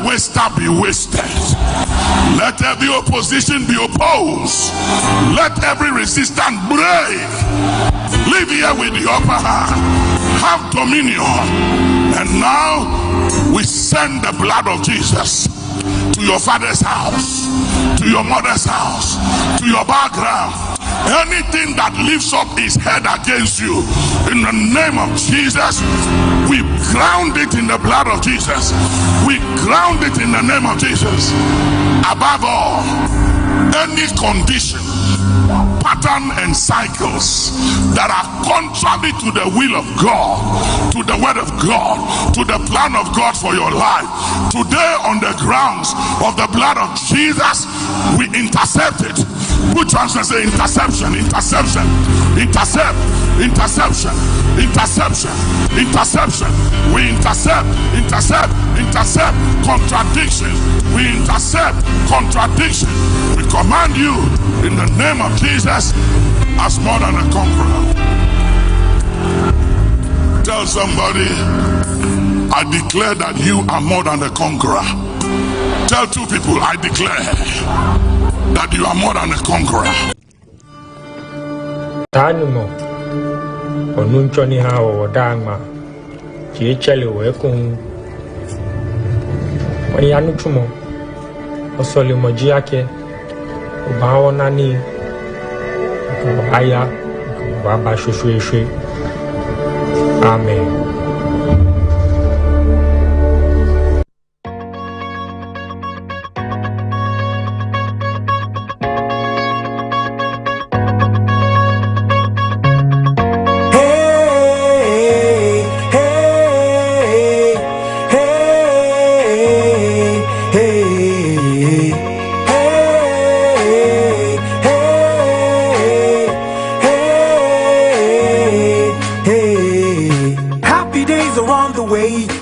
waster be wasted. Let every opposition be opposed. Let every resistance break. Live here with the upper hand. Have dominion. And now we send the blood of Jesus to your father's house, to your mother's house, to your background. Anything that lifts up his head against you, in the name of Jesus, we ground it in the blood of Jesus. We ground it in the name of Jesus. Above all, any condition, pattern and cycles that are contrary to the will of God, to the word of God, to the plan of God for your life, today on the grounds of the blood of Jesus, we intercept it. Put your hands and say interception, interception, intercept, interception, interception, interception. We intercept, intercept, intercept contradiction. We intercept contradiction. We command you in the name of Jesus as more than a conqueror. Tell somebody, I declare that you are more than a conqueror. Tell two people, I declare that you are more than a conqueror. Tanumo onunchoni ha o dangma chichele wekun wani anuchumo osole moji ake obawo nani aya baba shoshu eshe. Amen.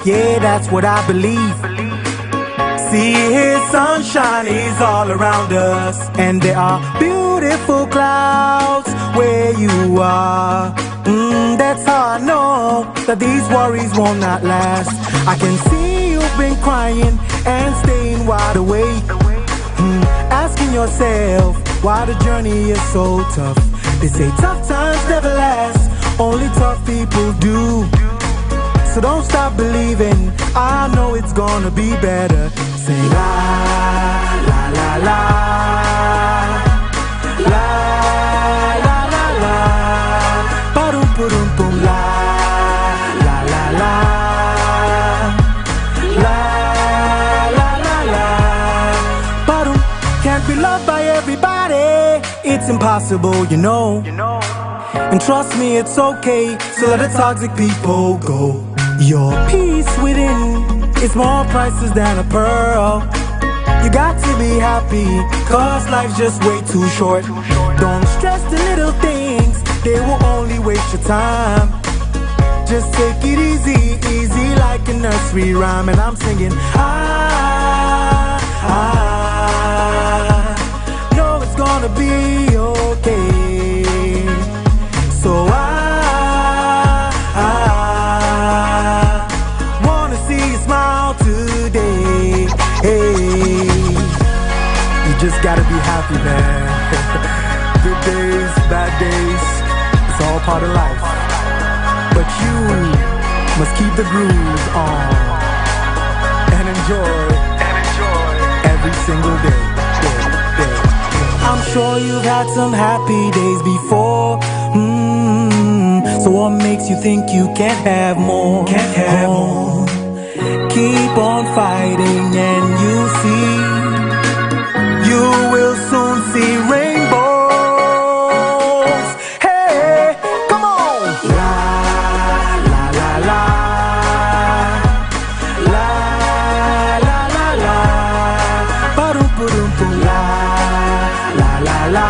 Yeah, that's what I believe. See his sunshine is all around us, and there are beautiful clouds where you are. That's how I know that these worries will not last. I can see you've been crying and staying wide awake, asking yourself why the journey is so tough. They say tough times never last, only tough people do. So don't stop believing, I know it's gonna be better. Say la, la, la, la, la, la, la, la, ba-dum, ba-dum, boom, la, la, la, la, la, la, la, la, ba-dum. Can't be loved by everybody, it's impossible, you know. And trust me, it's okay, so let the toxic people go. Your peace within is more priceless than a pearl. You got to be happy, cause life's just way too short. Don't stress the little things, they will only waste your time. Just take it easy, easy like a nursery rhyme. And I'm singing, I know it's gonna be okay. So I wanna see you smile today. Hey, you just gotta be happy, man. Good days, bad days, it's all part of life. But you must keep the groove on and enjoy every single day. I'm sure you've had some happy days before. So what makes you think you can't have more? Keep on fighting and you see, you will soon see rainbows. Hey, come on! La, la, la, la, la, la, la, la, ba-dum, ba-dum, boom, la, la, la, la.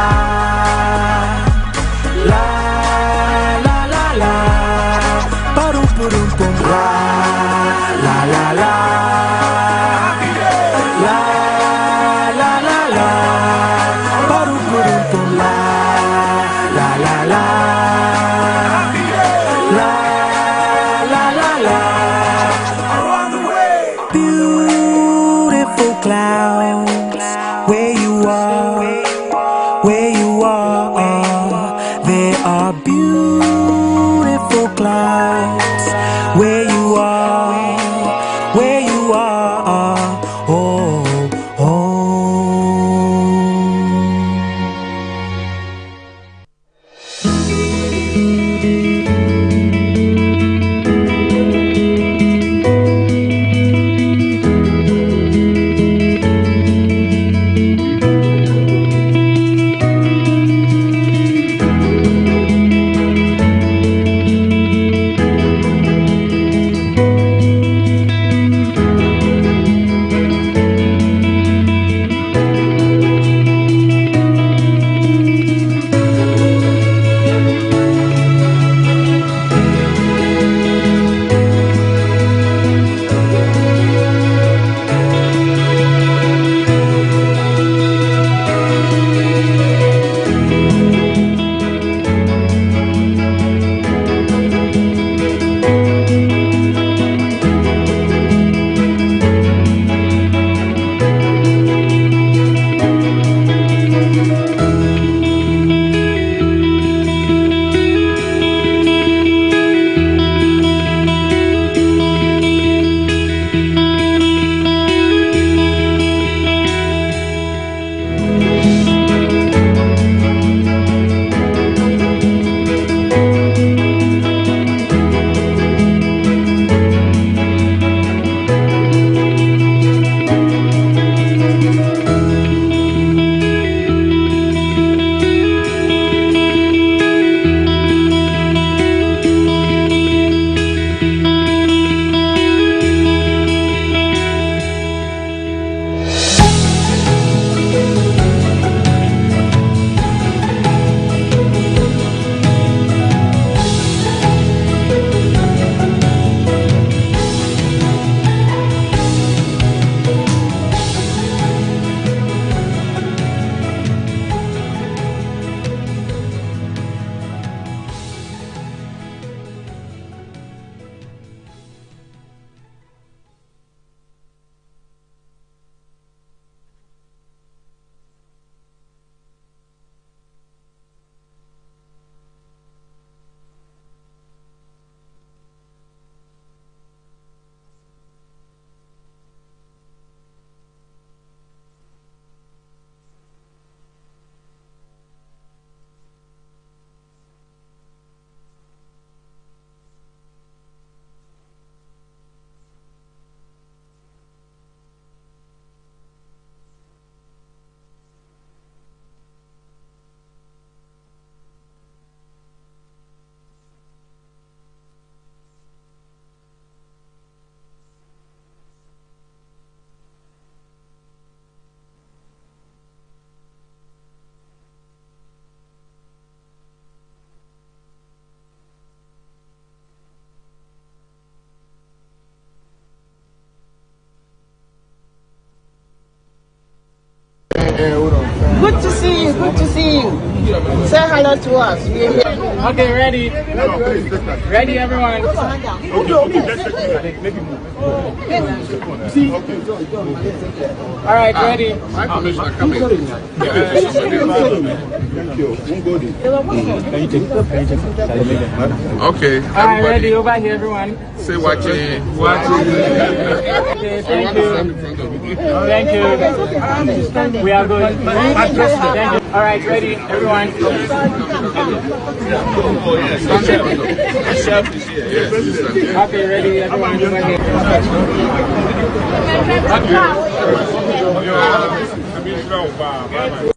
clouds. Where you are, there are beautiful clouds. Where you are, oh, oh. Good to see you. Good to see you. Say hello to us. Okay, ready. Ready, everyone. All right, ready. Okay. All right, ready. Over here, everyone. Say watching. Okay, thank you. Thank you. We are good. Thank you. All right, ready, everyone. Okay, ready, everyone. Over here. Yeah.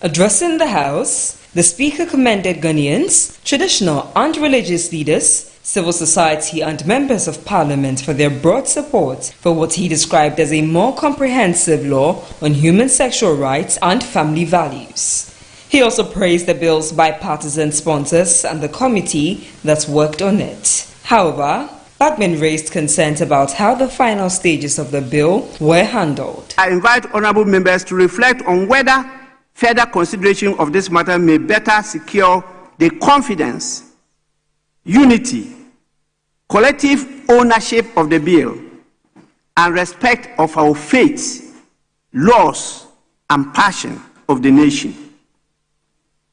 Addressing the House, the Speaker commended Ghanaians, traditional and religious leaders, civil society and members of parliament for their broad support for what he described as a more comprehensive law on human sexual rights and family values. He also praised the bill's bipartisan sponsors and the committee that worked on it. However, Bagman raised concerns about how the final stages of the bill were handled. I invite honorable members to reflect on whether further consideration of this matter may better secure the confidence, unity, collective ownership of the bill, and respect of our faith, laws, and passion of the nation.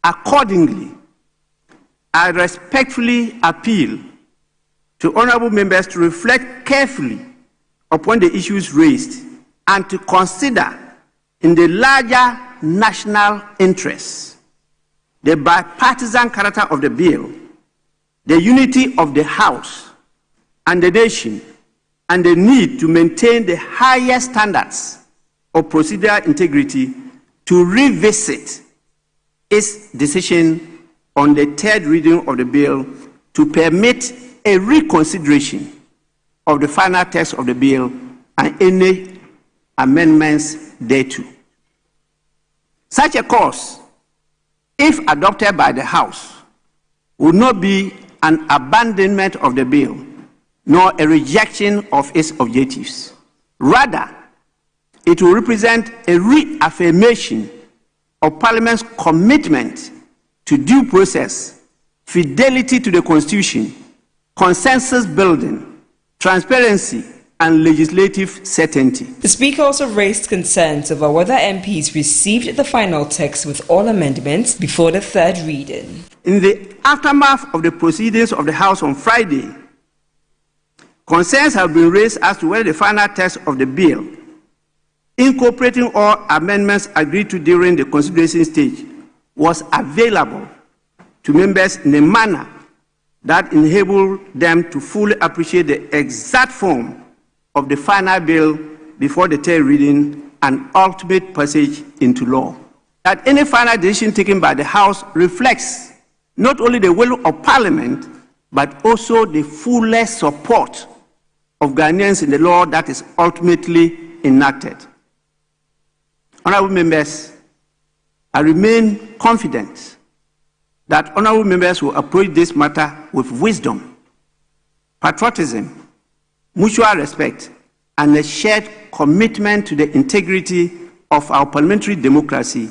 Accordingly, I respectfully appeal to honorable members to reflect carefully upon the issues raised and to consider in the larger national interests the bipartisan character of the bill, the unity of the House and the nation, and the need to maintain the highest standards of procedural integrity to revisit its decision on the third reading of the bill to permit a reconsideration of the final text of the bill and any amendments thereto. Such a course, if adopted by the House, would not be an abandonment of the bill, nor a rejection of its objectives. Rather, it will represent a reaffirmation of Parliament's commitment to due process, fidelity to the Constitution, consensus building, transparency, and legislative certainty. The Speaker also raised concerns over whether MPs received the final text with all amendments before the third reading. In the aftermath of the proceedings of the House on Friday, concerns have been raised as to whether the final text of the bill, incorporating all amendments agreed to during the consideration stage, was available to members in a manner that enabled them to fully appreciate the exact form of the final bill before the third reading and ultimate passage into law. That any final decision taken by the House reflects not only the will of Parliament, but also the fullest support of Ghanaians in the law that is ultimately enacted. Honorable members, I remain confident that honorable members will approach this matter with wisdom, patriotism, mutual respect, and a shared commitment to the integrity of our parliamentary democracy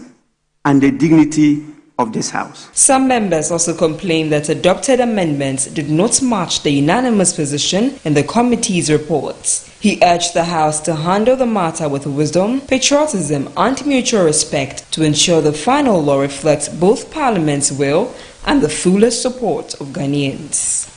and the dignity of this House. Some members also complained that adopted amendments did not match the unanimous position in the committee's reports. He urged the House to handle the matter with wisdom, patriotism, and mutual respect to ensure the final law reflects both Parliament's will and the fullest support of Ghanaians.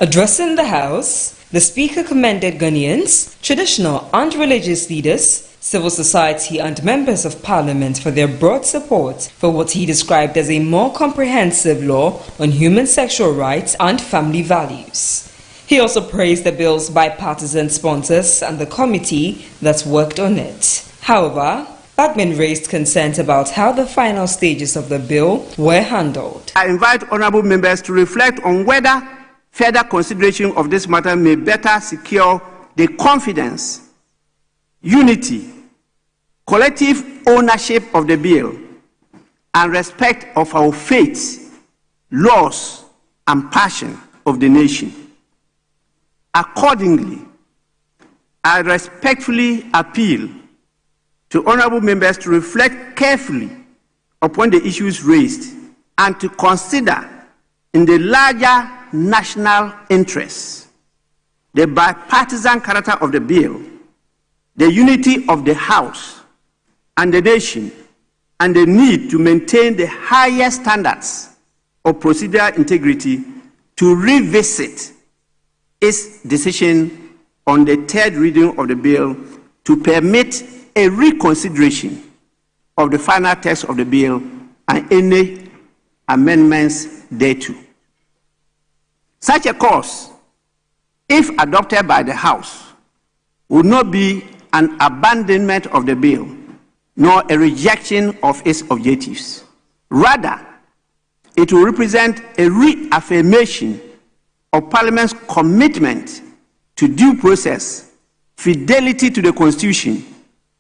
Addressing the House, the Speaker commended Ghanaians, traditional and religious leaders, civil society and members of parliament for their broad support for what he described as a more comprehensive law on human sexual rights and family values. He also praised the bill's bipartisan sponsors and the committee that worked on it. However, Bagman raised concerns about how the final stages of the bill were handled. I invite honorable members to reflect on whether further consideration of this matter may better secure the confidence, unity, collective ownership of the bill, and respect of our faith, laws, and passion of the nation. Accordingly, I respectfully appeal to honorable members to reflect carefully upon the issues raised and to consider in the larger national interests the bipartisan character of the bill, the unity of the House and the nation, and the need to maintain the highest standards of procedural integrity to revisit its decision on the third reading of the bill to permit a reconsideration of the final text of the bill and any amendments thereto. Such a course, if adopted by the House, would not be an abandonment of the bill, nor a rejection of its objectives. Rather, it will represent a reaffirmation of Parliament's commitment to due process, fidelity to the Constitution,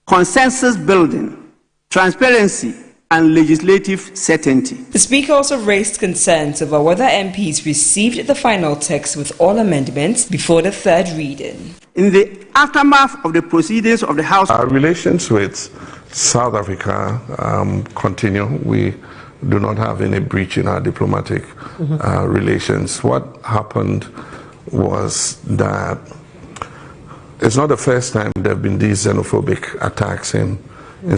consensus building, transparency, and legislative certainty. The Speaker also raised concerns over whether MPs received the final text with all amendments before the third reading. In the aftermath of the proceedings of the House, our relations with South Africa continue. We do not have any breach in our diplomatic relations. What happened was that it's not the first time there have been these xenophobic attacks in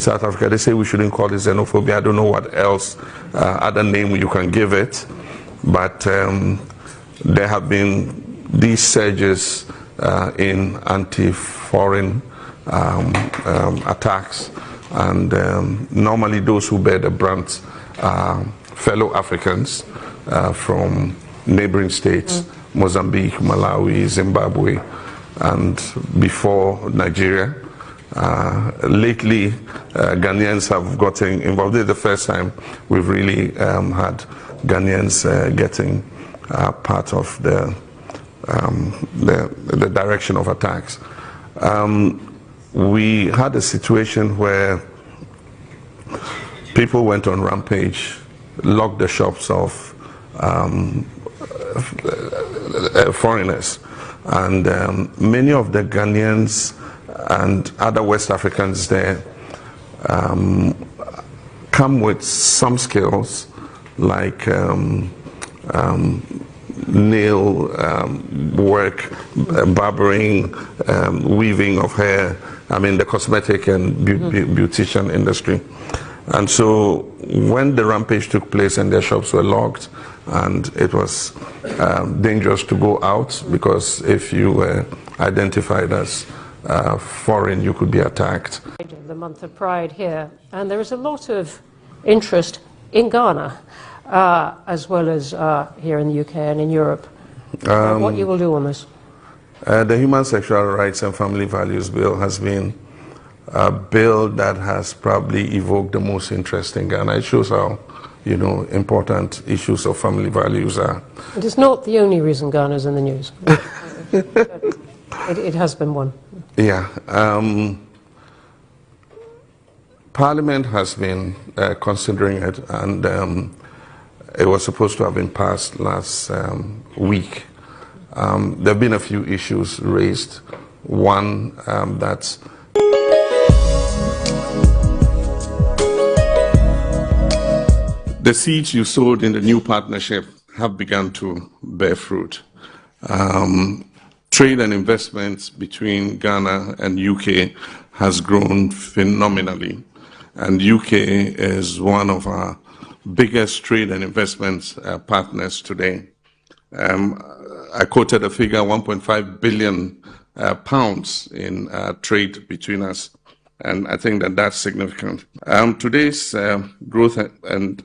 South Africa. They say we shouldn't call it xenophobia. I don't know what else, other name you can give it. But there have been these surges in anti-foreign attacks. And normally those who bear the brunt are fellow Africans from neighboring states, Mozambique, Malawi, Zimbabwe, and before Nigeria. Lately, Ghanaians have gotten involved. This is the first time we've really had Ghanaians getting part of the direction of attacks. We had a situation where people went on rampage, locked the shops of foreigners, and many of the Ghanaians and other West Africans there come with some skills like nail work, barbering, weaving of hair, I mean the cosmetic and beautician industry. And so when the rampage took place and their shops were locked and it was dangerous to go out, because if you were identified as foreign, you could be attacked. The month of Pride here, and there is a lot of interest in Ghana, as well as here in the UK and in Europe. What you will do on this? The Human Sexual Rights and Family Values Bill has been a bill that has probably evoked the most interest in Ghana. It shows how, important issues of family values are. It is not the only reason Ghana is in the news. It has been one. Yeah. Parliament has been considering it, and it was supposed to have been passed last week. There have been a few issues raised. One, that's the seeds you sowed in the new partnership have begun to bear fruit. Trade and investments between Ghana and UK has grown phenomenally, and UK is one of our biggest trade and investments partners today. I quoted a figure, 1.5 billion pounds in trade between us, and I think that that's significant. Today's growth and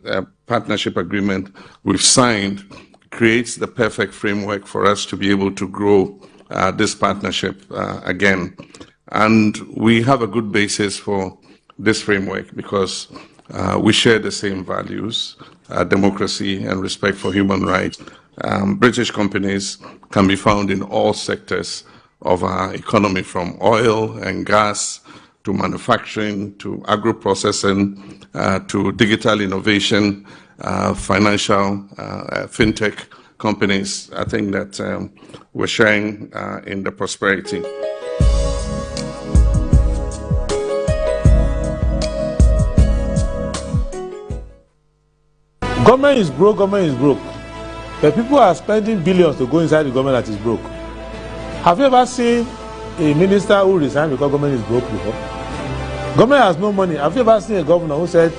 partnership agreement we've signed creates the perfect framework for us to be able to grow this partnership again. And we have a good basis for this framework because we share the same values, democracy and respect for human rights. British companies can be found in all sectors of our economy, from oil and gas to manufacturing, to agro-processing, to digital innovation, financial, fintech companies. I think that we're sharing in the prosperity. Government is broke, government is broke. The people are spending billions to go inside the government that is broke. Have you ever seen a minister who resigned because government is broke before? Government has no money. Have you ever seen a governor who said,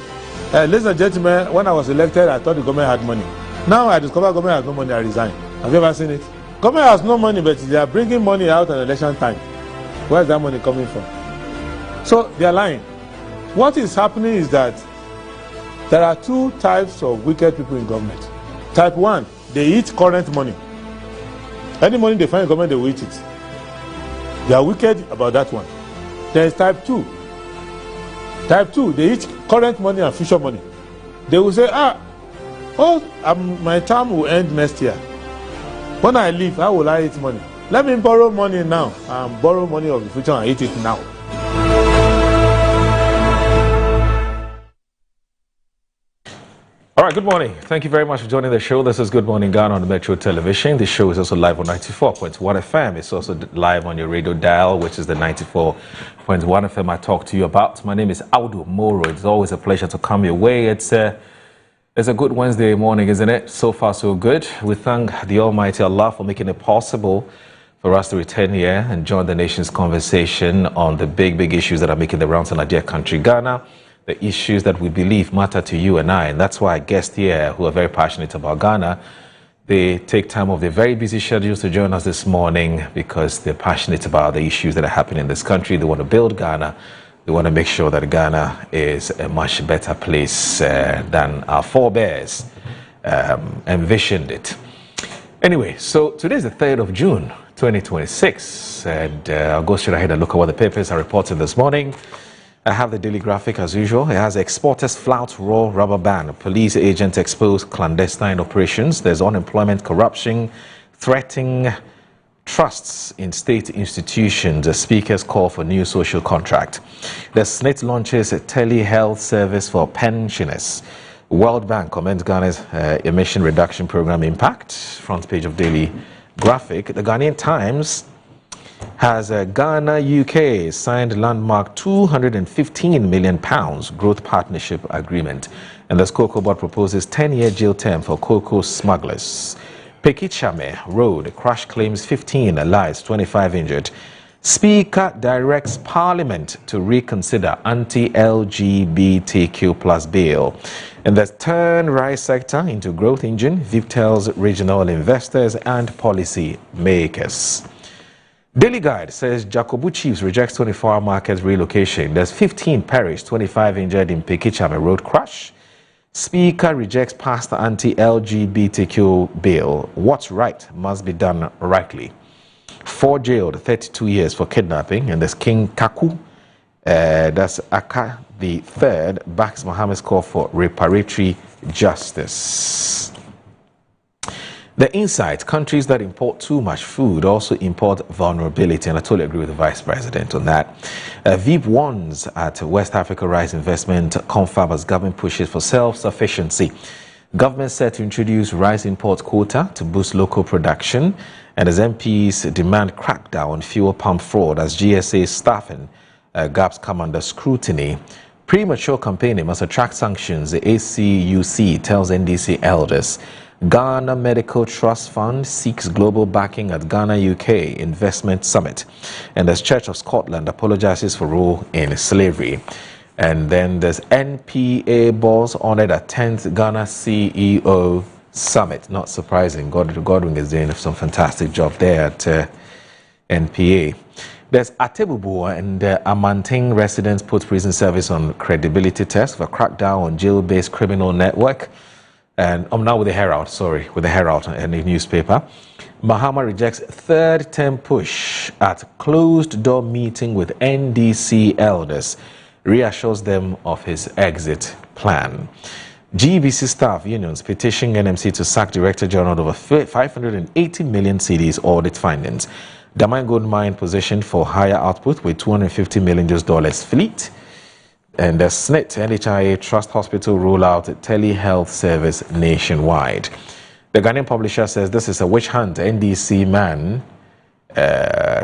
ladies and gentlemen, when I was elected, I thought the government had money. Now I discover government has no money, I resign. Have you ever seen it? Government has no money, but they are bringing money out at election time. Where is that money coming from? So they are lying. What is happening is that There are two types of wicked people in government. Type 1, they eat current money. Any money they find in government, they will eat it. They are wicked about that one. There is type 2. Type 2, they eat current money and future money. They will say, my term will end next year. When I leave, how will I eat money? Let me borrow money now and borrow money of the future and eat it now. All right, good morning. Thank you very much for joining the show. This is Good Morning Ghana on the Metro Television. The show is also live on 94.1 FM. It's also live on your radio dial, which is the 94.1 FM I talk to you about. My name is Audu Moro. It's always a pleasure to come your way. It's a good Wednesday morning, isn't it? So far, so good. We thank the Almighty Allah for making it possible for us to return here and join the nation's conversation on the big issues that are making the rounds in our dear country, Ghana. The issues that we believe matter to you and I. And that's why guests here who are very passionate about Ghana, they take time off their very busy schedules to join us this morning because they're passionate about the issues that are happening in this country. They want to build Ghana. They want to make sure that Ghana is a much better place than our forebears envisioned it. Anyway, so today is the 3rd of June, 2026. And I'll go straight ahead and look at what the papers are reporting this morning. I have the Daily Graphic as usual. It has exporters flout raw rubber ban. Police agents expose clandestine operations. There's unemployment, corruption, threatening trusts in state institutions. The speakers call for new social contract. The SSNIT launches a telehealth service for pensioners. World Bank commends Ghana's emission reduction program impact. Front page of Daily Graphic. The Ghanaian Times has Ghana UK signed landmark £215 million growth partnership agreement. And the Cocoa Board proposes 10-year jail term for cocoa smugglers. Pekichame Road crash claims 15 lives, 25 injured. Speaker directs Parliament to reconsider anti-LGBTQ plus bill. And the turn rice sector into growth engine, VIP tells regional investors and policy makers. Daily Guide says Jacobu Chiefs rejects 24-hour market relocation. There's 15 perished, 25 injured in Pekichame Road crash. Speaker rejects past anti-LGBTQ bill. What's right must be done rightly. 4 jailed, 32 years for kidnapping. And there's King Kaku, that's Aka the Third, backs Mohammed's call for reparatory justice. The insight, countries that import too much food also import vulnerability, and I totally agree with the Vice President on that. VIP warns at West Africa Rice Investment Confab as government pushes for self-sufficiency. Government set to introduce rice import quota to boost local production, and as MPs demand crackdown on fuel pump fraud as GSA staffing gaps come under scrutiny. Premature campaigning must attract sanctions, the ACUC tells NDC elders. Ghana Medical Trust Fund seeks global backing at Ghana-UK Investment Summit. And the Church of Scotland apologizes for role in slavery. And then there's NPA boss honored at 10th Ghana CEO Summit. Not surprising. Godwin is doing some fantastic job there at NPA. There's Atebubu and Amanting residents put prison service on credibility test for crackdown on jail-based criminal network. And I'm now with the Herald, with the Herald and the newspaper. Mahama rejects third term push at closed door meeting with NDC elders, reassures them of his exit plan. GBC staff unions petition NMC to sack Director General over 580 million cedis audit findings. Damai Gold Mine positioned for higher output with $250 million fleet. And the SSNIT NHIA Trust Hospital roll out a telehealth service nationwide. The Ghanaian publisher says this is a witch hunt. NDC man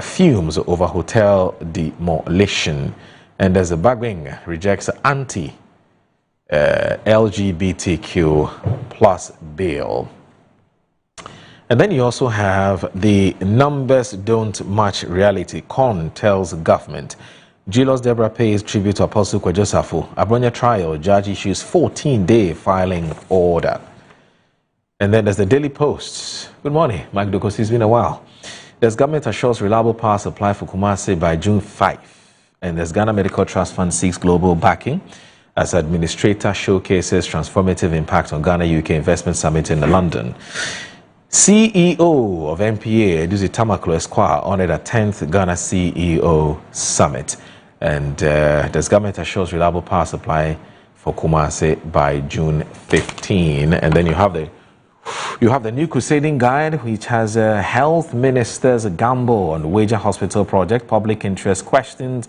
fumes over hotel demolition. And there's a Bagwing rejects anti-LGBTQ plus bill. And then you also have the numbers don't match reality. Con tells government. Julius Deborah pays tribute to Apostle Kwejosafo. Abronya trial, judge issues 14-day filing order. And then there's the Daily Post. Good morning, Mike Dokos. It's been a while. There's government assures reliable power supply for Kumasi by June 5. And there's Ghana Medical Trust Fund seeks global backing as administrator showcases transformative impact on Ghana-UK Investment Summit in London. CEO of NPA, Eduzi Tamaklo Esquire, honored a 10th Ghana CEO Summit. And this government assures reliable power supply for Kumasi by June 15. And then you have the new crusading guide, which has health minister's gamble on Wager Hospital project, public interest questions,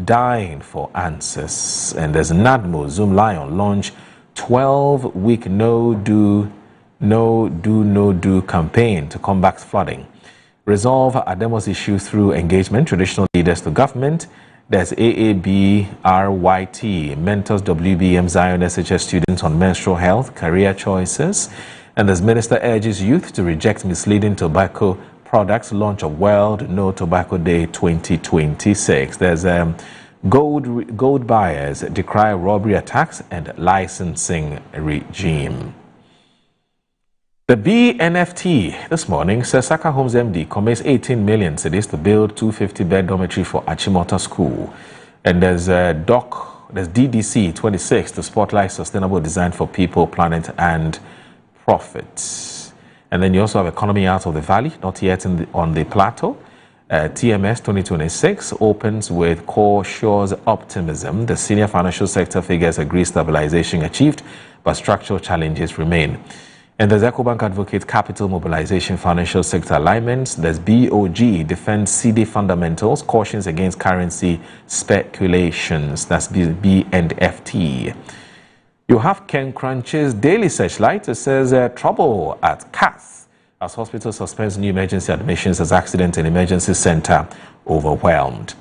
dying for answers. And there's NADMO Zoom Lion launch 12-week no-do campaign to combat flooding. Resolve Ademos issue through engagement, traditional leaders to government. There's AABRYT, mentors WBM Zion SHS students on menstrual health, career choices. And there's Minister urges youth to reject misleading tobacco products, launch of World No Tobacco Day 2026. There's gold buyers decry robbery attacks and licensing regime. The BNFT this morning says Saka Homes MD commits 18 million cedis to build 250-bed dormitory for Achimota School. And there's DDC 26 to spotlight sustainable design for people, planet, and profit. And then you also have economy out of the valley, not yet on the plateau. TMS 2026 opens with core Shaw's optimism. The senior financial sector figures agree stabilization achieved, but structural challenges remain. And there's EcoBank advocate capital mobilization financial sector alignments. There's BOG defends CD fundamentals, cautions against currency speculations. That's B and FT. You have Ken Crunch's daily searchlight. It says trouble at CAS as hospital suspends new emergency admissions as accident and emergency center overwhelmed.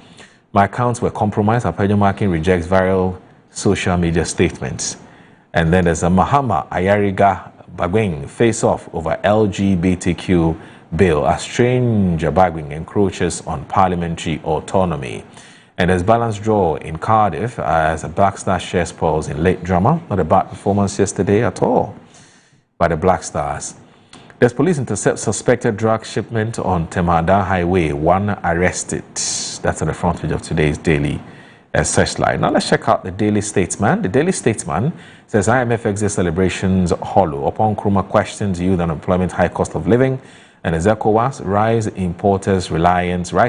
My accounts were compromised. Apejo Markin rejects viral social media statements. And then there's a Mahama Ayariga Bagwing face-off over LGBTQ bill as stranger Bagwing encroaches on parliamentary autonomy. And there's balance draw in Cardiff as a Black Star shares spoils in late drama. Not a bad performance yesterday at all by the Black Stars. There's police intercept suspected drug shipment on Temada Highway. One arrested. That's on the front page of today's daily searchlight. Now let's check out the Daily Statesman. The Daily Statesman says IMF exit celebrations hollow. Upon Nkrumah questions youth unemployment, high cost of living. And as ECOWAS, rice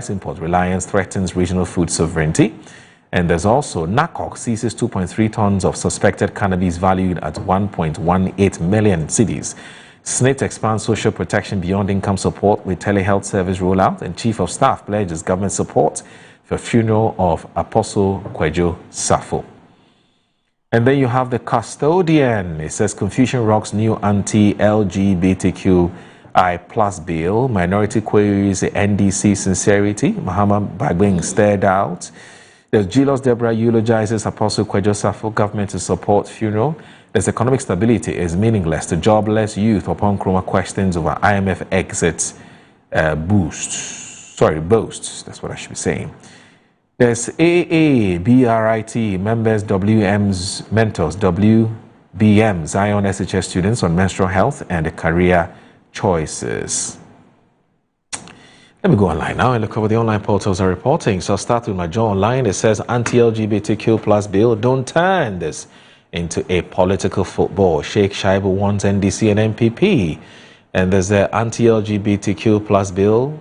import reliance threatens regional food sovereignty. And there's also NACOC seizes 2.3 tons of suspected cannabis valued at 1.18 million cedis. SNIT expands social protection beyond income support with telehealth service rollout. And Chief of Staff pledges government support for funeral of Apostle Kwejo Safo. And then you have the Custodian. It says Confucian rocks new anti-LGBTQI plus bill. Minority queries the NDC sincerity. Mahama Bagwing stared out. There's Gilos Deborah eulogizes Apostle Kwejo Safo. Government to support funeral. There's economic stability is meaningless to jobless youth upon Nkrumah questions over IMF exit boasts. That's what I should be saying. There's AABRIT members, WM's mentors, WBM, Zion SHS students on menstrual health and career choices. Let me go online now and look over the online portals are reporting. So I'll start with my Joe Online. It says anti-LGBTQ plus bill. Don't turn this into a political football. Sheikh Shaibu warns NDC and MPP. And there's the anti-LGBTQ plus bill.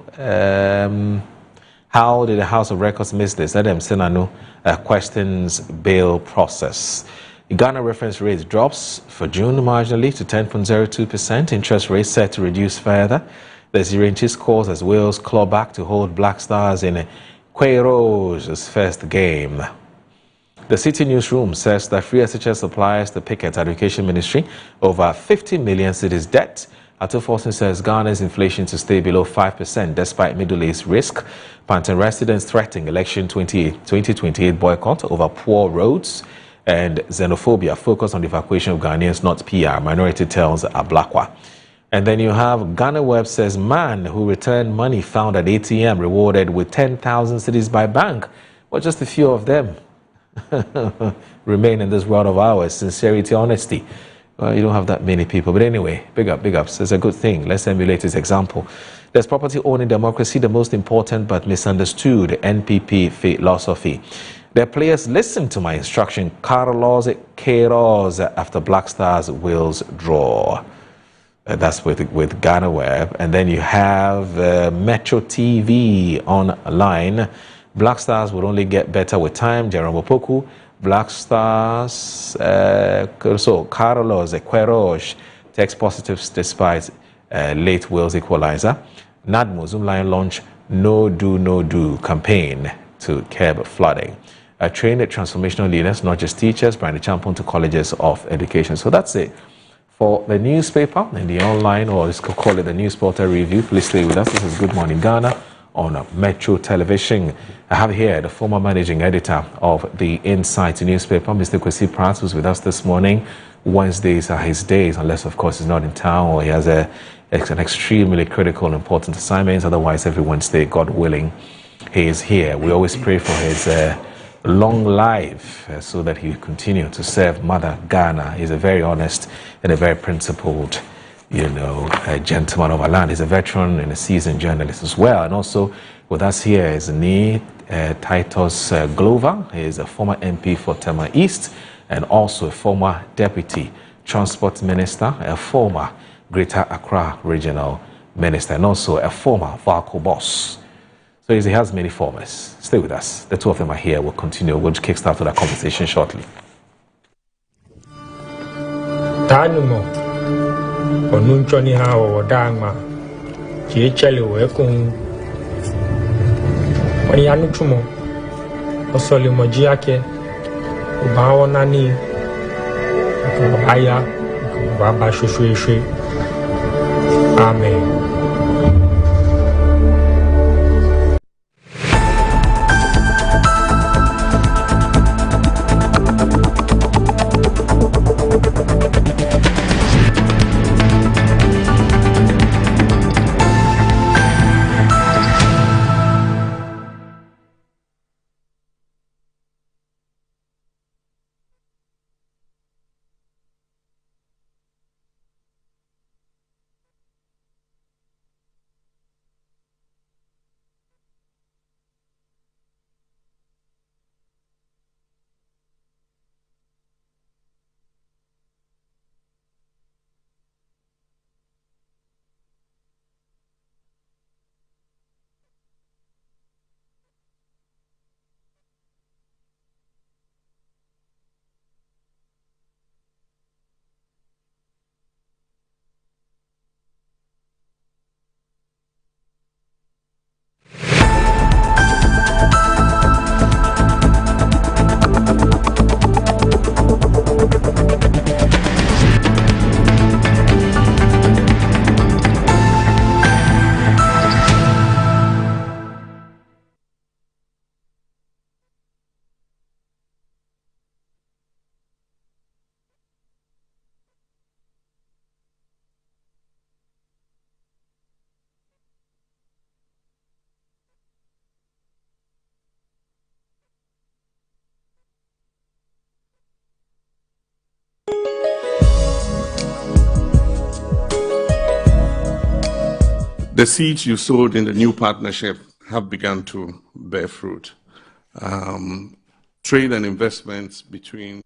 How did the House of Records miss this? Adam Senanu questions bail process. Ghana reference rate drops for June marginally to 10.02%. Interest rates set to reduce further. The Zirenchi scores as Wales claw back to hold Black Stars in Queiro's first game. The City Newsroom says that free SHS suppliers to picket Education Ministry over 50 million cedis debt. Ato Fortune says Ghana's inflation to stay below 5% despite Middle East risk. Panton residents threatening election 2028 boycott over poor roads. And xenophobia focus on the evacuation of Ghanaians, not PR. Minority tells Ablakwa. And then you have Ghana Web says man who returned money found at ATM rewarded with 10,000 cedis by bank. Well, just a few of them remain in this world of ours. Sincerity, honesty. Well, you don't have that many people. But anyway, big ups. It's a good thing. Let's emulate his example. There's property owning democracy, the most important but misunderstood NPP philosophy. The players listened to my instruction. Carlos Queiroz after Black Stars Wales draw. That's with Ghana Web. And then you have Metro TV online. Black Stars would only get better with time. Jerome Opoku. Black Stars, so Carlos Queiroz takes positives despite late Wales equalizer. NADMO Zoomline launch No Do campaign to curb flooding. Train transformational leaders, not just teachers, bring the champion to colleges of education. So that's it for the newspaper and the online, or let's call it the News Portal Review. Please stay with us. This is Good Morning Ghana on Metro Television. I have here the former managing editor of the Insight newspaper, Mr. Kwesi Pratt, who's with us this morning. Wednesdays are his days, unless, of course, he's not in town or he has an extremely critical and important assignment. Otherwise, every Wednesday, God willing, he is here. We always pray for his long life so that he will continue to serve Mother Ghana. He's a very honest and a very principled a gentleman of our land. He's a veteran and a seasoned journalist as well. And also with us here is Titus Glover. He is a former MP for Tema East and also a former Deputy Transport Minister, a former Greater Accra Regional Minister, and also a former VALCO boss. So he has many formers. Stay with us. The two of them are here. We'll continue. We'll kickstart that conversation shortly. Onunchoni ha o dama ji chele we kun oni anu tumo osole moji ake ba wona ni ko baya ko ba shushu amen. The seeds you sowed in the new partnership have begun to bear fruit. Trade and investments between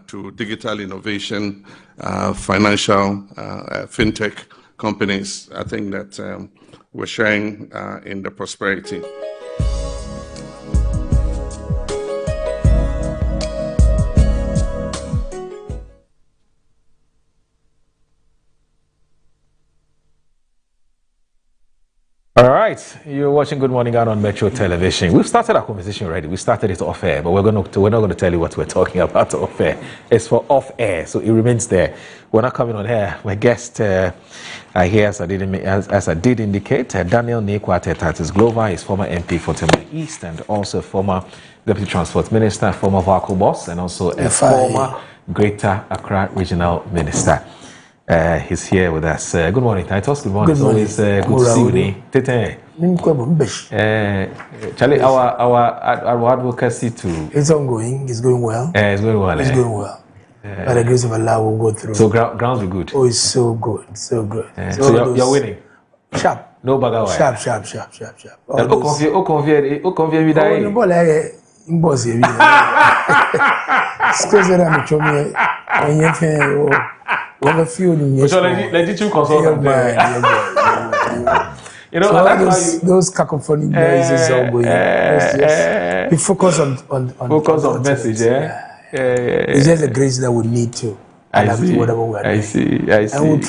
to digital innovation, financial, fintech companies. I think that we're sharing in the prosperity. All right, you're watching Good Morning Ghana on Metro Television. We've started our conversation already. We started it off air, but we're not going to tell you what we're talking about off air. It's for off air, so it remains there. We're not coming on air. My guest here, as I did indicate, Daniel Nekwa Tatis Glover is former MP for Tema East and also former Deputy Transport Minister, former Vaco boss, and also a former Greater Accra Regional Minister. He's here with us. Good morning, Titus. Good morning. It's always good to see you. Tete. Charlie, our advocacy too. It's ongoing. It's going well. It's going well. It's going well. By the grace of Allah, we'll go through. So grounds are good. Oh, it's so good, so good. So you're winning. Sharp. No bagawa. Sharp. You know, so those cacophonic noises are going. We focus on message. It's just the grace that we need to adapt to whatever we are doing. I see. And we'll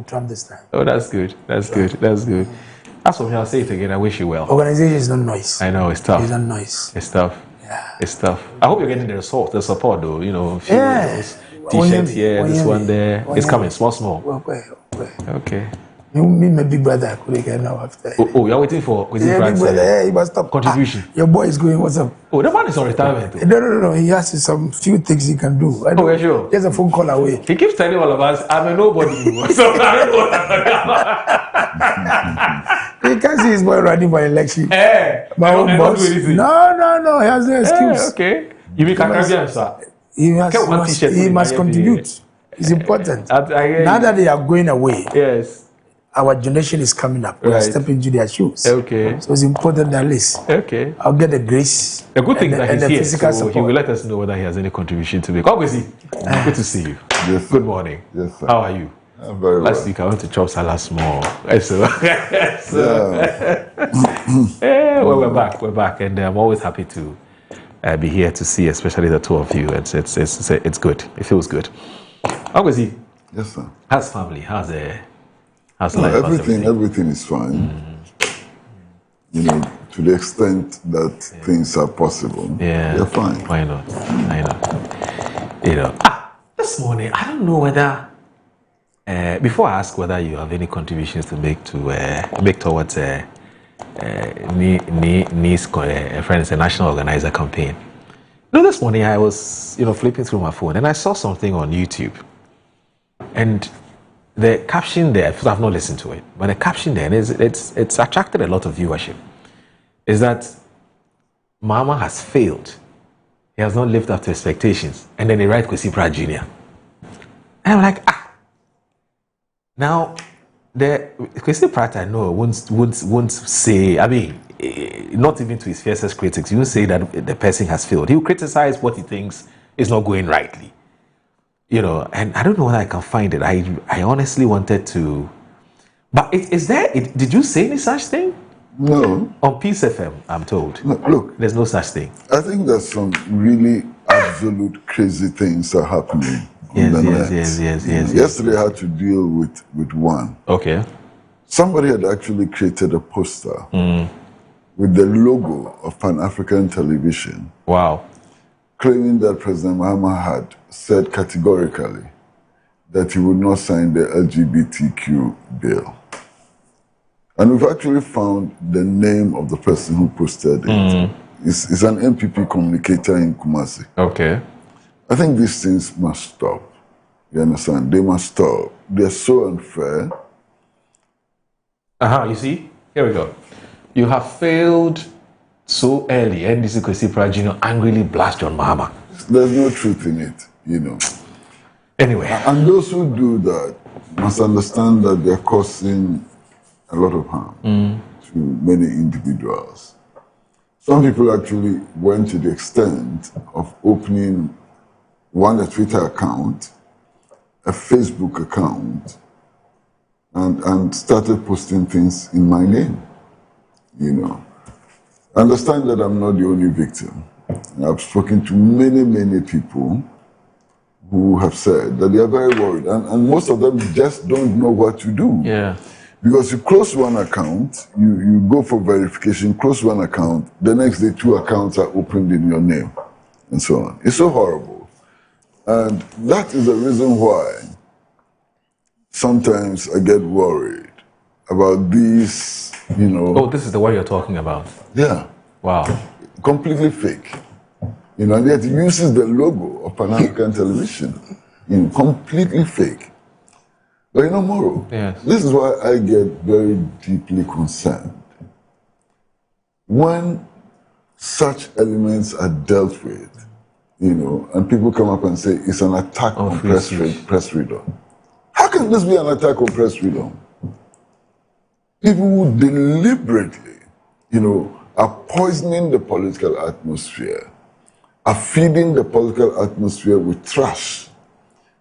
trump this time. Oh, that's good. That's what I'll say it again. I wish you well. Organization is not noise. I know, it's tough. It's not noise. It's tough. Yeah. It's tough. I hope you're getting the support though. You know, yes. T-shirts here, this one there. It's coming, small. Okay. Me, my big brother, I couldn't get now after. Oh, you're waiting for big brother, he must stop. Contribution. Your boy is going, what's up? Oh, that man is on retirement. No. He has some few things he can do. Yeah, sure. Just a phone call away. He keeps telling all of us, I'm a nobody. So I don't know. You can see his boy running for election. My own boss. No. He has no excuse. Okay. You make a sir. He must contribute. It's important. Now that they are going away. Yes. Our generation is coming up. We're stepping into their shoes. Okay. So it's important that list. Okay. I'll get the grace. The good thing that he's here, so support. he will let us know whether he has any contribution to make. Obviously, good to see you. Yes. Good morning. Yes, sir. How are you? I'm very well. Last week I went to chop salad small. So well, we're back, and I'm always happy to be here to see, especially the two of you. It's good. It feels good. Obviously. Yes, sir. How's family? How's life? Everything is fine. You know, to the extent that things are possible. Yeah, they're fine. Why not? You know. This morning, I don't know whether. Before I ask whether you have any contributions to make towards NIS, Friends and National Organizer campaign. You know, this morning I was flipping through my phone and I saw something on YouTube, and the caption there, I've not listened to it, but the caption there it's attracted a lot of viewership. Is that Mama has failed? He has not lived up to expectations, and then they write Kwesi Pratt Jr. And I'm like, Now, the Kwesi Pratt, I know, won't say, I mean, not even to his fiercest critics, he won't say that the person has failed. He will criticize what he thinks is not going rightly. You know, and I don't know whether I can find it. I honestly wanted to. But did you say any such thing? No. On Peace FM, I'm told. No, look. There's no such thing. I think there's some really absolute crazy things are happening. Yes. Yesterday I had to deal with one. Okay. Somebody had actually created a poster with the logo of Pan-African Television. Wow. Claiming that President Mahama had said categorically that he would not sign the LGBTQ bill. And we've actually found the name of the person who posted it. It's an MPP communicator in Kumasi. Okay. I think these things must stop. You understand? They must stop. They're so unfair. You see? Here we go. You have failed so early. NDC Kwesi Pratt Jr. angrily blast John Mahama. There's no truth in it, you know. Anyway. And those who do that must understand that they're causing a lot of harm to many individuals. Some people actually went to the extent of opening a Twitter account, a Facebook account, and started posting things in my name, you know. Understand that I'm not the only victim. I've spoken to many people who have said that they are very worried, and most of them just don't know what to do. Yeah. Because you close one account, you go for verification, close one account, the next day 2 accounts are opened in your name, and so on. It's so horrible. And that is the reason why sometimes I get worried about these, you know. Oh, this is the one you're talking about? Yeah. Wow. Completely fake. You know, and yet it uses the logo of Pan African Television. You know, completely fake. But you know, Moro, yes. This is why I get very deeply concerned. When such elements are dealt with, you know, and people come up and say it's an attack on press freedom. How can this be an attack on press freedom? People who deliberately, you know, are poisoning the political atmosphere, are feeding the political atmosphere with trash.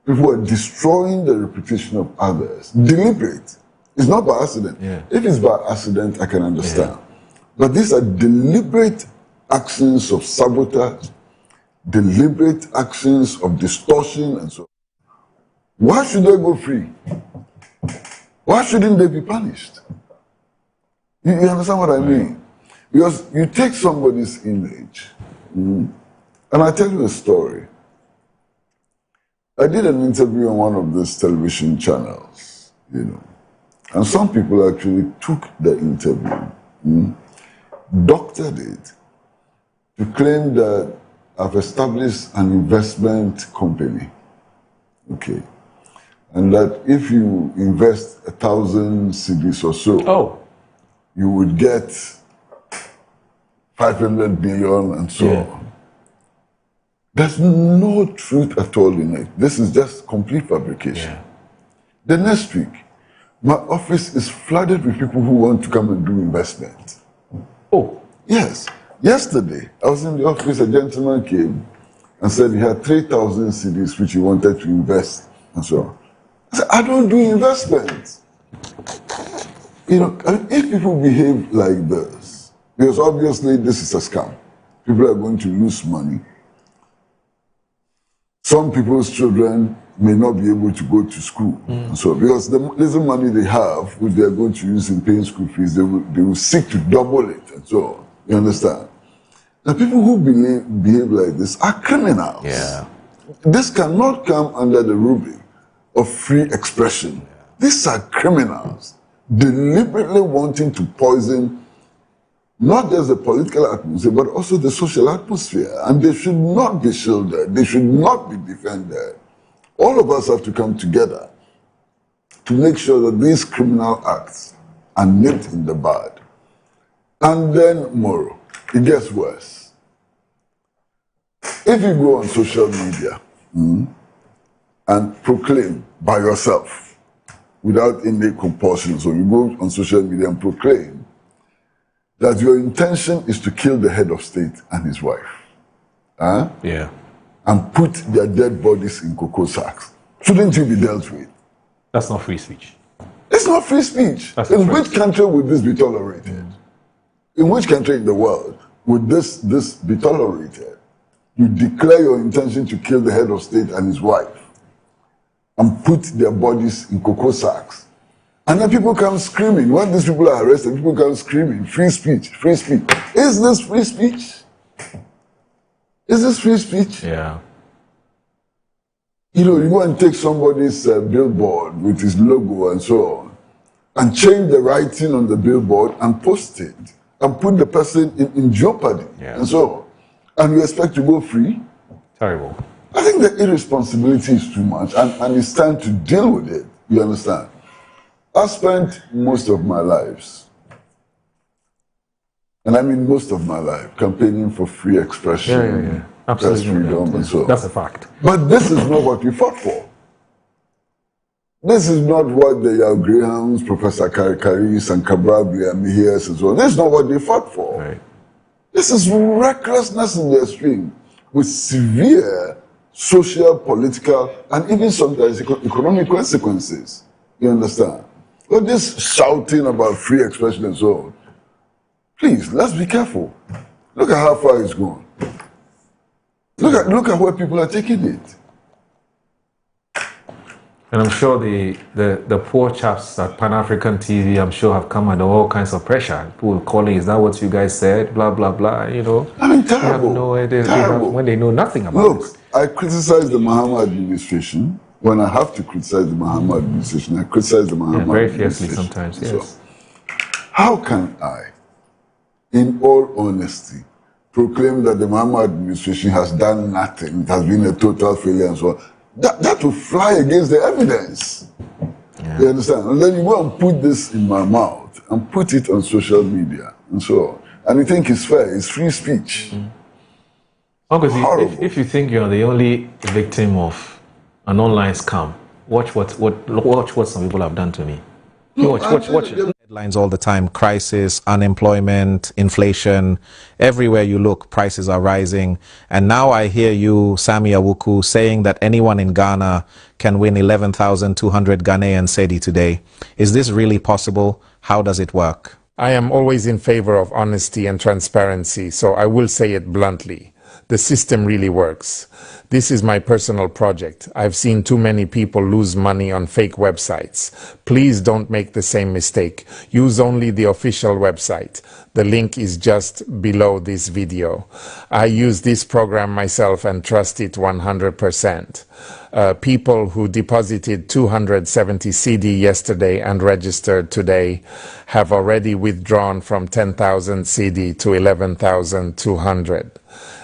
People are destroying the reputation of others. Deliberate. It's not by accident. Yeah. If it's by accident, I can understand. Yeah. But these are deliberate actions of sabotage, deliberate actions of distortion, and so on. Why should they go free? Why shouldn't they be punished? You understand what I mean? Because you take somebody's image, and I tell you a story. I did an interview on one of these television channels, you know, and some people actually took the interview, doctored it, to claim that I've established an investment company, okay, and that if you invest 1,000 cedis or so, you would get 500 billion and so on. There's no truth at all in it. This is just complete fabrication. Yeah. The next week, my office is flooded with people who want to come and do investment. Oh. Yes. Yesterday, I was in the office, a gentleman came and said he had 3,000 cedis which he wanted to invest and so on. I said, I don't do investments. You know, if people behave like this, because obviously this is a scam, people are going to lose money. Some people's children may not be able to go to school. And so, because the little money they have, which they are going to use in paying school fees, they will seek to double it and so on. You understand? The people who behave like this are criminals. Yeah. This cannot come under the rubric of free expression. Yeah. These are criminals deliberately wanting to poison not just the political atmosphere, but also the social atmosphere. And they should not be shielded. They should not be defended. All of us have to come together to make sure that these criminal acts are nipped in the bud. And then, Moro, it gets worse. If you go on social media and proclaim by yourself, without any compulsion, so you go on social media and proclaim that your intention is to kill the head of state and his wife. Yeah. And put their dead bodies in cocoa sacks. Shouldn't you be dealt with? That's not free speech. It's not free speech. In which country would this be tolerated? In which country in the world would this be tolerated? You declare your intention to kill the head of state and his wife and put their bodies in cocoa sacks. And then people come screaming. When these people are arrested, people come screaming, free speech, free speech. Is this free speech? Is this free speech? Yeah. You know, you go and take somebody's billboard with his logo and so on, and change the writing on the billboard and post it, and put the person in jeopardy and so on. And you expect to go free? Terrible. I think the irresponsibility is too much, and it's time to deal with it. You understand? I spent most of my lives, and I mean most of my life, campaigning for free expression, press freedom, and so on. That's a fact. But this is not what we fought for. This is not what the Yale Grahams, Professor Karikaris, and Cabral Mihias and so on. This is not what they fought for. Right. This is recklessness in the extreme, with severe social, political, and even sometimes economic consequences. You understand? But this shouting about free expression and so on, please, let's be careful. Look at how far it's gone. Look at where people are taking it. And I'm sure the poor chaps at Pan-African TV, I'm sure, have come under all kinds of pressure. People calling, is that what you guys said? Blah, blah, blah, you know. I mean, terrible. When they know nothing about it. I criticize the Mahama administration. When I have to criticize the Mahama administration, I criticize the Mahama very administration. fiercely sometimes, yes. So, how can I, in all honesty, proclaim that the Mahama administration has done nothing, it has been a total failure and so on? That will fly against the evidence. Yeah. You understand? And then you go and put this in my mouth and put it on social media and so on. And you think it's fair, it's free speech. Uncle, if you think you're the only victim of an online scam, watch what some people have done to me. Watch it. Headlines all the time: crisis, unemployment, inflation. Everywhere you look, prices are rising. And now I hear you, Sammy Awuku, saying that anyone in Ghana can win 11,200 Ghanaian cedi today. Is this really possible? How does it work? I am always in favor of honesty and transparency, so I will say it bluntly. The system really works. This is my personal project. I've seen too many people lose money on fake websites. Please don't make the same mistake. Use only the official website. The link is just below this video. I use this program myself and trust it 100%. People who deposited 270 cedi yesterday and registered today have already withdrawn from 10,000 cedi to 11,200.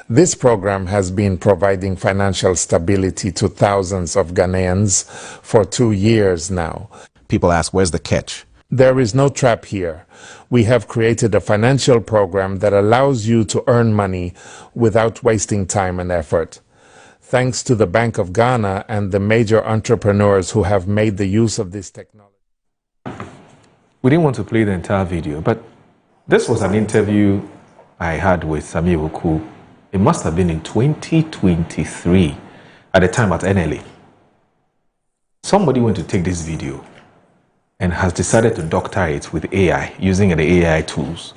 This program has been providing financial stability to thousands of Ghanaians for 2 years now. People ask, where's the catch? There is no trap here. We have created a financial program that allows you to earn money without wasting time and effort. Thanks to the Bank of Ghana and the major entrepreneurs who have made the use of this technology. We didn't want to play the entire video, but this was an interview I had with Sammy Awuku. It must have been in 2023, at the time at NLA. Somebody went to take this video and has decided to doctor it with AI, using the AI tools,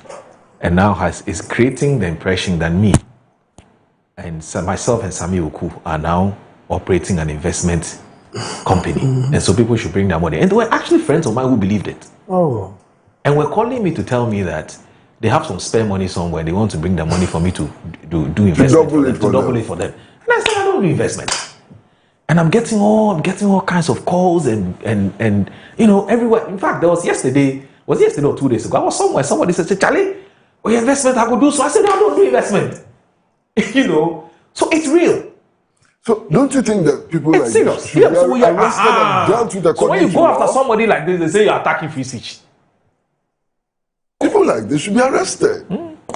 and now is creating the impression that me and myself and Sammy Awuku are now operating an investment company. And so people should bring their money. And there were actually friends of mine who believed it. Oh. And were calling me to tell me that they have some spare money somewhere. They want to bring their money for me to do investment, to double it for them. And I said, I don't do investment. And I'm getting all kinds of calls and you know, everywhere. In fact, there was yesterday or 2 days ago, I was somewhere, somebody said, Charlie, your investment I could do. So I said, no, I don't do investment. You know, so it's real. So don't you think that people it's like serious. This should be arrested and dealt with so when you go after somebody like this, they say you're attacking free speech. People like this should be arrested.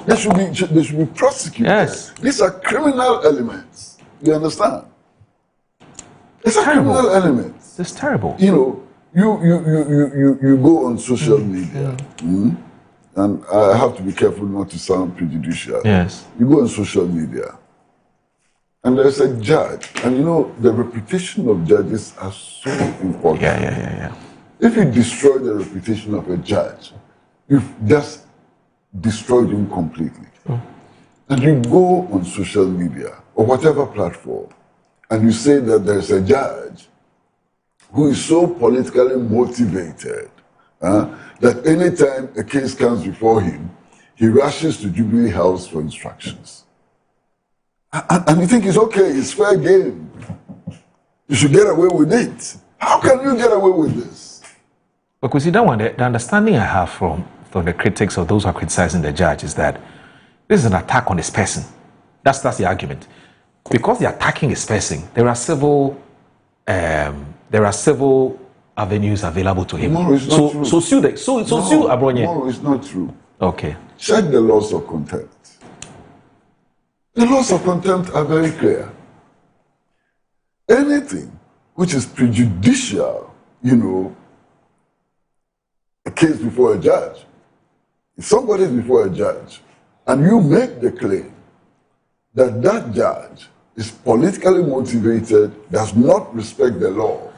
They should be prosecuted. Yes. These are criminal elements. You understand? It's a criminal element. It's terrible. You know, you go on social media, and I have to be careful not to sound prejudicial. Yes. You go on social media, and there's a judge, and you know the reputation of judges are so important. Yeah. If you destroy the reputation of a judge, you've just destroyed him completely. And you go on social media or whatever platform, and you say that there's a judge who is so politically motivated that anytime a case comes before him, he rushes to Jubilee House for instructions. And you think it's okay, it's fair game. You should get away with it. How can you get away with this? Because see, that one, the understanding I have from the critics or those who are criticizing the judge is that this is an attack on his person. That's the argument. Because they're attacking his person, there are civil avenues available to him. No, it's not true. So sue Abronye. No, it's not true. Okay. Check the laws of contempt. The laws of contempt are very clear. Anything which is prejudicial, you know, a case before a judge. If somebody is before a judge and you make the claim that that judge is politically motivated, does not respect the law,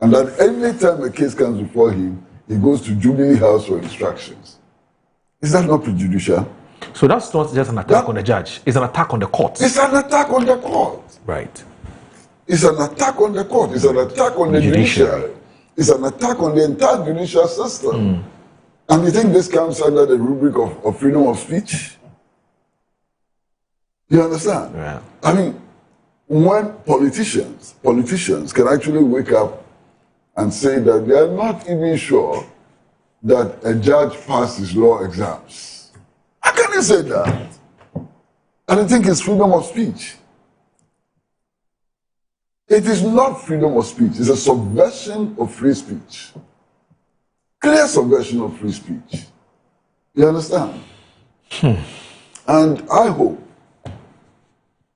and that any time a case comes before him, he goes to Jubilee House for instructions, is that not prejudicial? So that's not just an attack on the judge, it's an attack on the court. It's an attack on the court. Right. It's an attack on the court. It's an attack on the judiciary. It's an attack on the entire judicial system. And you think this comes under the rubric of freedom of speech? You understand? Yeah. I mean, when politicians can actually wake up and say that they are not even sure that a judge passed his law exams. How can you say that? And I think it's freedom of speech. It is not freedom of speech. It's a subversion of free speech. Clear subversion of free speech. You understand? And I hope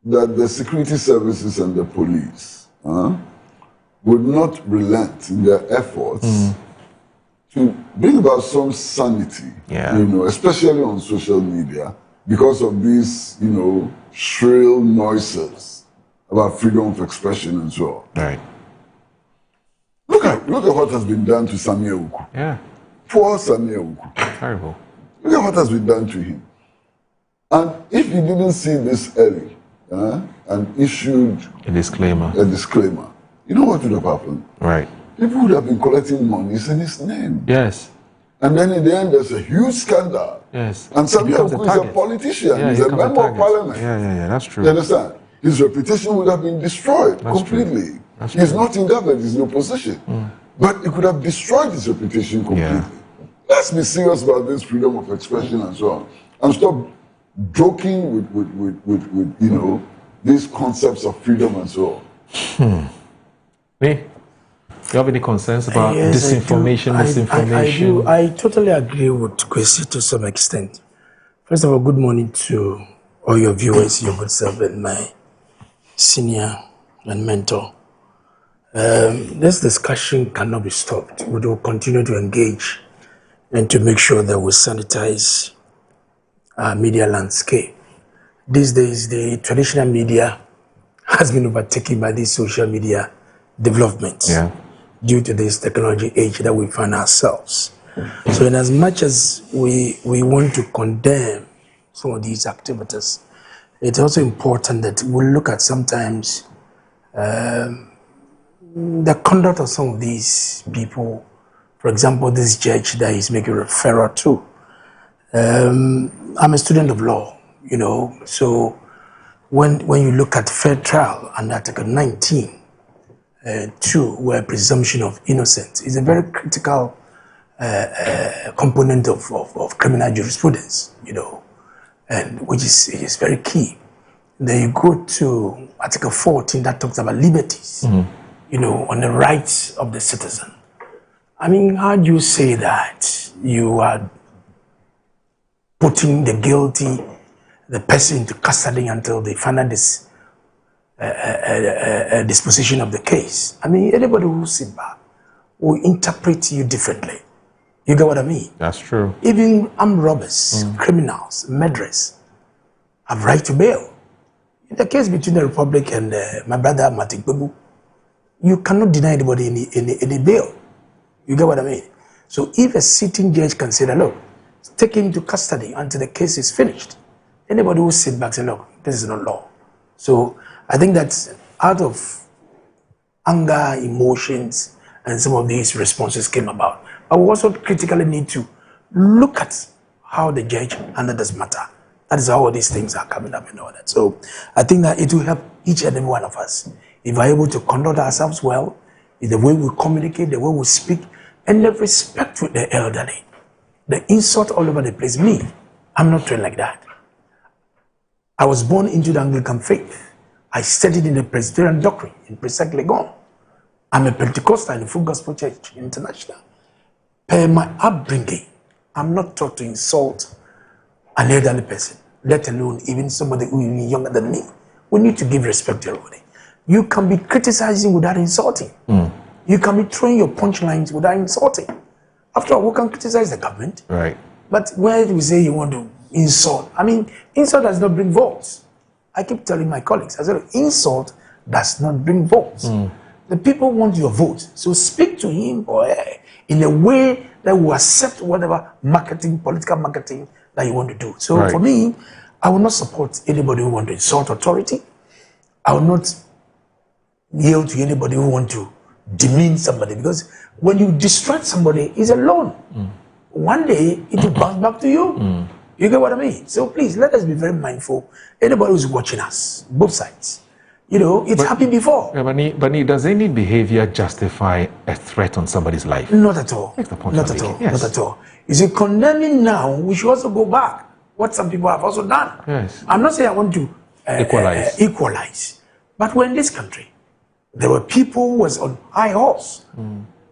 that the security services and the police would not relent in their efforts to bring about some sanity, you know, especially on social media, because of these, you know, shrill noises about freedom of expression and so on. Right. Look at what has been done to Samia Uku. Yeah. Poor Samia Uku. Terrible. Look at what has been done to him. And if he didn't see this early and issued a disclaimer, you know what would have happened? Right. People would have been collecting monies in his name. Yes. And then in the end, there's a huge scandal. Yes. And Samia Uku is a politician. Yeah, he's a member of parliament. Yeah, that's true. You understand? His reputation would have been destroyed completely. He's not in government, he's in opposition. But it could have destroyed his reputation completely. Let's be serious about this freedom of expression and so on. And stop joking with you know, these concepts of freedom and so on. Me? You have any concerns about disinformation, misinformation? I totally agree with Kwesi to some extent. First of all, good morning to all your viewers, your good self, and my senior and mentor. This discussion cannot be stopped. We will continue to engage and to make sure that we sanitize our media landscape. These days, the traditional media has been overtaken by these social media developments due to this technology age that we find ourselves. So in as much as we want to condemn some of these activities, it's also important that we look at sometimes the conduct of some of these people. For example, this judge that he's making referral to. I'm a student of law, you know, so when you look at fair trial and Article 19, 2, where presumption of innocence is a very critical component of criminal jurisprudence, you know, and which is very key. Then you go to Article 14 that talks about liberties, you know, on the rights of the citizen. I mean, how do you say that you are putting the guilty, the person into custody until the final disposition of the case? I mean, anybody who sits back will interpret you differently. You get what I mean? That's true. Even armed robbers, criminals, murderers have right to bail. In the case between the Republic and my brother Martin Kpebu, you cannot deny anybody any bail. You get what I mean? So if a sitting judge can say that, look, take him to custody until the case is finished, anybody who sit back and say, look, this is not law. So I think that out of anger, emotions, and some of these responses came about. But we also critically need to look at how the judge handled this matter. That is how all these things are coming up and all that. So I think that it will help each and every one of us if we're able to conduct ourselves well, in the way we communicate, the way we speak, and the respect with the elderly. The insult all over the place. Me, I'm not trained like that. I was born into the Anglican faith. I studied in the Presbyterian doctrine in Presec Legon. I'm a Pentecostal in the Full Gospel Church International. Per my upbringing, I'm not taught to insult an elderly person, let alone even somebody who is younger than me. We need to give respect to everybody. You can be criticizing without insulting. You can be throwing your punchlines without insulting. After all, we can criticize the government. Right. But where do we say you want to insult? I mean, insult does not bring votes. I keep telling my colleagues, I said, insult does not bring votes. The people want your vote. So speak to him or her in a way that will accept whatever marketing, political marketing that you want to do. So for me, I will not support anybody who wants to insult authority. I will not yield to anybody who want to demean somebody, because when you distract somebody, it's a loan. One day it will bounce back to you. You get what I mean? So please, let us be very mindful. Anybody who's watching us, both sides, you know, it's happened before. Yeah, but does any behavior justify a threat on somebody's life? Not at all. That's the point Not I'm at all. making. Yes. Not at all. You see, condemning now, we should also go back. What some people have also done. Yes. I'm not saying I want to equalize, but we're in this country. There were people who was on high horse.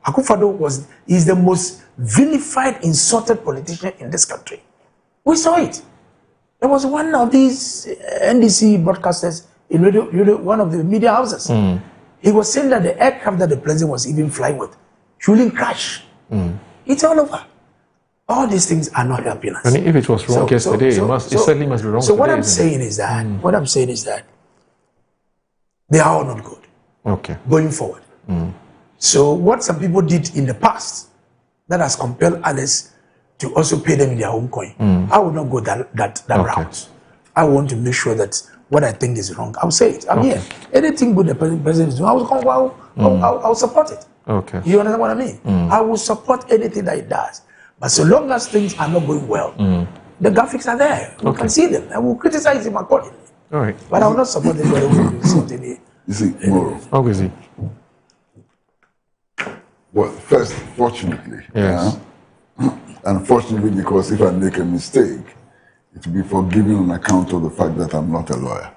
Akufo-Addo is the most vilified, insulted politician in this country. We saw it. There was one of these NDC broadcasters in one of the media houses. He was saying that the aircraft that the president was even flying with shouldn't crash. It's all over. All these things are not helping us. I mean, if it was wrong yesterday, it certainly must be wrong so today. what I'm saying is that, they are all not good. Okay. Going forward. So what some people did in the past that has compelled others to also pay them in their own coin, I will not go that route. I want to make sure that what I think is wrong, I'll say it. I'm here. Anything good the president is doing, I'll support it. Okay. You understand what I mean? I will support anything that it does. But so long as things are not going well, the graphics are there. You can see them. I will criticize him accordingly. All right. But I will not support anybody who will do something. You see, Moro. How is he? Well, first, fortunately. Yes. Unfortunately, because if I make a mistake, it will be forgiven on account of the fact that I'm not a lawyer.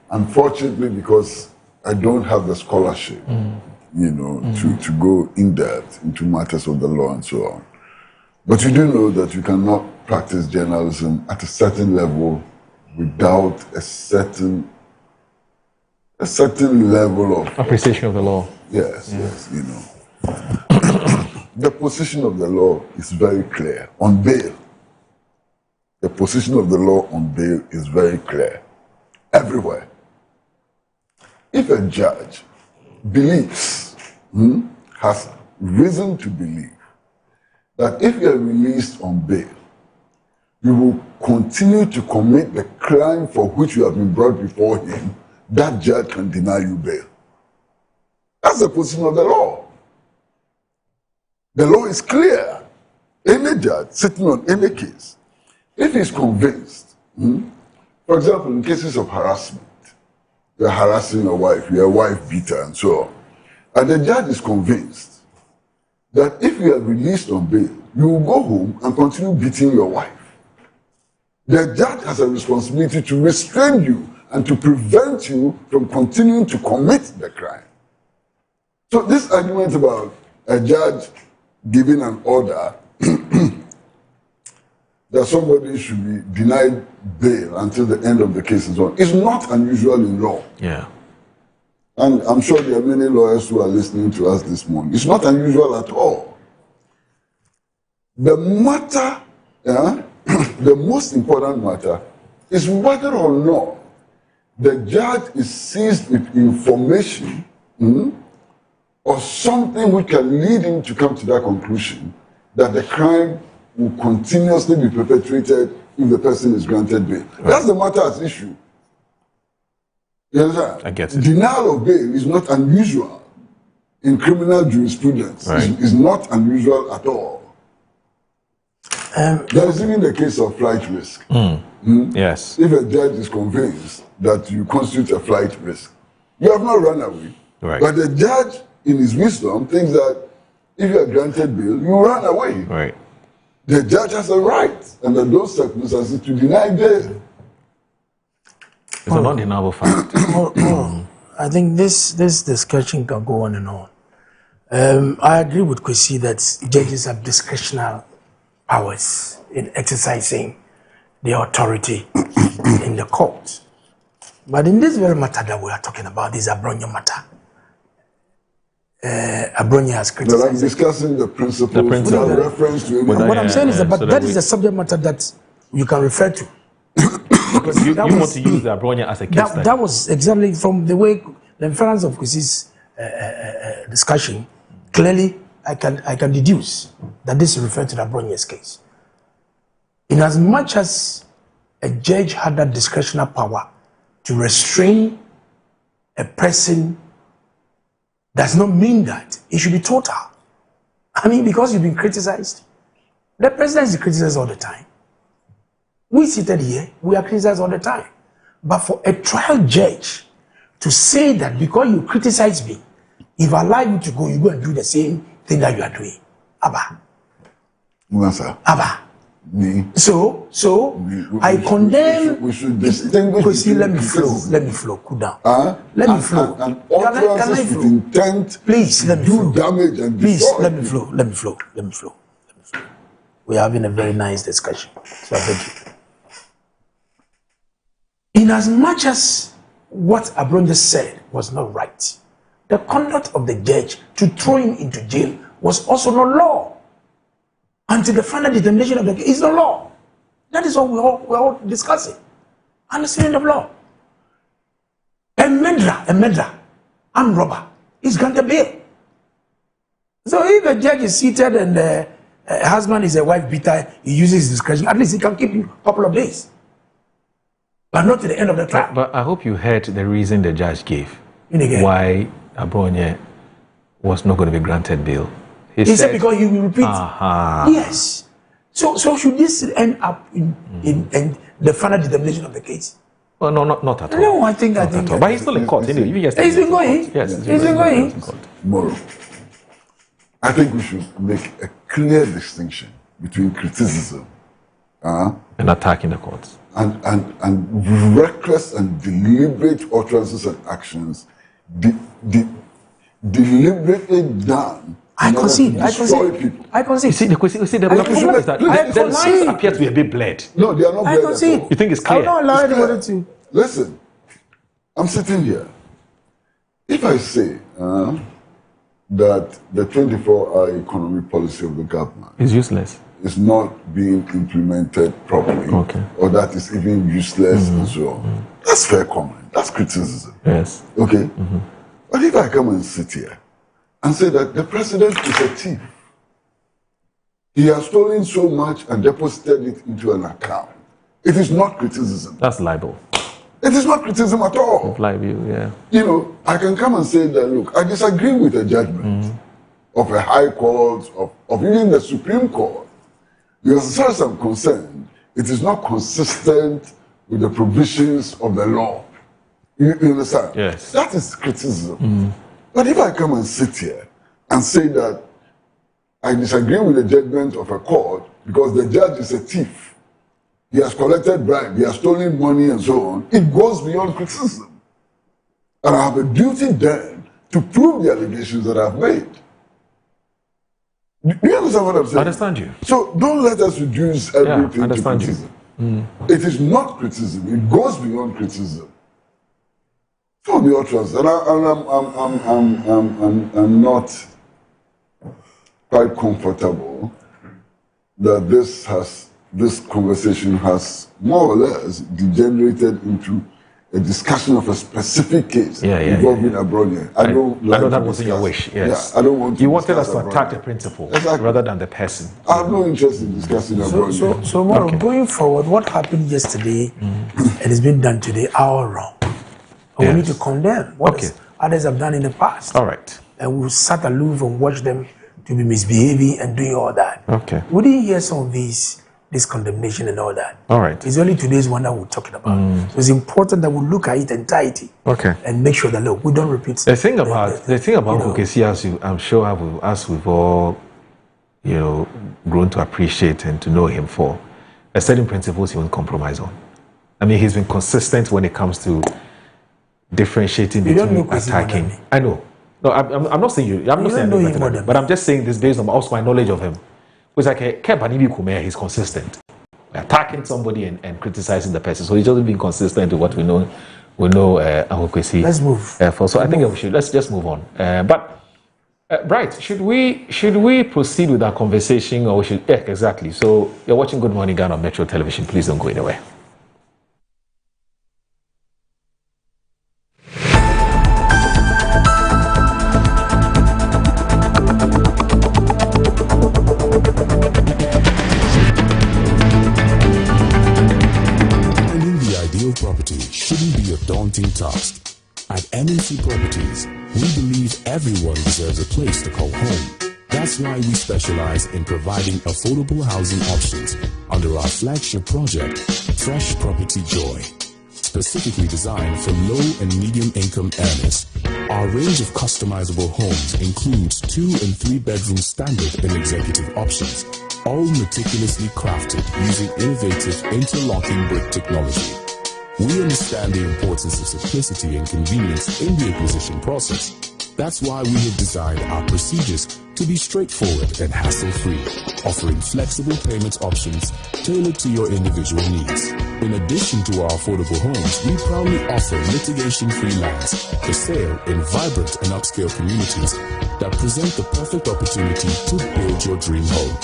Unfortunately, because I don't have the scholarship, to go in depth into matters of the law and so on. But you do know that you cannot practice journalism at a certain level without a certain level of appreciation of the law. Yes, The position of the law is very clear on bail. The position of the law on bail is very clear everywhere. If a judge believes, has reason to believe, that if you are released on bail, you will continue to commit the crime for which you have been brought before him, that judge can deny you bail. That's the position of the law. The law is clear. Any judge sitting on any case, if he's convinced, for example, in cases of harassment, you're harassing your wife, you're a wife beater and so on, and the judge is convinced that if you are released on bail, you will go home and continue beating your wife. The judge has a responsibility to restrain you and to prevent you from continuing to commit the crime. So this argument about a judge giving an order that somebody should be denied bail until the end of the case is on is not unusual in law. Yeah. And I'm sure there are many lawyers who are listening to us this morning. It's not unusual at all. The matter, the most important matter, is whether or not the judge is seized with information or something which can lead him to come to that conclusion that the crime will continuously be perpetrated if the person is granted bail. Right. That's the matter at issue. You understand? I get it. Denial of bail is not unusual in criminal jurisprudence. Right. It's not unusual at all. There is even the case of flight risk. Yes. If a judge is convinced that you constitute a flight risk, you have not run away. Right. But the judge, in his wisdom, thinks that if you are granted bail, you run away. Right. The judge has a right, under those circumstances, to deny bail. It's an undeniable fact. I think this discussion can go on and on. I agree with Kwesi that judges have discretionary powers in exercising their authority in the court. But in this very matter that we are talking about, this Abronya matter, Abronya has criticized. But I'm discussing the principles without reference to anything. What I'm saying is that, that is the subject matter that you can refer to. Because you want to use the Abronya as a case study. That was exactly from the way the inference of Kwesi's discussion. Clearly, I can deduce that this is referred to the Abronya's case. In as much as a judge had that discretionary power to restrain a person does not mean that it should be total. I mean, because you've been criticized. The president is criticized all the time. We seated here, we are criticized all the time. But for a trial judge to say that because you criticize me, if I allow you to go, you go and do the same thing that you are doing. Abba. Abba. Me. So I condemn. We should distinguish. Let me flow. Cool down. Let me flow. And utterances with intent. Please let me do flow. damage and please destroy. Let me flow. We're having a very nice discussion. So I beg you. In as much as what Abron just said was not right, the conduct of the judge to throw him into jail was also not law. Until the final determination of the case is the law. That is what we're all discussing. Understanding of law. A murderer, armed robber, is granted bail. So if a judge is seated and a husband is a wife beater, he uses his discretion, at least he can keep you a couple of days. But not to the end of the trial. But I hope you heard the reason the judge gave why Abronye was not going to be granted bail. He said because he will repeat. Yes. So should this end up in the final determination of the case? Well, no, not at all. No, I think. But he's still in court. Anyway. He's been going. Yes, he's been going. Tomorrow, I think we should make a clear distinction between criticism and attacking the courts and reckless and deliberate utterances and actions deliberately done. I concede. You see, the problem is that the lines appear to be a bit blurred. No, they are not blurred at all. You think it's clear? I don't allow anybody to. Listen, I'm sitting here. If I say that the 24-hour economic policy of the government is useless, is not being implemented properly, or that is even useless and so on, that's fair comment. That's criticism. Yes. Okay? But if I come and sit here and say that the president is a thief, he has stolen so much and deposited it into an account, it is not criticism. That's libel. It is not criticism at all. Libel, yeah. You know, I can come and say that, look, I disagree with the judgment of a high court, of even the Supreme Court. Because as far as I'm concerned, it is not consistent with the provisions of the law. You understand? Yes. That is criticism. But if I come and sit here and say that I disagree with the judgment of a court because the judge is a thief, he has collected bribe, he has stolen money and so on, it goes beyond criticism. And I have a duty then to prove the allegations that I've made. Do you understand what I'm saying? I understand you. So don't let us reduce everything to criticism. It is not criticism, it goes beyond criticism. For the utterance, and I'm not quite comfortable that this conversation has more or less degenerated into a discussion of a specific case involving Abronye. I know that wasn't your wish. Yes. Yeah, I don't want to. You wanted us to attack the principle rather than the person. I have no interest in discussing Abronye. So Moro, going forward, what happened yesterday and has been done today are wrong. We need to condemn what others have done in the past. All right. And we'll sat aloof and watch them to be misbehaving and doing all that. Okay. We didn't hear some of this condemnation and all that. All right. It's only today's one that we're talking about. So it's important that we look at it entirety. Okay. And make sure that look, we don't repeat. The thing about Kokesi, I'm sure as we've all, grown to appreciate and to know him for, a certain principles he won't compromise on. I mean, he's been consistent when it comes to differentiating between attacking. I know. No, I'm not saying you. I'm not saying I know him, but I'm just saying this based on also my knowledge of him. It's like he's consistent. We're attacking somebody and criticizing the person, so he's just being consistent with what we know. Ahokwesi. Let's move. So I think let's just move on. Bright, should we proceed with our conversation, or we should? Yeah, exactly. So you're watching Good Morning Ghana on Metro Television. Please don't go anywhere. Finding the ideal property shouldn't be a daunting task. At MNC Properties, we believe everyone deserves a place to call home. That's why we specialize in providing affordable housing options under our flagship project, Fresh Property Joy. Specifically designed for low and medium income earners. Our range of customizable homes includes 2 and 3 bedroom standard and executive options, all meticulously crafted using innovative interlocking brick technology. We understand the importance of simplicity and convenience in the acquisition process. That's why we have designed our procedures to be straightforward and hassle-free, offering flexible payment options tailored to your individual needs. In addition to our affordable homes, we proudly offer litigation-free lands for sale in vibrant and upscale communities that present the perfect opportunity to build your dream home.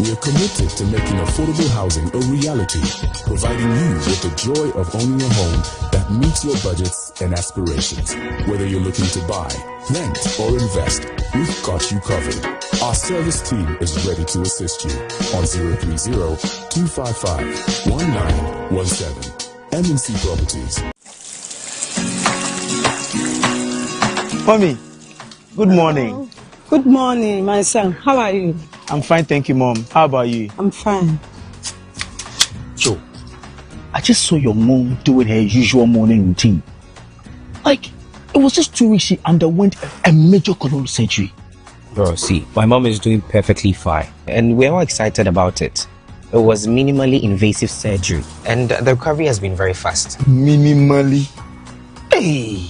We are committed to making affordable housing a reality, providing you with the joy of owning a home that meets your budgets and aspirations. Whether you're looking to buy, rent, or invest, we've got you covered. Our service team is ready to assist you on 030-255-1917. MNC Properties. Mommy, good morning. Good morning, my son. How are you? I'm fine, thank you, Mom. How about you? I'm fine. Joe, I just saw your mom doing her usual morning routine. Like, it was just 2 weeks she underwent a major colon surgery. Bro, see, my mom is doing perfectly fine, and we're all excited about it. It was minimally invasive surgery, and the recovery has been very fast. Minimally? Hey!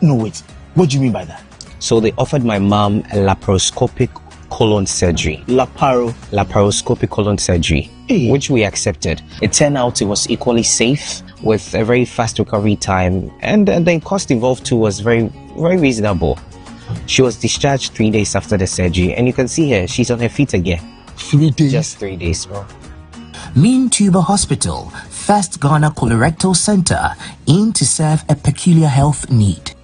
No, wait. What do you mean by that? So they offered my mom a laparoscopic colon surgery. Laparoscopic colon surgery, which we accepted. It turned out it was equally safe with a very fast recovery time, and the cost involved too was very, very reasonable. She was discharged 3 days after the surgery, and you can see her, she's on her feet again. 3 days? Just 3 days, bro. Mean Tuber Hospital, first Ghana colorectal center, aimed to serve a peculiar health need.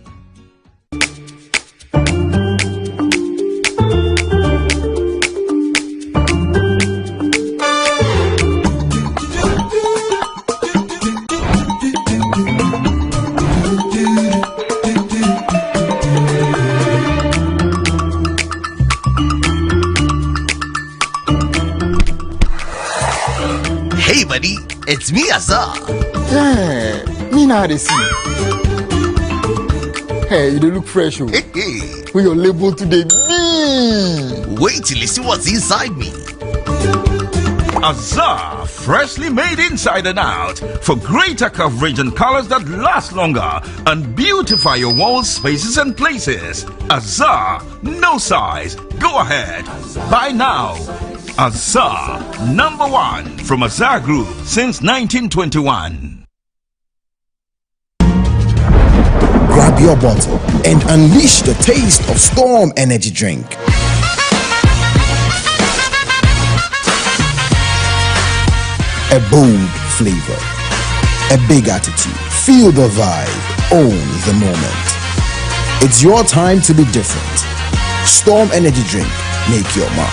Hey buddy, it's me Azar. Yeah, me now they see. Hey, you don't look fresh. Oh. Hey. With your label today, me. Wait till you see what's inside me. Azar, freshly made inside and out for greater coverage and colors that last longer and beautify your walls, spaces and places. Azar, no size. Go ahead. Buy now. Azar, #1 from Azar Group since 1921. Grab your bottle and unleash the taste of Storm Energy Drink. A bold flavor, a big attitude, feel the vibe, own the moment. It's your time to be different. Storm Energy Drink, make your mark.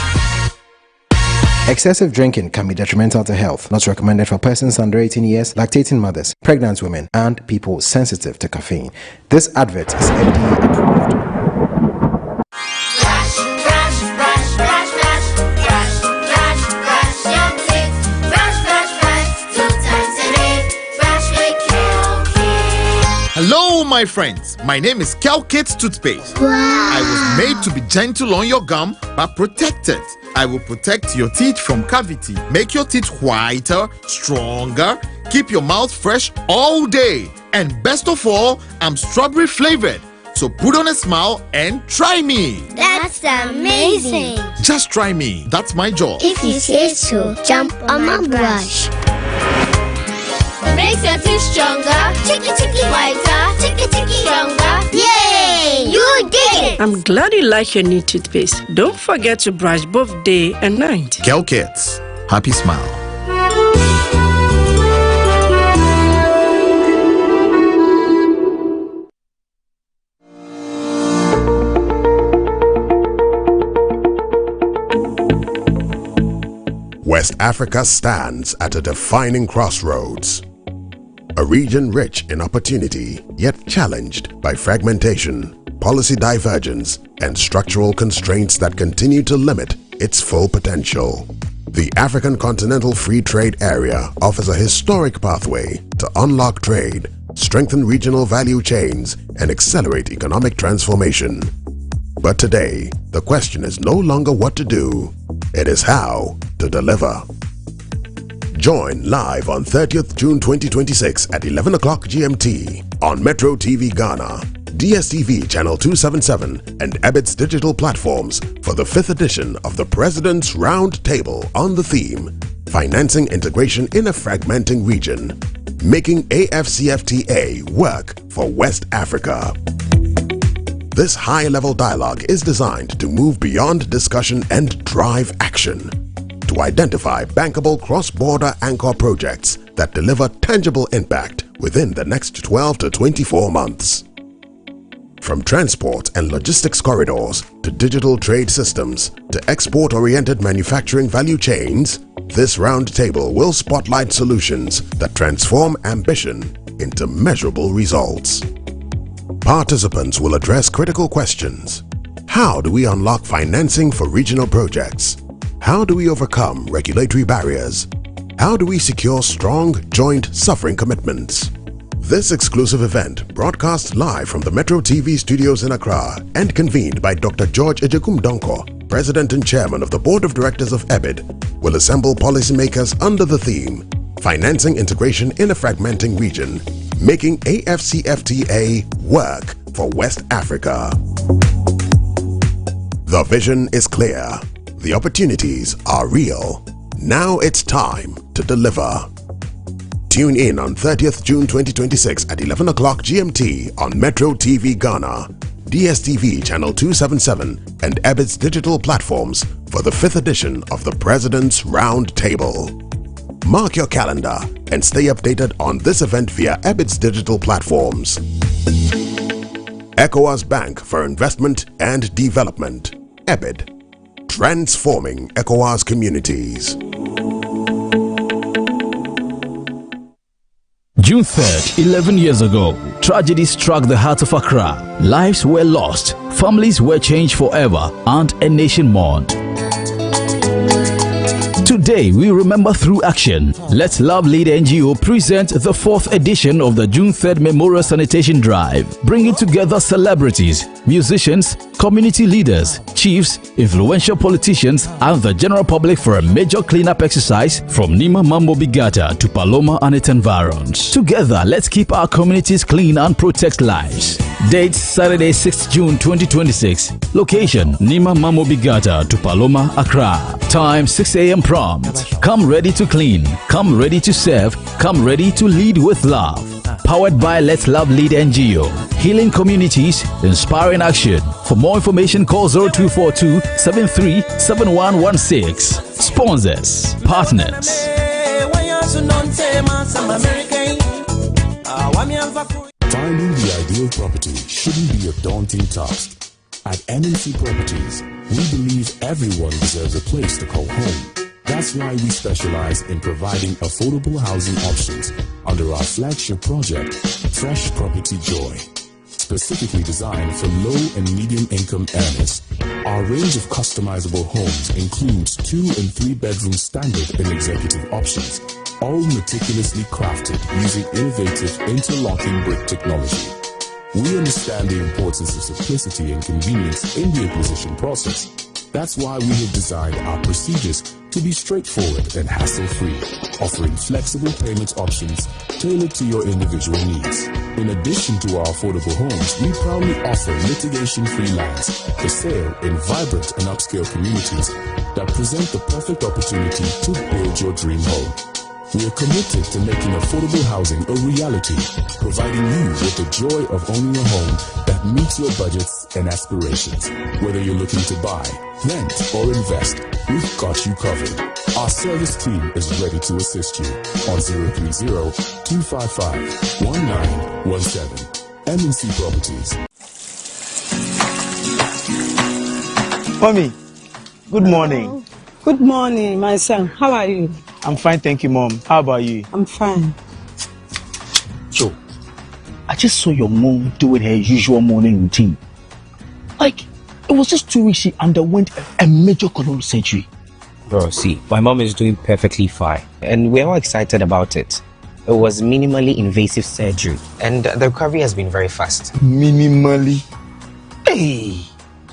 Excessive drinking can be detrimental to health. Not recommended for persons under 18 years, lactating mothers, pregnant women, and people sensitive to caffeine. This advert is FDA approved. Hello, my friends. My name is Calkit Toothpaste. Wow. I was made to be gentle on your gum, but protected. I will protect your teeth from cavity, make your teeth whiter, stronger, keep your mouth fresh all day. And best of all, I'm strawberry flavored. So put on a smile and try me. That's amazing. Just try me. That's my job. If you say so, jump on my brush. Makes your teeth stronger, chicky chicky whiter, chicky chicky stronger. Yay! You did it! I'm glad you like your new toothpaste. Don't forget to brush both day and night. Calkits, happy smile. West Africa stands at a defining crossroads. A region rich in opportunity, yet challenged by fragmentation, policy divergence, and structural constraints that continue to limit its full potential. The African Continental Free Trade Area offers a historic pathway to unlock trade, strengthen regional value chains, and accelerate economic transformation. But today, the question is no longer what to do, it is how to deliver. Join live on 30th June 2026 at 11 o'clock GMT on Metro TV Ghana, DSTV Channel 277 and EBIT's digital platforms for the 5th edition of the President's Round Table on the theme, Financing Integration in a Fragmenting Region, Making AFCFTA Work for West Africa. This high-level dialogue is designed to move beyond discussion and drive action, to identify bankable cross-border anchor projects that deliver tangible impact within the next 12 to 24 months. From transport and logistics corridors to digital trade systems to export-oriented manufacturing value chains, this roundtable will spotlight solutions that transform ambition into measurable results. Participants will address critical questions. How do we unlock financing for regional projects? How do we overcome regulatory barriers? How do we secure strong joint suffering commitments? This exclusive event, broadcast live from the Metro TV studios in Accra and convened by Dr. George Ejegum Donko, President and Chairman of the Board of Directors of EBIT, will assemble policymakers under the theme, Financing Integration in a Fragmenting Region, Making AFCFTA Work for West Africa. The vision is clear. The opportunities are real. Now it's time to deliver. Tune in on 30th June 2026 at 11 o'clock GMT on Metro TV Ghana, DSTV Channel 277 and EBIT's digital platforms for the 5th edition of the President's Round Table. Mark your calendar and stay updated on this event via EBIT's digital platforms. ECOWAS Bank for Investment and Development, EBIT. Transforming ECOWAS communities. June 3rd, 11 years ago, tragedy struck the heart of Accra. Lives were lost, families were changed forever, and a nation mourned. Today, we remember through action. Let's Love Lead NGO present the 4th edition of the June 3rd Memorial Sanitation Drive, bringing together celebrities, musicians, community leaders, chiefs, influential politicians, and the general public for a major cleanup exercise from Nima Mambo Bigata to Paloma and its environs. Together, let's keep our communities clean and protect lives. Date Saturday 6th June 2026. Location Nima Mambo Bigata to Paloma, Accra. Time 6 a.m. prompt. Come ready to clean, come ready to serve, come ready to lead with love. Powered by Let's Love Lead NGO. Healing communities, inspiring action. For more information, call 0242 737116. Sponsors, partners. Finding the ideal property shouldn't be a daunting task. At MNC Properties, we believe everyone deserves a place to call home. That's why we specialize in providing affordable housing options under our flagship project, Fresh Property Joy. Specifically designed for low and medium income earners, our range of customizable homes includes 2 and 3 bedroom standard and executive options, all meticulously crafted using innovative interlocking brick technology. We understand the importance of simplicity and convenience in the acquisition process. That's why we have designed our procedures to be straightforward and hassle-free, offering flexible payment options tailored to your individual needs. In addition to our affordable homes, we proudly offer litigation-free lands for sale in vibrant and upscale communities that present the perfect opportunity to build your dream home. We are committed to making affordable housing a reality, providing you with the joy of owning a home that meets your budgets and aspirations. Whether you're looking to buy, rent, or invest, we've got you covered. Our service team is ready to assist you on 030-255-1917. MNC Properties. Mommy, good morning. Good morning, my son. How are you? I'm fine, thank you, Mom. How about you? I'm fine. just saw your mom doing her usual morning routine. Like, it was just 2 weeks she underwent a major colon surgery. Bro, see, my mom is doing perfectly fine, and we're all excited about it. It was minimally invasive surgery, and the recovery has been very fast. Minimally? Hey!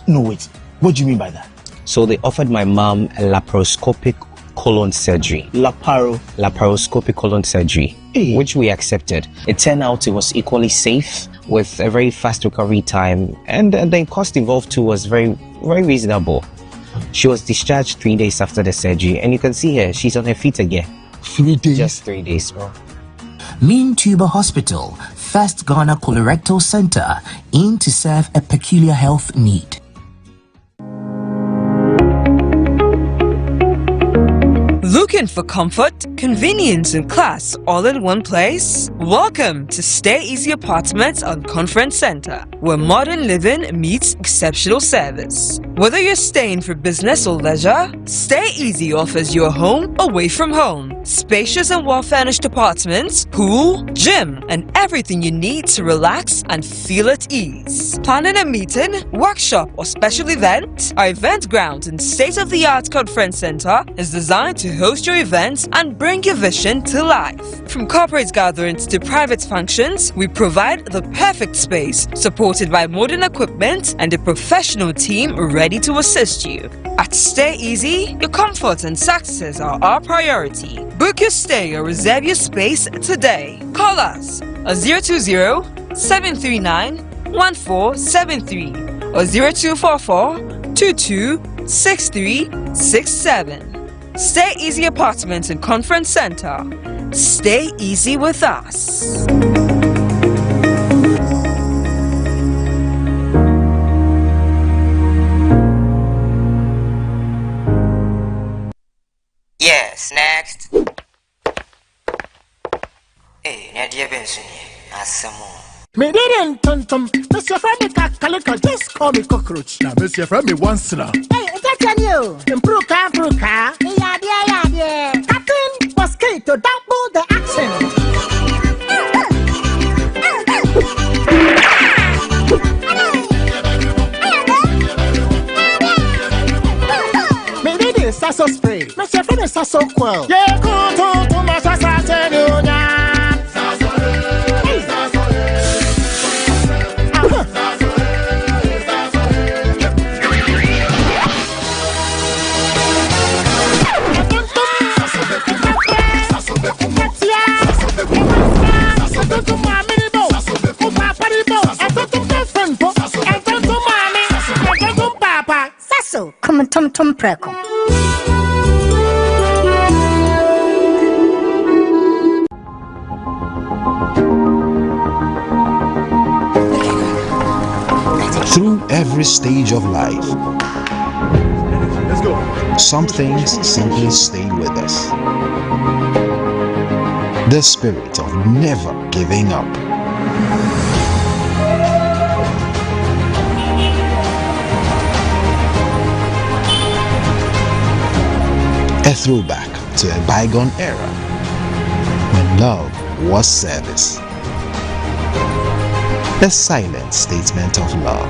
No, wait. What do you mean by that? So they offered my mom a laparoscopic colon surgery. Laparoscopic colon surgery, which we accepted. It turned out it was equally safe with a very fast recovery time, and the cost involved too was very, very reasonable. She was discharged 3 days after the surgery, and you can see her, she's on her feet again. 3 days? Just 3 days, bro. Mean Tuber Hospital, First Ghana Colorectal Center, aimed to serve a peculiar health need. Looking for comfort, convenience, and class all in one place? Welcome to Stay Easy Apartments on Conference Center, where modern living meets exceptional service. Whether you're staying for business or leisure, Stay Easy offers you a home away from home. Spacious and well-furnished apartments, pool, gym, and everything you need to relax and feel at ease. Planning a meeting, workshop, or special event? Our event ground and state-of-the-art conference center is designed to host your events and bring your vision to life. From corporate gatherings to private functions, we provide the perfect space, supported by modern equipment and a professional team ready to assist you. At Stay Easy, your comfort and success are our priority. Book your stay or reserve your space today. Call us at 020-739-1473 or 0244-226367. Stay Easy Apartments and Conference Center. Stay easy with us. Yes, next. Hey, Nadia Benson, Me didn't tum. Mr. Femi Kalika, just call me cockroach. Now, Mr. Femi once now. Hey, that's you. Improve car. Yeah. Captain Mosquito, double the action. Me did it, Sasso spray. Mr. Femi Sasso quell. Yeah, go to my Sasso. Come on, Tom Preco. Through every stage of life, let's go. Some things simply stay with us. The spirit of never giving up. A throwback to a bygone era when love was service. A silent statement of love.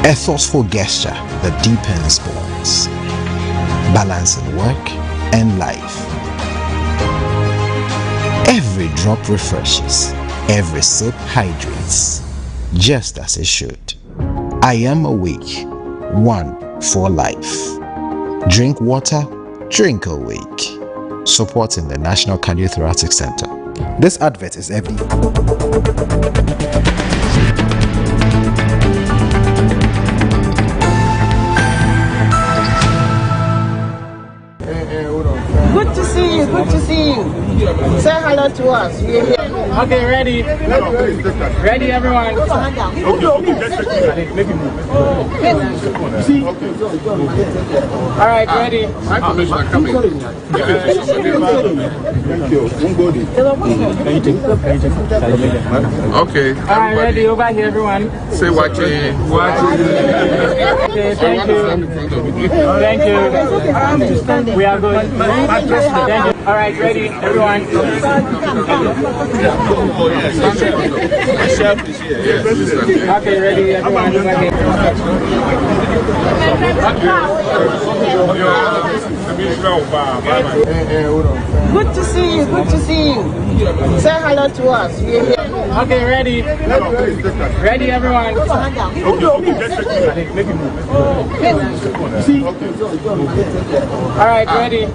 A thoughtful gesture that deepens bonds, balancing work and life. Every drop refreshes, every sip hydrates, just as it should. I am awake, one for life. Drink water, drink awake. Supporting the National Cardiothoracic Center. This advert is FD. Good to see you. good to see you. Say hello to us. We're here. Okay, ready? Ready, everyone? All right, ready? Okay. All right, ready? Over here, everyone. Say watching. Okay, thank you. Thank you. We are good. Thank you. All right, ready, everyone. Okay, ready, everyone. Good to see you. Good to see you. Say hello to us. We're here. Okay, ready? Ready, everyone? All right, ready?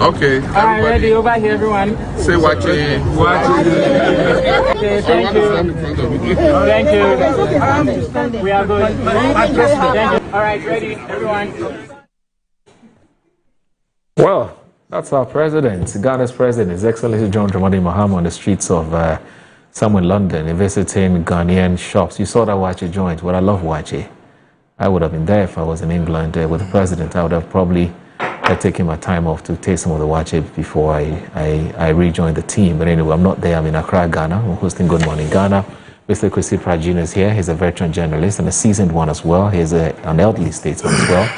Okay. All right, ready? Over here, everyone. Say watching. Okay, thank you. Thank you. We are good. Thank you. All right, ready, everyone. Well, that's our president, Ghana's president, His Excellency John Dramani Mahama, on the streets of somewhere in London, visiting Ghanaian shops. You saw that Wache joint. Well, I love Wache. I would have been there if I was in England with the president. I would have probably taken my time off to taste some of the Wache before I rejoined the team. But anyway, I'm not there. I'm in Accra, Ghana. I'm hosting Good Morning Ghana. Mr. Kwesi Prajin is here. He's a veteran journalist and a seasoned one as well. He's an elderly statesman as well.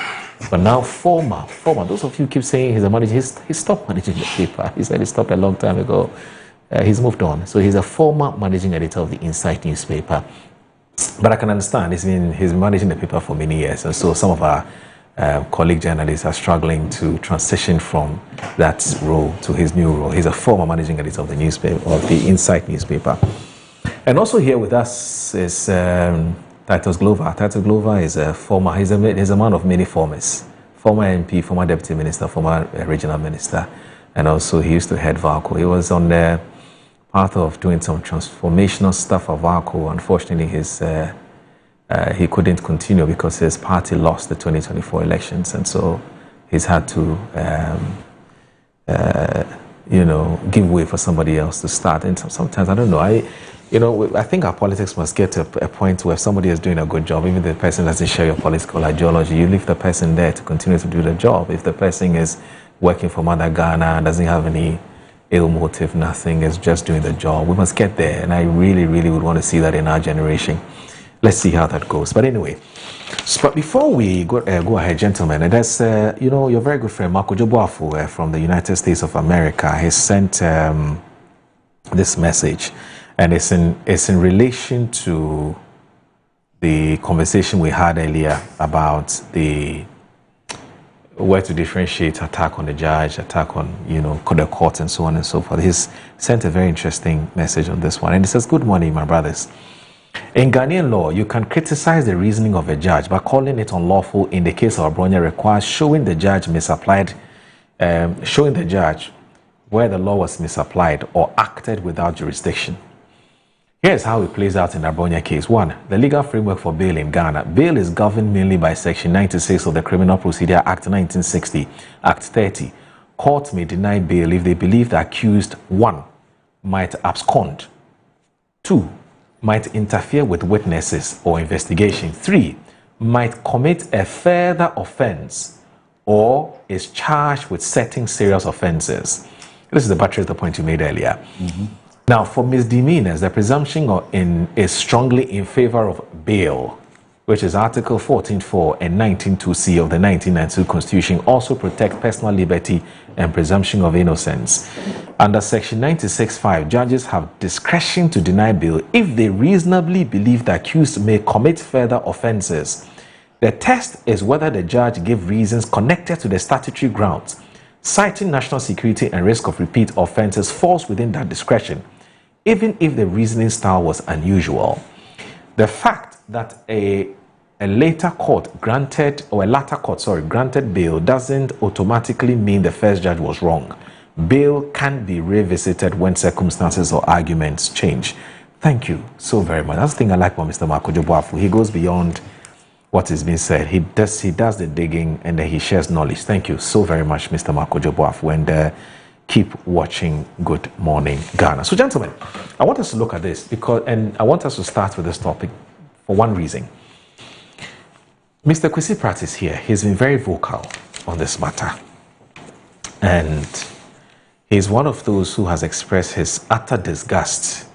But now former, those of you keep saying he's a manager, he stopped managing the paper. He said he stopped a long time ago. He's moved on. So he's a former managing editor of the Insight newspaper. But I can understand, he's been managing the paper for many years. And so some of our colleague journalists are struggling to transition from that role to his new role. He's a former managing editor of the newspaper, of the Insight newspaper. And also here with us is Titus Glover. Titus Glover is a former, he's a man of many formers. Former MP, former deputy minister, former regional minister. And also he used to head VALCO. He was on the path of doing some transformational stuff at VALCO. Unfortunately, he couldn't continue because his party lost the 2024 elections. And so he's had to, give way for somebody else to start. And sometimes, I don't know, I think our politics must get to a point where somebody is doing a good job, even if the person doesn't share your political ideology. You leave the person there to continue to do the job. If the person is working for Mother Ghana, doesn't have any ill motive, nothing, is just doing the job, we must get there. And I really, really would want to see that in our generation. Let's see how that goes. But anyway, but before we go ahead, gentlemen, there's, your very good friend, Marco Joboafu from the United States of America. He sent this message. And it's in relation to the conversation we had earlier about where to differentiate attack on the judge, attack on, the court and so on and so forth. He's sent a very interesting message on this one. And it says, "Good morning, my brothers. In Ghanaian law, you can criticize the reasoning of a judge, but calling it unlawful in the case of Abronia requires showing the judge where the law was misapplied or acted without jurisdiction. Here's how it plays out in the Abronia case. 1. The legal framework for bail in Ghana. Bail is governed mainly by Section 96 of the Criminal Procedure Act 1960, Act 30. Courts may deny bail if they believe the accused, 1. might abscond, 2. might interfere with witnesses or investigation, 3. might commit a further offense or is charged with certain serious offenses." This is the buttress the point you made earlier. Mm-hmm. Now, for misdemeanors, the presumption is strongly in favor of bail, which is Article 14.4 and 19.2c of the 1992 Constitution, also protect personal liberty and presumption of innocence. Under Section 96.5, judges have discretion to deny bail if they reasonably believe the accused may commit further offenses. The test is whether the judge gave reasons connected to the statutory grounds. Citing national security and risk of repeat offenses falls within that discretion, even if the reasoning style was unusual. The fact that a later court granted bail doesn't automatically mean the first judge was wrong. Bail can be revisited when circumstances or arguments change. Thank you so very much. That's the thing I like about Mr. Marco Joboafu. He goes beyond what is being said. He does the digging and then he shares knowledge. Thank you so very much, Mr. Marco Joboaf. And keep watching Good Morning Ghana. So, gentlemen, I want us to look at this and I want us to start with this topic for one reason. Mr. Kwesi Pratt is here. He's been very vocal on this matter. And he's one of those who has expressed his utter disgust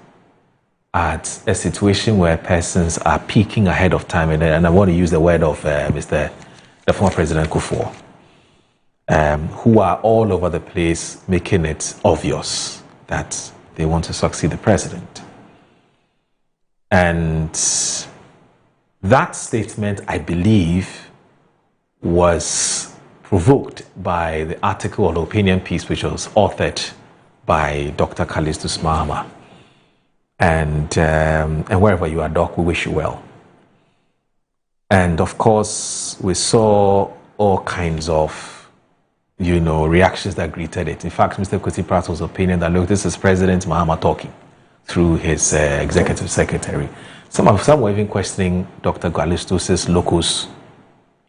at a situation where persons are peaking ahead of time. And I want to use the word of the former President Kufuor, who are all over the place making it obvious that they want to succeed the president. And that statement, I believe, was provoked by the article or the opinion piece which was authored by Dr. Callistus Mahama. And wherever you are, Doc, we wish you well. And of course, we saw all kinds of, reactions that greeted it. In fact, Mr. Kwesi Pratt was opinion that, look, this is President Mahama talking through his executive secretary. Some were even questioning Dr. Callistus's locus,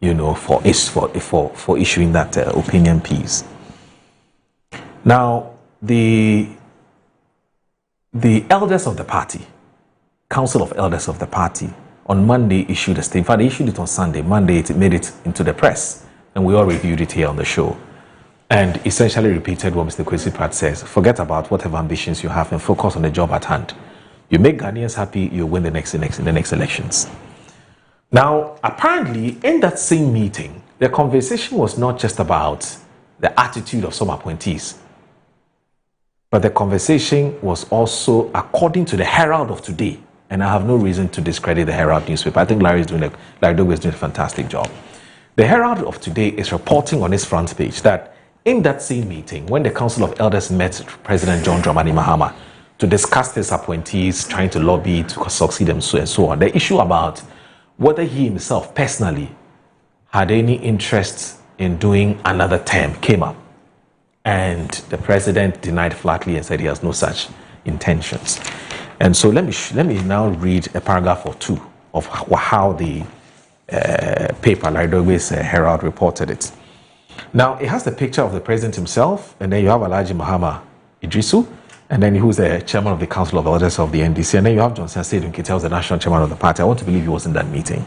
for issuing that opinion piece. Now, the elders of the party, Council of Elders of the party, on Monday issued a statement. In fact, they issued it on Sunday. Monday, it made it into the press, and we all reviewed it here on the show. And essentially repeated what Mr. Kwesi Pratt says. Forget about whatever ambitions you have and focus on the job at hand. You make Ghanaians happy, you win the next elections. Now, apparently, in that same meeting, the conversation was not just about the attitude of some appointees, but the conversation was also according to the Herald of today. And I have no reason to discredit the Herald newspaper. I think Larry Dogo is doing a fantastic job. The Herald of today is reporting on its front page that in that same meeting, when the Council of Elders met President John Dramani Mahama to discuss his appointees trying to lobby to succeed him and so on, the issue about whether he himself personally had any interest in doing another term came up. And the president denied flatly and said he has no such intentions. And so let me now read a paragraph or two of how the paper, Larry Dogo's Herald, reported it. Now, it has the picture of the president himself, and then you have Alhaji Mahama Idrisu, and then who's the chairman of the Council of Elders of the NDC, and then you have Johnson Seydou Nketiah, who's the national chairman of the party. I want to believe he was in that meeting.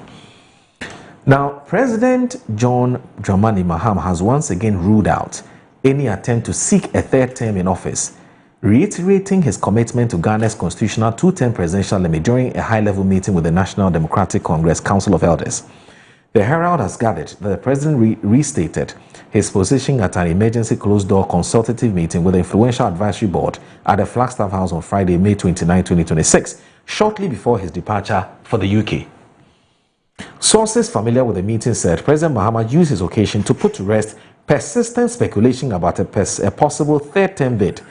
Now, President John Dramani Mahama has once again ruled out any attempt to seek a third term in office, reiterating his commitment to Ghana's constitutional two-term presidential limit during a high-level meeting with the National Democratic Congress Council of Elders. The Herald has gathered that the president restated his position at an emergency closed-door consultative meeting with the Influential Advisory Board at the Flagstaff House on Friday, May 29, 2026, shortly before his departure for the UK. Sources familiar with the meeting said President Mahama used his occasion to put to rest persistent speculation about a possible third-term bid,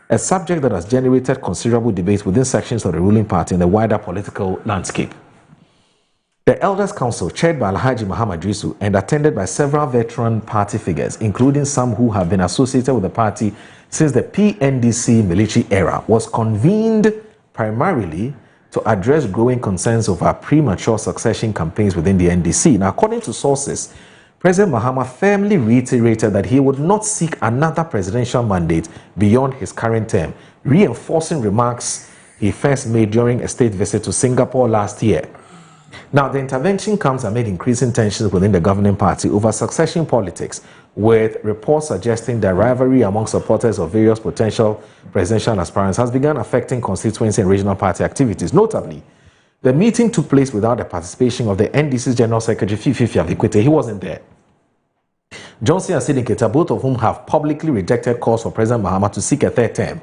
a subject that has generated considerable debate within sections of the ruling party and the wider political landscape. The Elders Council, chaired by Alhaji Mahama Idrisu and attended by several veteran party figures, including some who have been associated with the party since the PNDC military era, was convened primarily to address growing concerns over premature succession campaigns within the NDC. Now, according to sources, President Mahama firmly reiterated that he would not seek another presidential mandate beyond his current term, reinforcing remarks he first made during a state visit to Singapore last year. Now, the intervention comes amid increasing tensions within the governing party over succession politics, with reports suggesting that rivalry among supporters of various potential presidential aspirants has begun affecting constituency and regional party activities. Notably, the meeting took place without the participation of the NDC's General Secretary, Fifi Avikwete. He wasn't there. Johnson and Seydou Nketiah, both of whom have publicly rejected calls for President Mahama to seek a third term.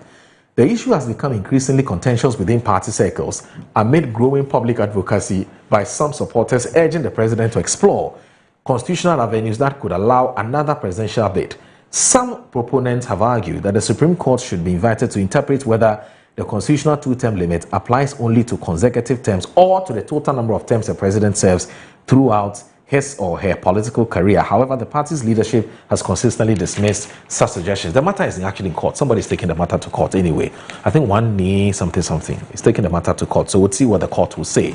The issue has become increasingly contentious within party circles amid growing public advocacy by some supporters urging the president to explore constitutional avenues that could allow another presidential bid. Some proponents have argued that the Supreme Court should be invited to interpret whether the constitutional two-term limit applies only to consecutive terms or to the total number of terms a president serves throughout his or her political career. However, the party's leadership has consistently dismissed such suggestions. The matter is actually in court. Somebody's taking the matter to court anyway. I think one knee something is taking the matter to court. So we'll see what the court will say.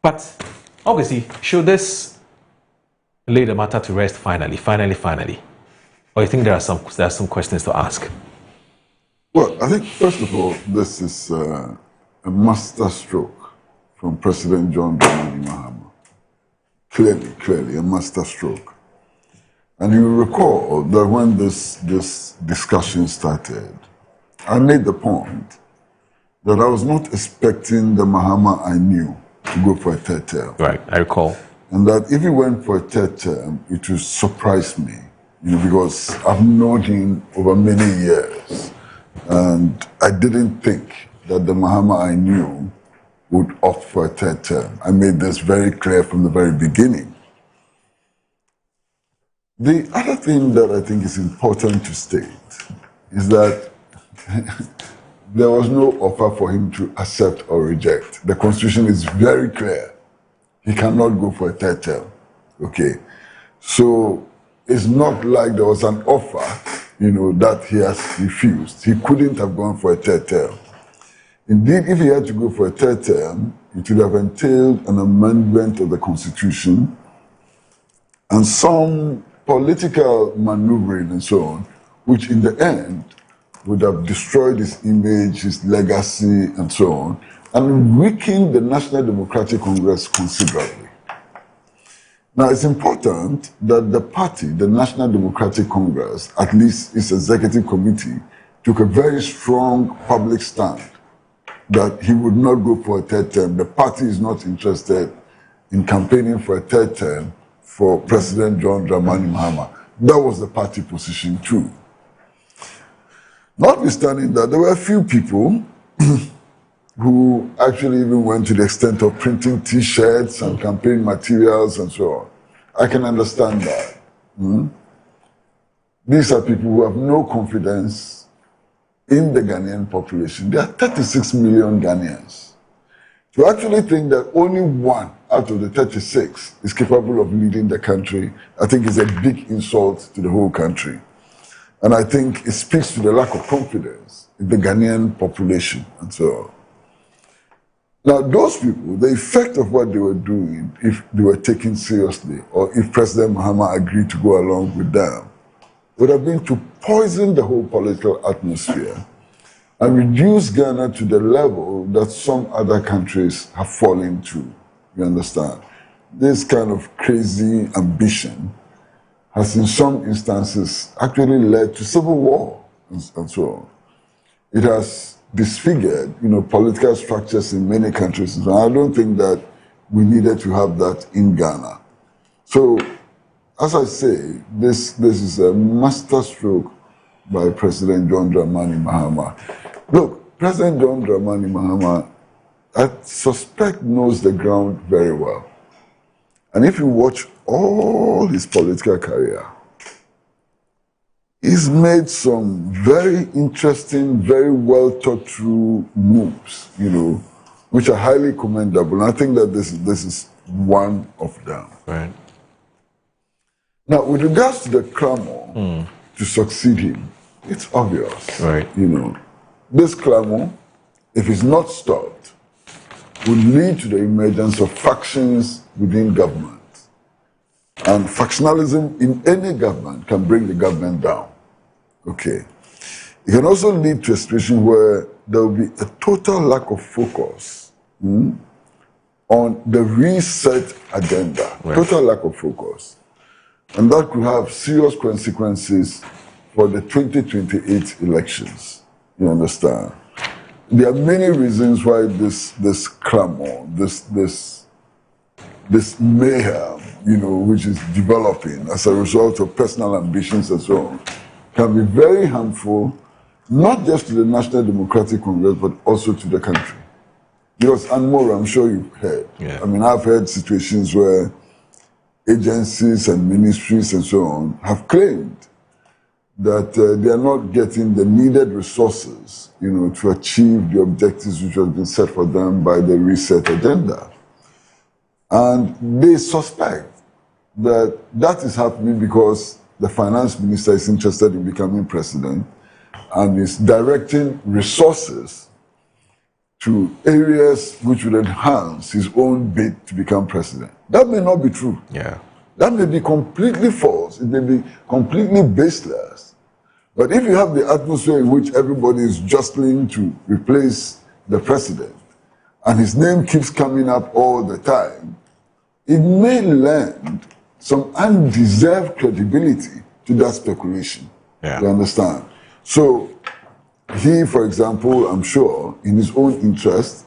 But Obviously, should this lay the matter to rest finally? Or you think there are some questions to ask? Well, I think, first of all, this is a master stroke from President John Dramani Mahama. Clearly, a master stroke. And you recall that when this discussion started, I made the point that I was not expecting the Mahama I knew to go for a third term. Right, I recall. And that if he went for a third term, it would surprise me, because I've known him over many years. And I didn't think that the Mahama I knew would opt for a third term. I made this very clear from the very beginning. The other thing that I think is important to state is that there was no offer for him to accept or reject. The Constitution is very clear. He cannot go for a third term. Okay? So it's not like there was an offer, that he has refused. He couldn't have gone for a third term. Indeed, if he had to go for a third term, it would have entailed an amendment of the Constitution and some political maneuvering and so on, which in the end would have destroyed his image, his legacy, and so on, and weakened the National Democratic Congress considerably. Now, it's important that the party, the National Democratic Congress, at least its executive committee, took a very strong public stand that he would not go for a third term. The party is not interested in campaigning for a third term for President John Dramani Mahama. That was the party position too. Notwithstanding that, there were a few people who actually even went to the extent of printing T-shirts and campaign materials and so on. I can understand that. These are people who have no confidence in the Ghanaian population. There are 36 million Ghanaians. To actually think that only one out of the 36 is capable of leading the country, I think is a big insult to the whole country. And I think it speaks to the lack of confidence in the Ghanaian population and so on. Now, those people, the effect of what they were doing, if they were taken seriously, or if President Mahama agreed to go along with them, would have been to poison the whole political atmosphere and reduce Ghana to the level that some other countries have fallen to. You understand? This kind of crazy ambition has in some instances actually led to civil war and so on. It has disfigured, political structures in many countries. And I don't think that we needed to have that in Ghana. So, as I say, this is a masterstroke by President John Dramani Mahama. Look, President John Dramani Mahama, I suspect, knows the ground very well. And if you watch all his political career, he's made some very interesting, very well thought through moves, which are highly commendable. And I think that this is one of them. Right. Now, with regards to the clamor to succeed him, it's obvious. Right. This clamor, if it's not stopped, would lead to the emergence of factions within government. And factionalism in any government can bring the government down. Okay. It can also lead to a situation where there will be a total lack of focus on the reset agenda. Right. Total lack of focus. And that could have serious consequences for the 2028 elections. You understand? There are many reasons why this clamor, this mayhem, which is developing as a result of personal ambitions and so on, can be very harmful, not just to the National Democratic Congress, but also to the country. Because, and more, I'm sure you've heard. Yeah. I mean, I've heard situations where agencies and ministries and so on have claimed that they are not getting the needed resources, to achieve the objectives which have been set for them by the reset agenda. And they suspect that that is happening because the finance minister is interested in becoming president and is directing resources to areas which would enhance his own bid to become president. That may not be true. Yeah. That may be completely false. It may be completely baseless. But if you have the atmosphere in which everybody is jostling to replace the president, and his name keeps coming up all the time, it may lend some undeserved credibility to that speculation. Yeah. You understand? So he, for example, I'm sure, in his own interest,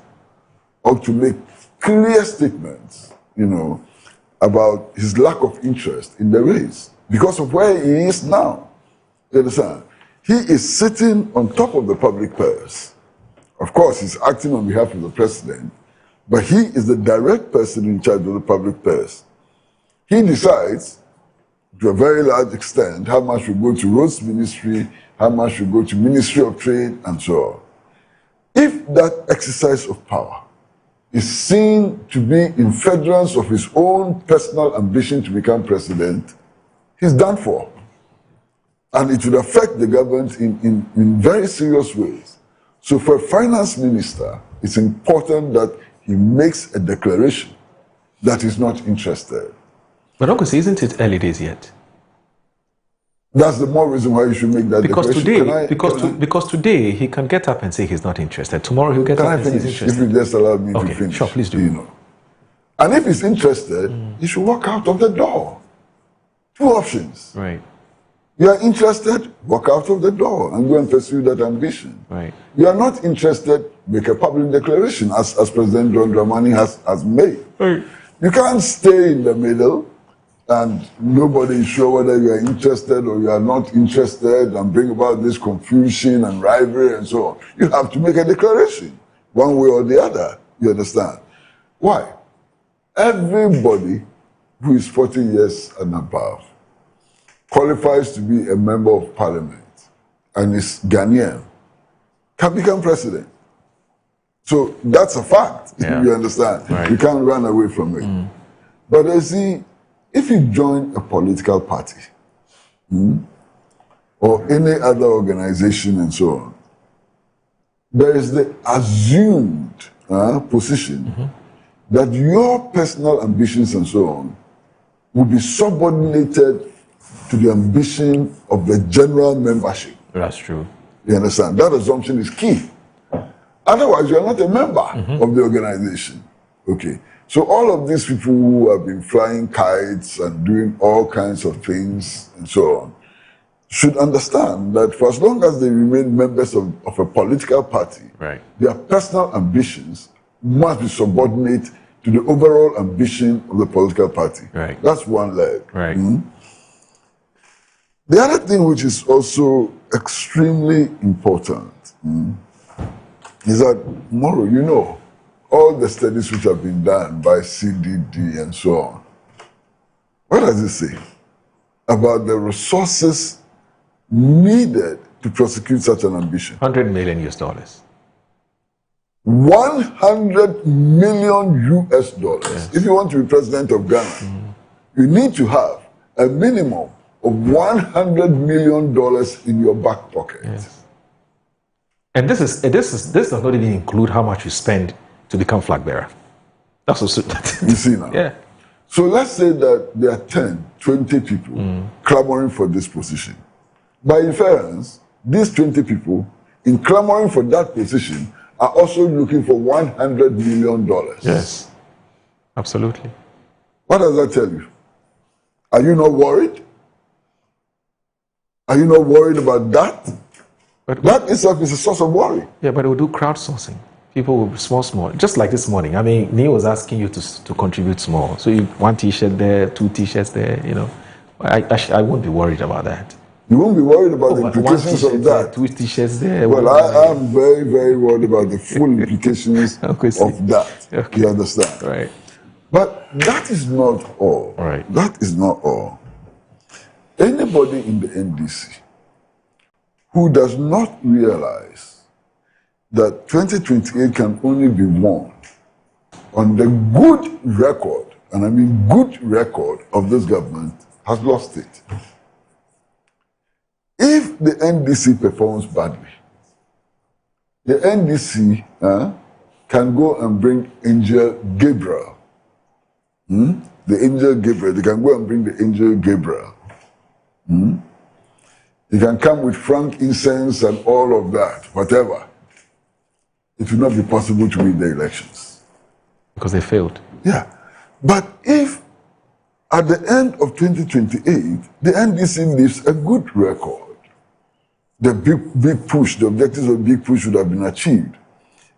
ought to make clear statements, about his lack of interest in the race because of where he is now. You understand? He is sitting on top of the public purse. Of course, he's acting on behalf of the president, but he is the direct person in charge of the public purse. He decides, to a very large extent, how much will go to roads ministry, how much will go to Ministry of Trade, and so on. If that exercise of power is seen to be in furtherance of his own personal ambition to become president, he's done for. And it would affect the government in very serious ways. So for a finance minister, it's important that he makes a declaration that he's not interested. But Uncle, isn't it early days yet? That's the more reason why you should make that declaration. Because today he can get up and say he's not interested. Tomorrow he'll get up and say he's interested. If you just allow me to finish. Sure, please do. And if he's interested, he should walk out of the door. Two options. Right. You are interested, walk out of the door and go and pursue that ambition. Right. You are not interested, make a public declaration, as President John Dramani has made. Right. You can't stay in the middle and nobody is sure whether you are interested or you are not interested and bring about this confusion and rivalry and so on. You have to make a declaration, one way or the other. You understand? Why? Everybody who is 40 years and above qualifies to be a member of parliament and is Ghanaian can become president. So that's a fact. Yeah. You understand? Right. You can't run away from it. But you see, if you join a political party or any other organization and so on, there is the assumed position that your personal ambitions and so on will be subordinated to the ambition of the general membership. That's true. You understand? That assumption is key. Otherwise, you are not a member of the organization. Okay. So all of these people who have been flying kites and doing all kinds of things and so on should understand that for as long as they remain members of a political party, their personal ambitions must be subordinate to the overall ambition of the political party. Right. That's one leg. Right. The other thing which is also extremely important is that, Moro, all the studies which have been done by CDD and so on, what does it say about the resources needed to prosecute such an ambition? $100 million. $100 million. Yes. If you want to be president of Ghana, you need to have a minimum of $100 million in your back pocket. Yes. And this does not even include how much you spend to become flag bearer. That's also you see now. Yeah. So let's say that there are 10, 20 people clamoring for this position. By inference, these 20 people, in clamoring for that position, are also looking for $100 million. Yes. Absolutely. What does that tell you? Are you not worried? Are you not worried about that? But that itself is a source of worry. Yeah, but we'll do crowdsourcing. People will be small. Just like this morning. I mean, Neil was asking you to contribute small. So you one T-shirt there, 2 T-shirts there, I won't be worried about that. You won't be worried about the implications of that. 2 T-shirts there. Well, I am very, very worried about the full implications of that. Okay. You understand? Right. But that is not all. Right. That is not all. Anybody in the NDC who does not realize that 2028 can only be won on the good record, and I mean good record of this government, has lost it. If the NDC performs badly, the NDC can go and bring Angel Gabriel. The Angel Gabriel. They can go and bring the Angel Gabriel. They can come with frankincense and all of that, whatever. It will not be possible to win the elections. Because they failed. Yeah. But if at the end of 2028, the NDC leaves a good record, the big push, the objectives of the big push would have been achieved.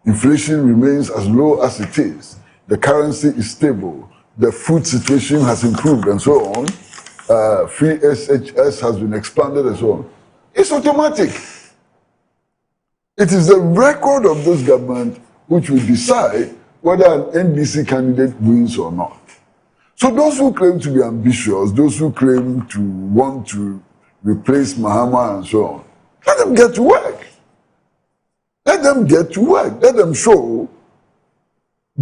Inflation remains as low as it is. The currency is stable. The food situation has improved and so on. Free SHS has been expanded and so on. It's automatic. It is the record of this government which will decide whether an NDC candidate wins or not. So those who claim to be ambitious, those who claim to want to replace Mahama and so on, let them get to work. Let them get to work. Let them show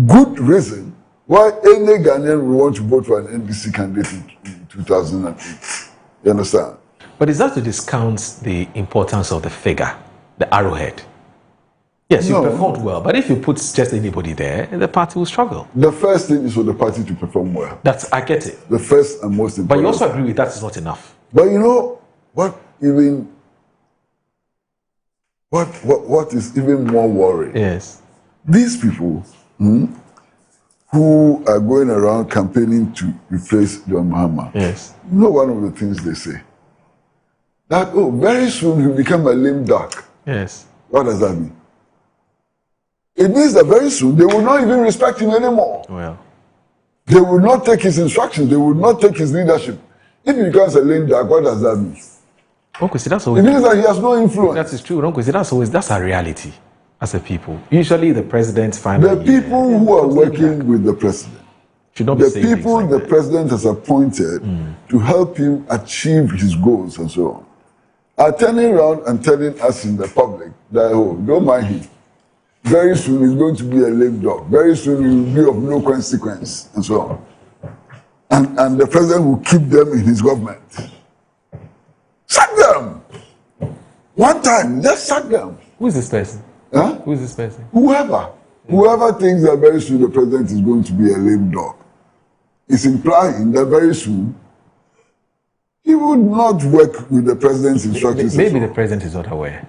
good reason why any Ghanaian will want to vote for an NDC candidate in 2008. You understand? But is that to discount the importance of the figure, the arrowhead? Yes, you performed well, but if you put just anybody there, the party will struggle. The first thing is for the party to perform well. I get it. The first and most important. But you also agree with that is not enough. But you know what is even more worrying? Yes. These people who are going around campaigning to replace John Mahama. Yes. You know one of the things they say? That, very soon he'll become a lame duck. Yes. What does that mean? It means that very soon they will not even respect him anymore. Well. They will not take his instructions. They will not take his leadership. If he becomes a lame duck, what does that mean? Uncle, see, that's always, it means that he has no influence. That is true. Uncle, see, that's a reality as a people. Usually the president finds the people who are working with the president, should not be the people the president has appointed to help him achieve his goals and so on, are turning around and telling us in the public that, don't mind him. Very soon he's going to be a lame dog. Very soon he will be of no consequence and so on. And the president will keep them in his government. Sack them! One time, just sack them. Who is this person? Huh? Who is this person? Whoever thinks that very soon the president is going to be a lame dog is implying that very soon he would not work with the president's instructions. Maybe the president is not aware.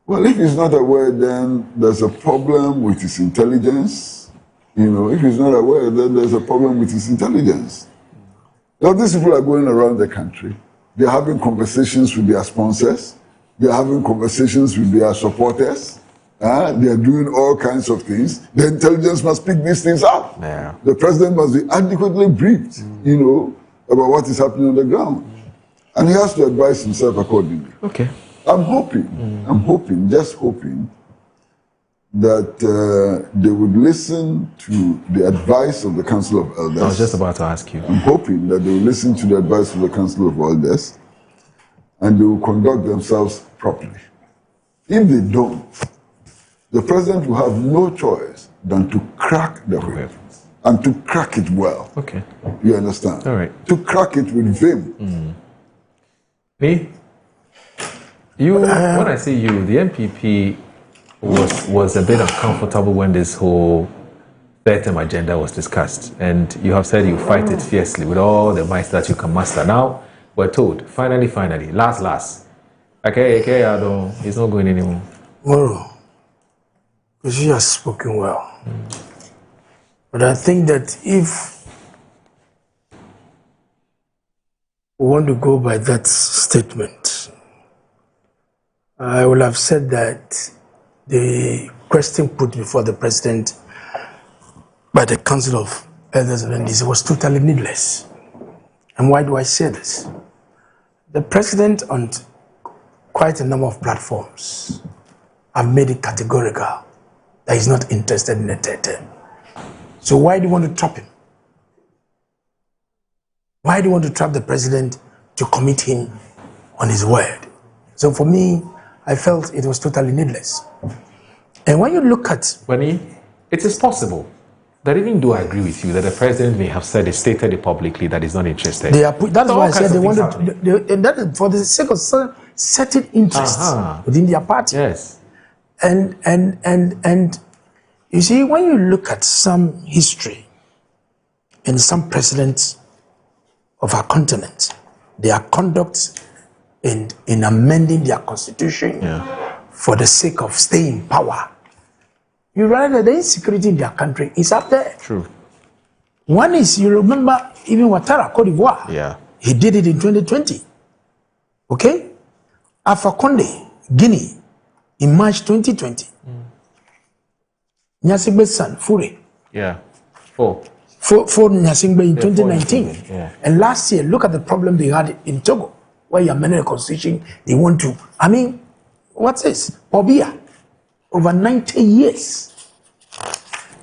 Well, if he's not aware, then there's a problem with his intelligence. If he's not aware, then there's a problem with his intelligence. Now, these people are going around the country. They're having conversations with their sponsors. They're having conversations with their supporters. They're doing all kinds of things. The intelligence must pick these things up. Yeah. The president must be adequately briefed, about what is happening on the ground. And he has to advise himself accordingly. Okay. I'm hoping, just hoping that they would listen to the advice of the Council of Elders. I was just about to ask you. I'm hoping that they will listen to the advice of the Council of Elders and they will conduct themselves properly. If they don't, the president will have no choice than to crack the whip and to crack it well. Okay. You understand? All right. To crack it with vim. Me? When I say you, the MPP was a bit uncomfortable when this whole third-term agenda was discussed, and you have said you fight it fiercely with all the might that you can muster. Now we're told, finally, last, okay, he's not going anymore. Moro, because you have spoken well, but I think that if we want to go by that statement, I will have said that the question put before the president by the Council of Elders of NDC was totally needless. And why do I say this? The president on quite a number of platforms have made it categorical that he's not interested in a third term. So why do you want to trap him? Why do you want to trap the president to commit him on his word? So for me, I felt it was totally needless. And when you look at... It is possible that even though I agree with you that the president may have stated it publicly that he's not interested. That's why I said they wanted... that is for the sake of certain interests within their party. Yes. And You see, when you look at some history and some presidents of our continent, their conduct in amending their constitution for the sake of staying in power, you realize that the insecurity in their country is up there. True. One is, you remember, even Ouattara, Cote d'Ivoire. Yeah. He did it in 2020. Okay? Alpha Conde, Guinea, in March 2020. Nyasingbe's son, Fure. Yeah. Four Nyasingbe in 2019. Yeah. And last year, look at the problem they had in Togo, where you amended the constitution. They want to, what's this? Obia, over 90 years.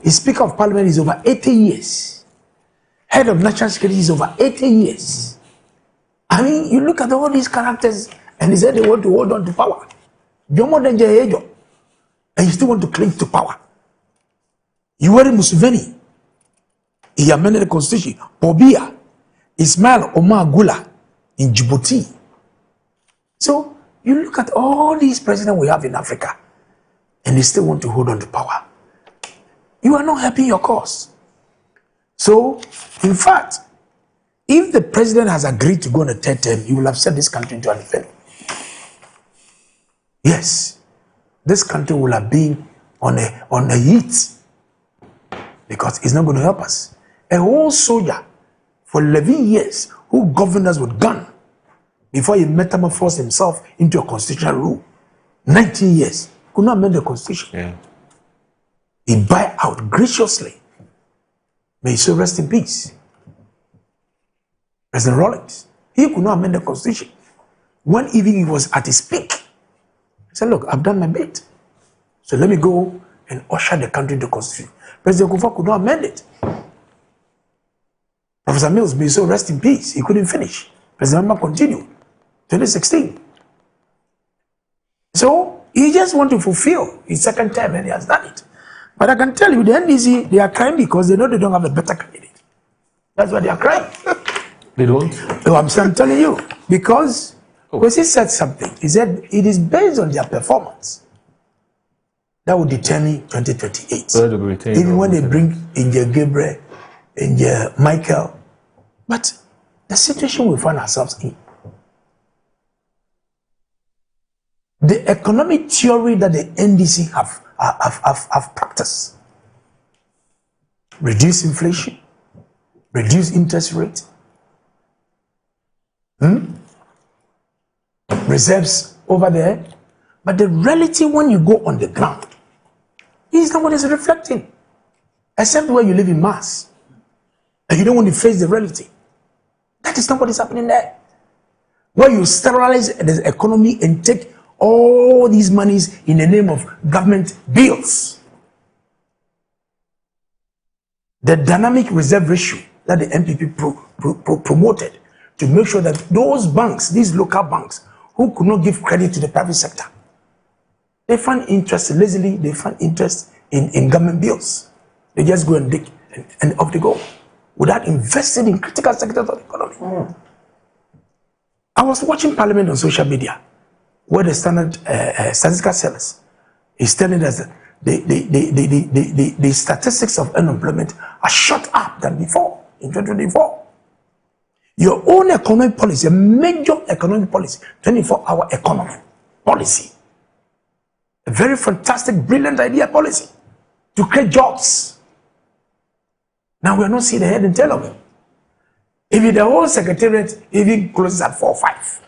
The Speaker of Parliament is over 80 years. Head of National Security is over 80 years. You look at all these characters, and they said they want to hold on to power. And you still want to cling to power. Yoweri Museveni, he amended the constitution. Obia, Ismail Omar Gula in Djibouti. So you look at all these presidents we have in Africa, and they still want to hold on to power. You are not helping your cause. So, in fact, if the president has agreed to go on a third term, he will have set this country into an event. Yes, this country will have been on a heat, because it's not going to help us. A whole soldier for 11 years who governed us with gun before he metamorphosed himself into a constitutional rule. 19 years. Could not amend the constitution. Yeah. He buy out graciously. May he so rest in peace. President Rawlings, he could not amend the constitution. When even he was at his peak, he said, look, I've done my bit. So let me go and usher the country into constitution. President Kufuor could not amend it. Professor Mills, may he so rest in peace. He couldn't finish. President Mahama continued. 2016. So he just want to fulfill his second term, and he has done it. But I can tell you, the NDC, they are crying because they know they don't have a better candidate. That's why they are crying. They don't? No, I'm telling you. Because he said something. He said it is based on their performance that will determine 2028. Even when they bring Inge Gabriel, Inge Michael. But the situation we find ourselves in, the economic theory that the NDC have practiced, reduce inflation, reduce interest rate, reserves over there, but the reality when you go on the ground is not what is reflecting, except where you live in Mars and you don't want to face the reality. That is not what is happening there. Where you sterilize the economy and take all these monies in the name of government bills. The dynamic reserve ratio that the NPP promoted to make sure that those banks, these local banks, who could not give credit to the private sector, they find interest lazily, they find interest in government bills. They just go and dig and off they go, without investing in critical sectors of the economy. I was watching Parliament on social media, where the standard statistical sellers is telling us that the statistics of unemployment are shot up than before in 2024. Your own economic policy, a major economic policy, 24-hour economy policy, a very fantastic, brilliant idea policy to create jobs. Now we are not seeing the head and tail of it. If the whole secretariat even closes at 4 or 5.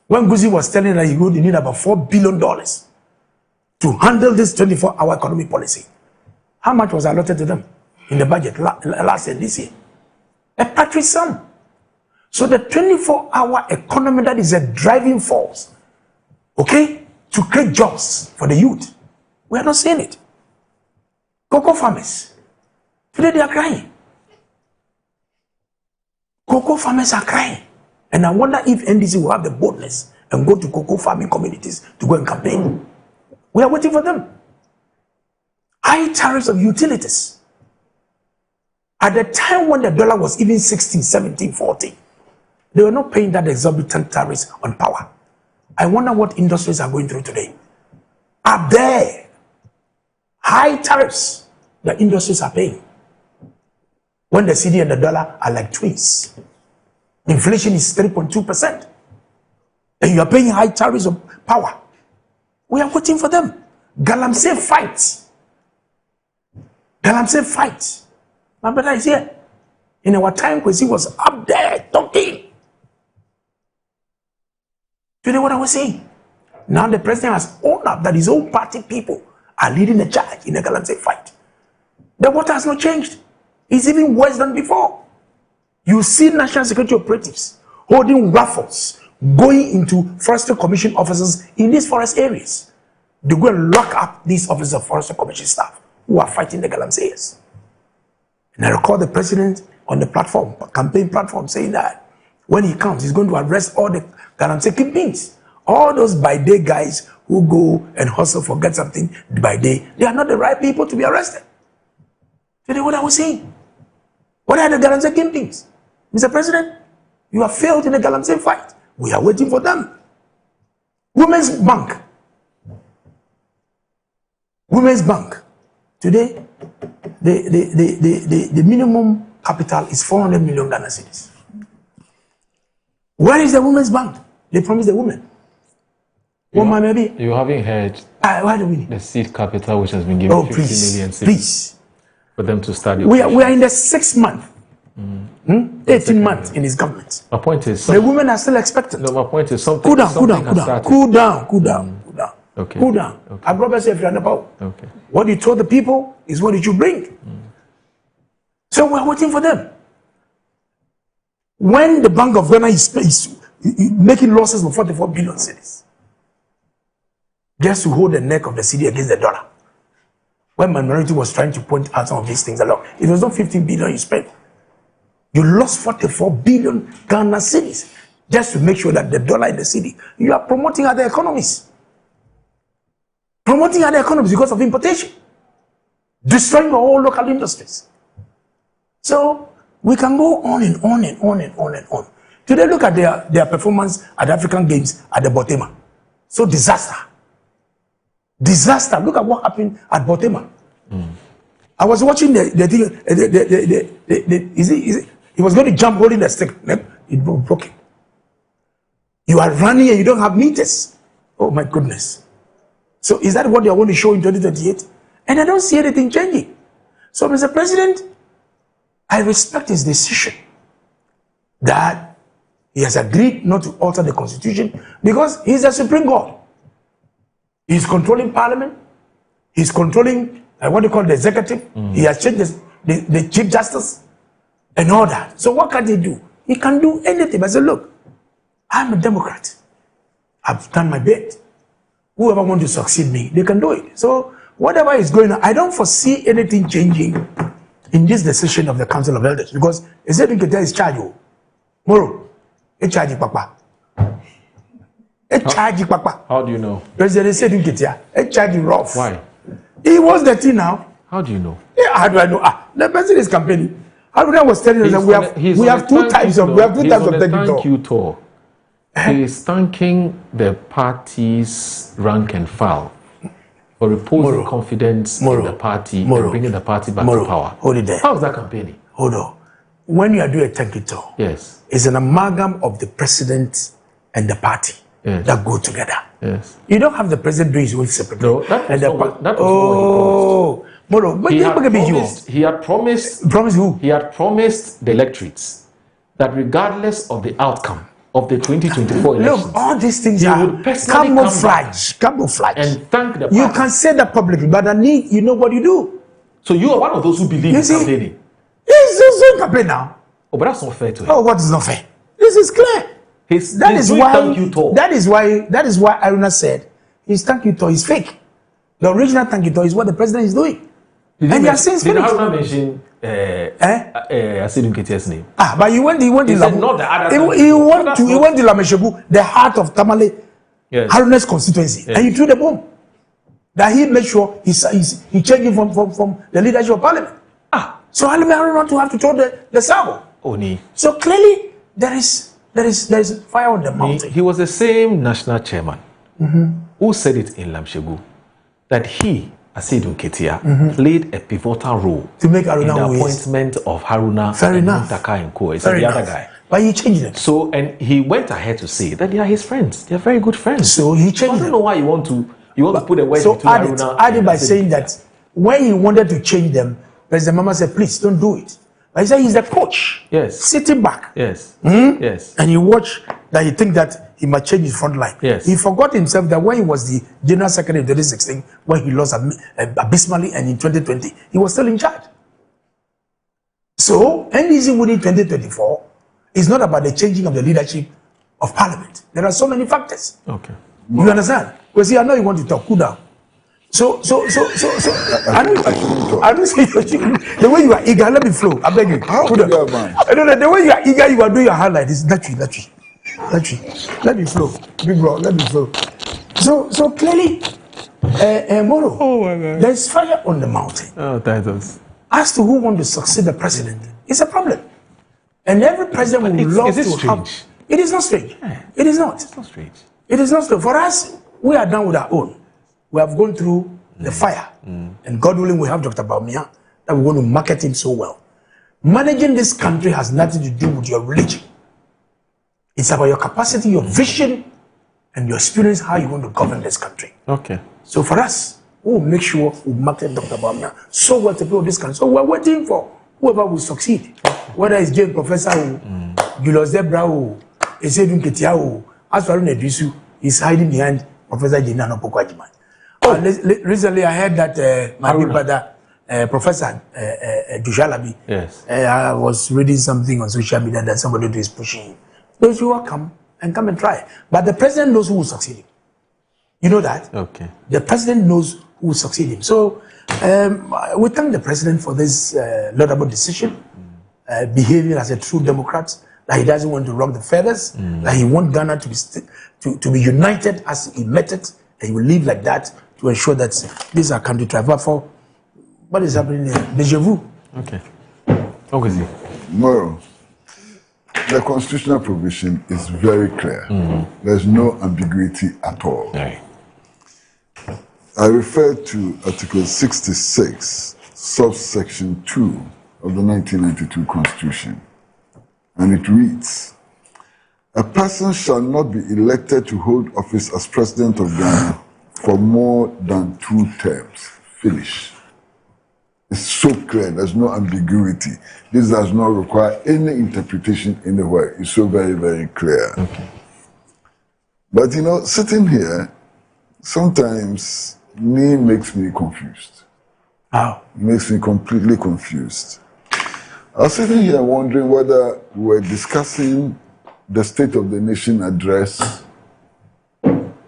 When Guzi was telling that he would need about $4 billion to handle this 24-hour economic policy, how much was allotted to them in the budget last year, this year? A paltry sum. So the 24-hour economy that is a driving force, okay, to create jobs for the youth, we are not seeing it. Cocoa farmers, today they are crying. Cocoa farmers are crying. And I wonder if NDC will have the boldness and go to cocoa farming communities to go and campaign. We are waiting for them. High tariffs of utilities. At the time when the dollar was even 16, 17, 14, they were not paying that exorbitant tariffs on power. I wonder what industries are going through today. Up there, high tariffs the industries are paying. When the cedi and the dollar are like twins. Inflation is 3.2%. And you are paying high tariffs of power. We are waiting for them. Galamsey fight. Galamsey fight. My brother is here. In our time, Kwesi was up there talking. Do you know what I was saying? Now the president has owned up that his own party people are leading the charge in the Galamsey fight. The water has not changed. It's even worse than before. You see national security operatives holding raffles, going into Forestry Commission officers in these forest areas. They go and lock up these officers of Forestry Commission staff who are fighting the Galamseyers. And I recall the president on the platform, campaign platform, saying that when he comes, he's going to arrest all the Galamsey kingpins. All those by-day guys who go and hustle for get something by day, they are not the right people to be arrested. You know what I was saying? What are the Galamsey kingpins? Mr. President, you have failed in the Galamsey fight. We are waiting for them. Women's Bank. Women's Bank. Today, the minimum capital is 400 million Ghana cedis. Where is the Women's Bank? They promised the women. You haven't heard why do we the seed capital which has been given 50 million cedis. Please. For them to study. We are in the 6th month. 18 months in his government. My point is... The women are still expectant. No, my point is something... Cool down. Okay. I brought myself if you're about. Okay. What you told the people is what you should bring. So we're waiting for them. When the Bank of Ghana is making losses of 44 billion cedis, just to hold the neck of the cedi against the dollar. When minority was trying to point out some of these things along, it was not 15 billion you spent. You lost 44 billion Ghana cedis just to make sure that the dollar in the cedi, you are promoting other economies. Promoting other economies because of importation. Destroying all local industries. So we can go on and on and on and on and on. Today, look at their performance at the African Games at the Botema. So disaster. Disaster. Look at what happened at Botema. I was watching the thing. He was going to jump holding the stick. It broke it. You are running and you don't have meters. Oh my goodness. So is that what they are going to show in 2028? And I don't see anything changing. So Mr. President, I respect his decision that he has agreed not to alter the constitution because he's the Supreme God. He's controlling Parliament. He's controlling what you call the executive. He has changed the Chief Justice and all that. So what can he do? He can do anything. I said, look, I'm a Democrat. I've done my bit. Whoever wants to succeed me, they can do it. So whatever is going on, I don't foresee anything changing in this decision of the Council of Elders because Ezedun Ketia is charged. Moro, it's charged Papa. It's charged Papa. How do you know? President Ezedun Ketia, it's charged rough. Why? He was the thing now. How do you know? Yeah, how do I know? The president is campaigning. Haruna was telling us that we have two types of thank you tour. He is thanking the party's rank and file for reposing confidence in the party and bringing the party back to power. Hold it there. How is that campaigning? Hold on. When you are doing a thank you tour, yes, it's an amalgam of the president and the party that go together. Yes. You don't have the president doing his own separately. No, that was Moro, he had promised. Promise who? He had promised the electorates that regardless of the outcome of the 2024 elections, look, all these things are camouflage. And thank the party. You can say that publicly, but you know what you do. So you are one of those who believe in campaigning. He's also campaign now. Oh, but that's not fair to him. Oh, what is not fair? This is clear. That is why Haruna said his thank you tour is fake. The original thank you tour is what the president is doing. And you are since finished. Did Haruna mention Ezedun Ketia's name? But he went to Lameshebu, the heart of Tamale, Haruna's constituency, and he threw the bomb. That he made sure he changed him from the leadership of Parliament. So Haruna want to have to throw the salvo. So clearly there is fire on the mountain. He was the same national chairman who said it in Lamshebu that he Asidun Ketia played a pivotal role to make Haruna in the who is. appointment of Haruna Fair and enough. Muntaka and Co. It's Fair the other enough. guy. But he changed them. So, and he went ahead to say that they are his friends. They are very good friends. So he changed I don't know why you want to put a word so between add Haruna it by saying that when he wanted to change them, President Mama said, please don't do it. But he said he's the coach. Yes. Sitting back. Yes. Yes. And he watched that he think that he might change his front line. Yes. He forgot himself that when he was the General Secretary in 2016, when he lost abysmally, and in 2020, he was still in charge. So, NDC winning 2024 is not about the changing of the leadership of Parliament. There are so many factors. Okay. You understand? Because see, I know you want to talk. Cool down. So, I don't see the way you are eager. Let me flow. I beg you. Cool down. The way you are eager, you are doing your hand like this. Let me flow. Big bro, let me flow. So clearly, Moro, there's fire on the mountain. Oh, titles. As to who wants to succeed the president, it's a problem. And every president would love to have. It is not strange. Yeah. It is not. It's not strange. It is not strange. For us, we are done with our own. We have gone through the fire. And God willing, we have Dr. Bawumia that we're going to market him so well. Managing this country has nothing to do with your religion. It's about your capacity, your vision, and your experience, how you want to govern this country. Okay. So for us, we'll make sure we market Dr. Bawumia so well to build this country. So we're waiting for whoever will succeed. Whether it's James Professor or Julius Debra or Asidun Ketia or Asfaru Nedrisu, is hiding behind Professor Jinano Pokwajiman. Recently, I heard that my big brother, Professor Dushalabi, I was reading something on social media that somebody is pushing. Those who are come and try. But the president knows who will succeed him. You know that? Okay. The president knows who will succeed him. So we thank the president for this laudable decision, behaving as a true Democrat, that he doesn't want to rock the feathers, that he wants Ghana to be united as he met it, and he will live like that to ensure that this is our country to have for what is happening here. Deja vu. Okay. Okay. Moro, the constitutional provision is very clear. There's no ambiguity at all. Right. I refer to Article 66, subsection 2 of the 1992 Constitution. And it reads, a person shall not be elected to hold office as President of Ghana for more than 2 terms. Finish. It's so clear, there's no ambiguity. This does not require any interpretation anywhere. It's so very, very clear. Okay. But you know, sitting here, sometimes makes me confused. How? Makes me completely confused. I was sitting here wondering whether we were discussing the State of the Nation address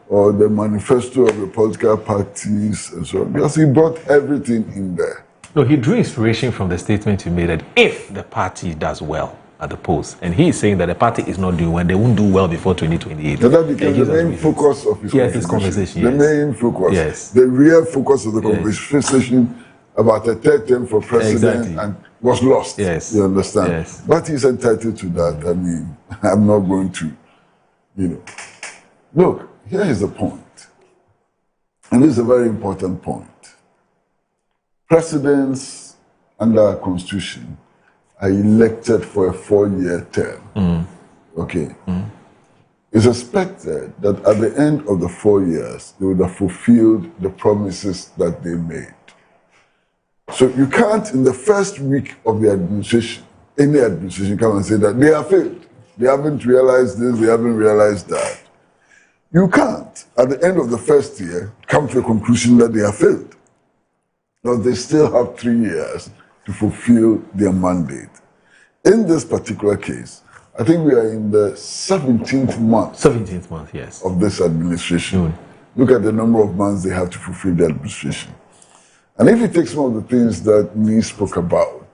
or the manifesto of the political parties and so on, because he brought everything in there. No, he drew inspiration from the statement you made that if the party does well at the polls, and he is saying that the party is not doing well, they won't do well before 2028. So that became the main focus of his conversation. The main focus. Yes. The real focus of the conversation about a third term for president and was lost. Yes. You understand? Yes. But he's entitled to that. I mean, I'm not going to, Look, here is the point. And this is a very important point. Presidents under our constitution are elected for a 4-year term. Okay. It's expected that at the end of the 4 years, they would have fulfilled the promises that they made. So you can't, in the first week of the administration, any administration come and say that they have failed. They haven't realized this, they haven't realized that. You can't, at the end of the first year, come to a conclusion that they have failed. Now they still have 3 years to fulfill their mandate. In this particular case, I think we are in the 17th month. 17th month, yes. Of this administration. Look at the number of months they have to fulfill the administration. And if you take some of the things that Nee spoke about,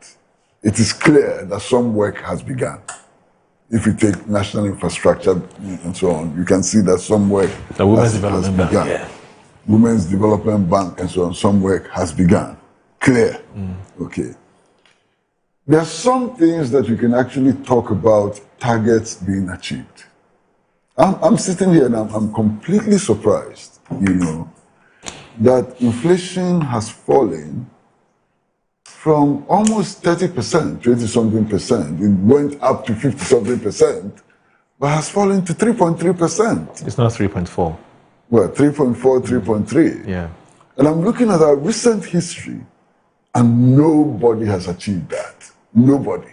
it is clear that some work has begun. If you take national infrastructure and so on, you can see that some work has begun. Yeah. Women's Development Bank and so on, some work has begun. Clear. Okay. There are some things that you can actually talk about targets being achieved. I'm sitting here and I'm completely surprised, that inflation has fallen from almost 30%, 20-something%. It went up to 50-something%, but has fallen to 3.3%. It's not 3.4. Well, 3.4, 3.3. Yeah. And I'm looking at our recent history, and nobody has achieved that. Nobody.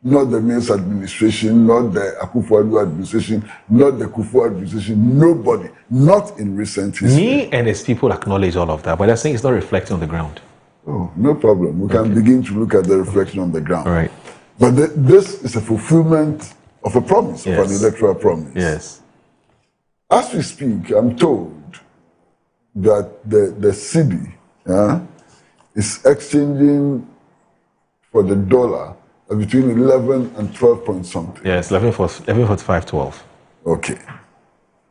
Not the Mills administration, not the Akufo-Addo administration, not the Kufuor administration, nobody. Not in recent history. Me and his people acknowledge all of that, but they're saying it's not reflecting on the ground. Oh, no problem. We can begin to look at the reflection on the ground. All right. But this is a fulfillment of a promise, of an electoral promise. Yes. As we speak, I'm told that the city is exchanging for the dollar between 11 and 12 point something. Yes, 11.45.12. Okay.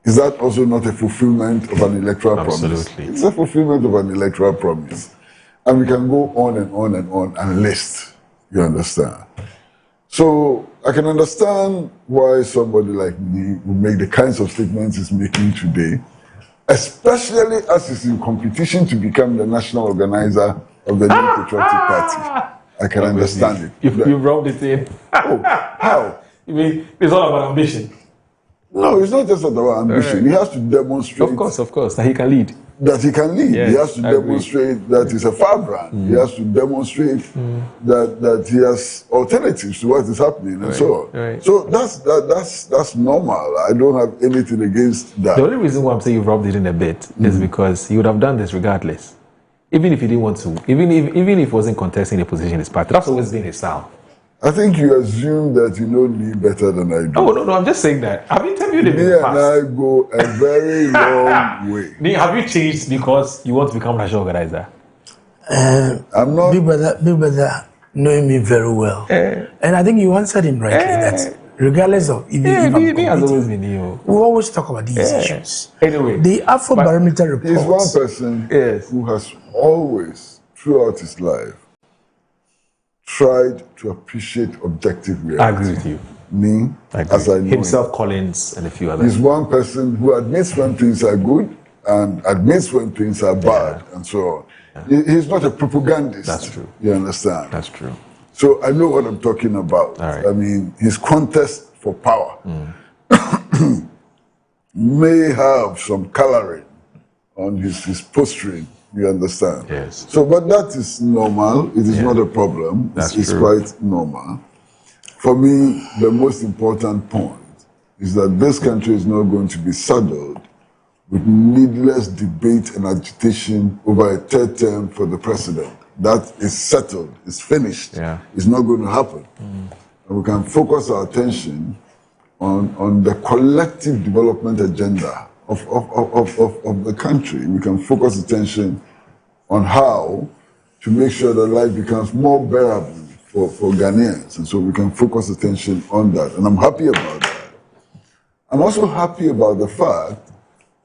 Is that also not a fulfillment of an electoral promise? Absolutely. It's a fulfillment of an electoral promise. And we can go on and on and on and list. You understand? So I can understand why somebody like me would make the kinds of statements he's making today, especially as he's in competition to become the national organizer of the New Patriotic Party. I can understand it. You rubbed it in. Oh, how? You mean it's all about ambition? No, it's not just about ambition. He has to demonstrate. Of course, that he can lead. That he can lead. Yes, he has to demonstrate that he's a firebrand. He has to demonstrate that he has alternatives to what is happening and so on. Right. So that's normal. I don't have anything against that. The only reason why I'm saying you rubbed it in a bit is because you would have done this regardless. Even if he didn't want to, even if he wasn't contesting the position in his party. That's always been his style. I think you assume that you know me better than I do. Oh, no, I'm just saying that. Have you interviewed him in the past? Me and I go a very long way. Have you changed because you want to become national organizer? I'm not. Big brother knowing me very well. And I think you answered him rightly that regardless of if he has always been you. We always talk about these issues. Anyway, the Afrobarometer report. He's one person who has always, throughout his life, tried to appreciate objective reality. I agree with you. Me, as I know himself, him. Collins, and a few others. He's one person who admits when things are good and admits when things are bad, and so on. He's not a propagandist. That's true. You understand? That's true. So I know what I'm talking about. All right. I mean, his contest for power may have some coloring on his posturing. You understand? Yes. So, but that is normal. It is not a problem. That's it's true. quite normal. For me, the most important point is that this country is not going to be saddled with needless debate and agitation over a third term for the president. That is settled. It's finished. It's not going to happen. And we can focus our attention on the collective development agenda of the country. We can focus attention on how to make sure that life becomes more bearable for Ghanaians. And so we can focus attention on that. And I'm happy about that. I'm also happy about the fact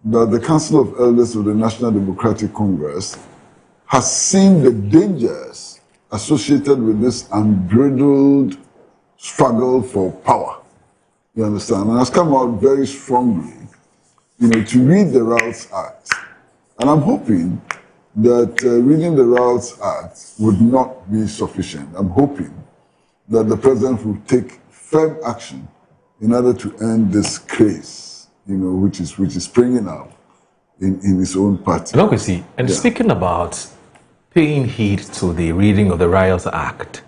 that the Council of Elders of the National Democratic Congress has seen the dangers associated with this unbridled struggle for power. You understand? And has come out very strongly, to read the Routes Act. And I'm hoping that reading the Routes Act would not be sufficient. I'm hoping that the president will take firm action in order to end this craze, which is springing up in his own party. And speaking about paying heed to the reading of the Routes Act,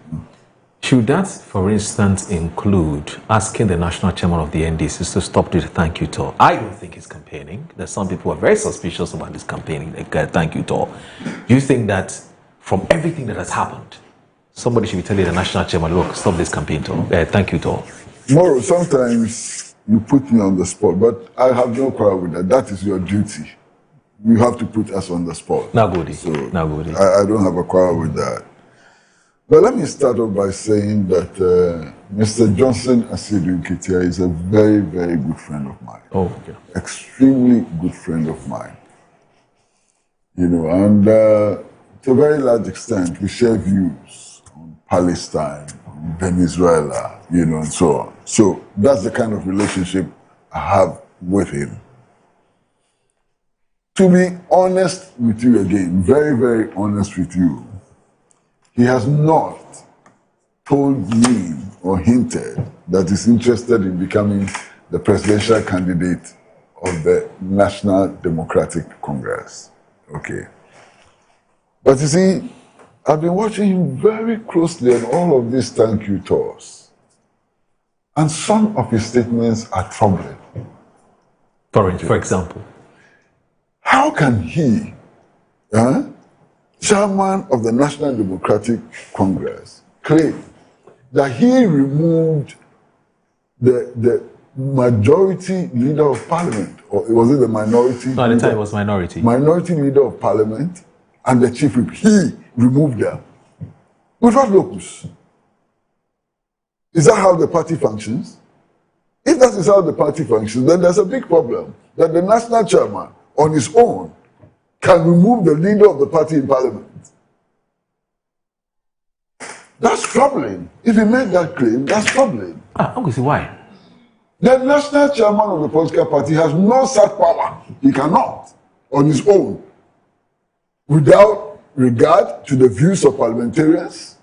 should that, for instance, include asking the national chairman of the NDC to stop the thank you tour? I don't think he's campaigning. There's some people who are very suspicious about this campaigning, the thank you tour. Do you think that from everything that has happened, somebody should be telling the national chairman, look, stop this campaign tour, thank you tour? Moro, sometimes you put me on the spot, but I have no quarrel with that. That is your duty. You have to put us on the spot. Nagodi. So Nagodi. I don't have a quarrel with that. But let me start off by saying that Mr. Johnson Asiedu Nketia is a very, very good friend of mine. Oh, okay. Extremely good friend of mine. And to a very large extent, we share views on Palestine, on Venezuela, and so on. So that's the kind of relationship I have with him. To be honest with you again, very, very honest with you, he has not told me or hinted that he's interested in becoming the presidential candidate of the National Democratic Congress. Okay. But you see, I've been watching him very closely on all of these thank you tours. And some of his statements are troubling. For example? How can he, chairman of the National Democratic Congress, claim that he removed the majority leader of parliament, or was it the minority? No, at the time it was minority. Minority leader of parliament and the chief whip. He removed them. With what locus? Is that how the party functions? If that is how the party functions, then there's a big problem that the national chairman on his own can remove the leader of the party in parliament. That's troubling. If he made that claim, that's troubling. Uncle, see why? The national chairman of the political party has no such power. He cannot, on his own, without regard to the views of parliamentarians,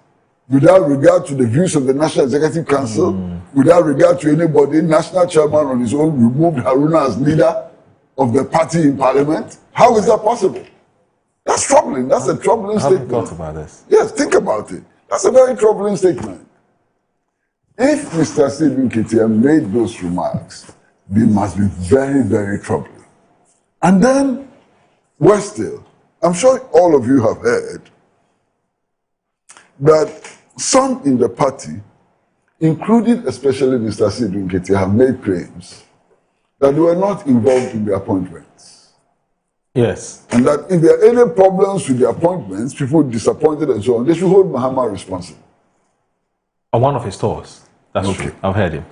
without regard to the views of the National Executive Council, without regard to anybody, national chairman on his own removed Haruna as leader of the party in parliament. How is that possible? That's troubling. That's a troubling statement. Have you thought about this? Yes, think about it. That's a very troubling statement. If Mr. Stephen Ketia made those remarks, they must be very, very troubling. And then, worse still, I'm sure all of you have heard that some in the party, including especially Mr. Stephen Ketia, have made claims that they were not involved in the appointments. Yes. And that if there are any problems with the appointments, people disappointed and so on, they should hold Mahama responsible. On one of his tours. That's true. I've heard him.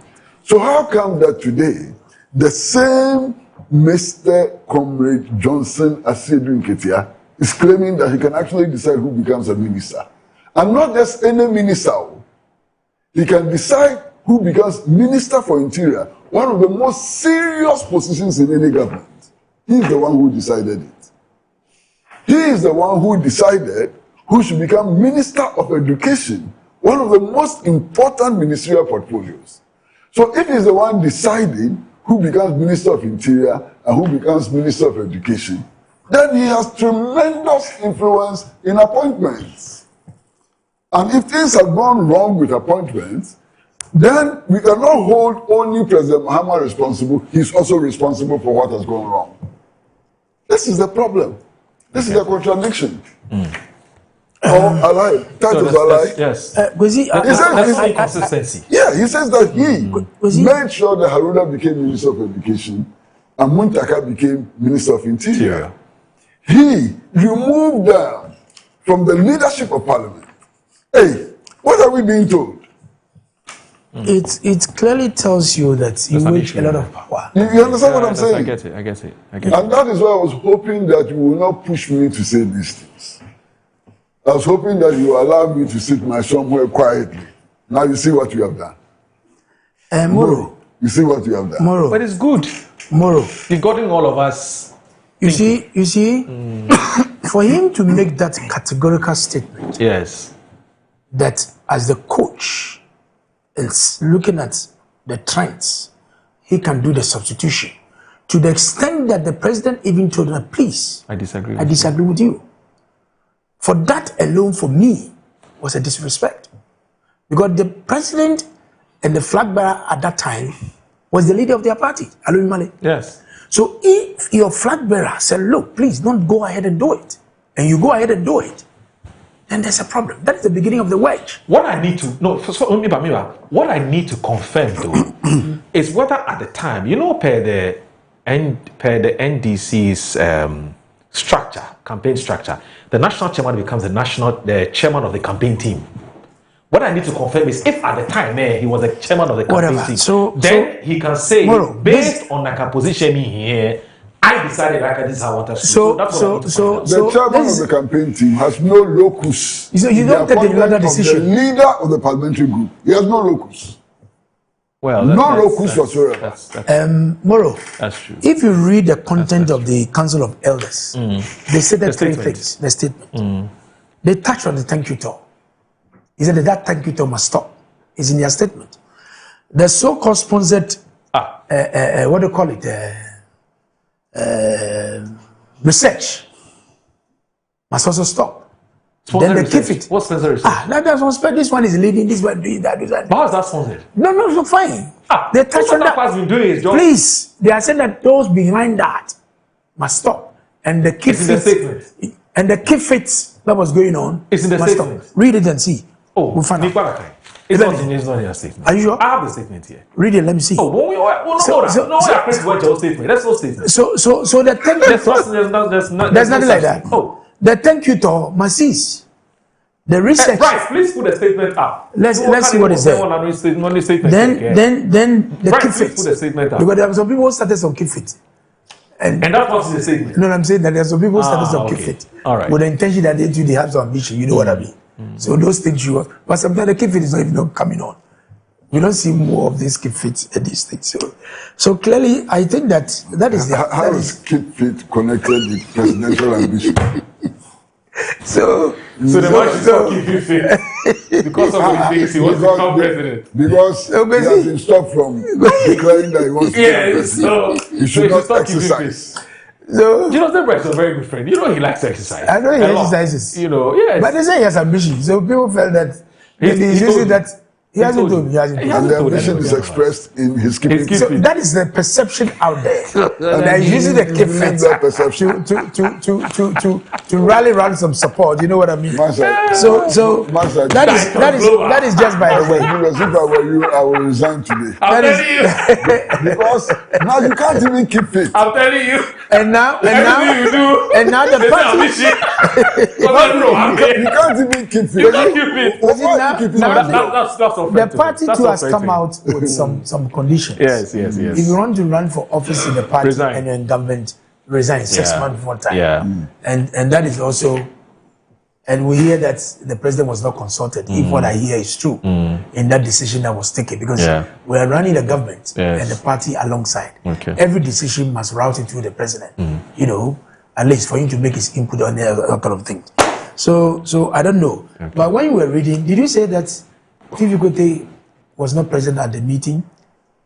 So how come that today, the same Mr. Comrade Johnson Asiedu Nketia is claiming that he can actually decide who becomes a minister? And not just any minister. He can decide who becomes Minister for Interior, one of the most serious positions in any government. He is the one who decided it. He is the one who decided who should become Minister of Education, one of the most important ministerial portfolios. So if he's the one deciding who becomes Minister of Interior and who becomes Minister of Education, then he has tremendous influence in appointments. And if things have gone wrong with appointments, then we cannot hold only President Mahama responsible. He's also responsible for what has gone wrong. This is the problem. This is the contradiction. Ally, titles Ally. Yes. Consistency. Yeah, he says that he made sure that Haruna became Minister of Education and Muntaka became Minister of Interior. He removed them from the leadership of Parliament. Hey, what are we being told? It clearly tells you that you wish a lot of power. You understand what I'm saying? I get it. And that is why I was hoping that you will not push me to say these things. I was hoping that you allow me to sit my somewhere quietly. Now you see what you have done. Moro. You see what you have done. Moro. But it's good. Moro. You've gotten all of us. You see, for him to make that categorical statement. Yes. That as the coach is looking at the trends, he can do the substitution. To the extent that the president even told him, please, I disagree with you. For that alone, for me, was a disrespect. Because the president and the flag bearer at that time was the leader of their party, Alumi Male. Yes. So if your flag bearer said, look, please don't go ahead and do it, and you go ahead and do it, then there's a problem. That's the beginning of the wedge. What I need to what I need to confirm though is whether at the time, per the NDC's campaign structure, the national chairman becomes the chairman of the campaign team. What I need to confirm is if at the time he was the chairman of the campaign team, then he can say, based on the position here, I decided this is how I want to do. The chairman of the campaign team has no locus. You don't take the leader decision. The leader of the parliamentary group, he has no locus. Well, no locus whatsoever. Moro, that's true. If you read the content of the Council of Elders, they said that three statement. things. The statement. They touched on the thank you toll. He said that thank you toll must stop. It's in their statement. The so-called sponsored, what do you call it? Research must also stop. Then they keep it. What's sponsored research? That's one. This one is leading. This one doing that. But how is that sponsored? No, fine. They touch on that. Been doing his job. Please, they are saying that those behind that must stop, and the keep it. And the keep it that was going on. It's in the must statement. Stop. Read it and see. Oh, we'll find out. It's not in your statement. Are you sure? I have the statement here. Read it. Let me see. Oh, There's no statement. So the thank you toll. There's nothing like that. Oh, the thank you toll must cease. The research. Right, please put the statement up. Let's see what is there. Then the keep it. Put the statement up. Because there are some people who started on keep it. And that's what's the statement. No, I'm saying that there are some people who started on keep it. All right. With the intention that they have some ambition. You know what I mean? So those things but sometimes the keep it is not even coming on. We don't see more of this keep fit at these things. So clearly, I think that is the. How is keep fit connected with presidential ambition? So the man should stop keeping fit because of what he thinks he wants to become president. Because he has been stopped from declaring that he wants to become president. He should not exercise. So Debra is a very good friend. You know he likes to exercise. I know he exercises. You know, yes. But they say he has ambition. So people felt that he's using that. He hasn't told me. And the ambition is expressed in his keeping. So that is the perception out there. And they're using the keep fit to rally around some support. You know what I mean? So that is just by the way. If I were you, I will resign today. Because now you can't even keep fit. I'm telling you. And now the party. You can't even keep fit. You can't keep fit. That's the party too has come out with some conditions. Yes. If you want to run for office in the party and you're in government, resign 6 months before time. Yeah. And that is also, and we hear that the president was not consulted. If what I hear is true, in that decision that was taken, because we are running the government and the party alongside. Okay. Every decision must route it through the president. You know, at least for him to make his input on that kind of thing. So I don't know. Okay. But when you were reading, did you say that TV Kote was not present at the meeting?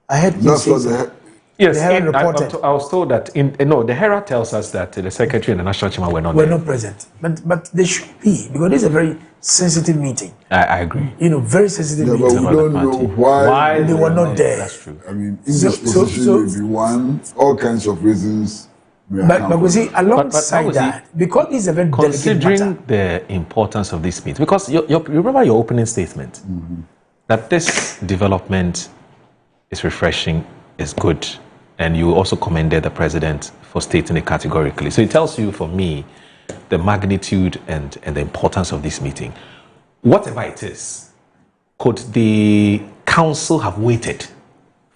I heard you say so. Yes, the Herald reported. I was told that the Herald tells us that the secretary and the national chairman were not there. Not present, but they should be, because this is a very sensitive meeting. I agree. You know, very sensitive meeting. But we don't know why they were not there. That's true. I mean, indisposition may be one, all kinds of reasons. But we see alongside that, because it's a very delicate matter. Considering the importance of this meeting, because you remember your opening statement that this development is refreshing, is good, and you also commended the president for stating it categorically. So it tells you, for me, the magnitude and the importance of this meeting. Whatever it is, could the council have waited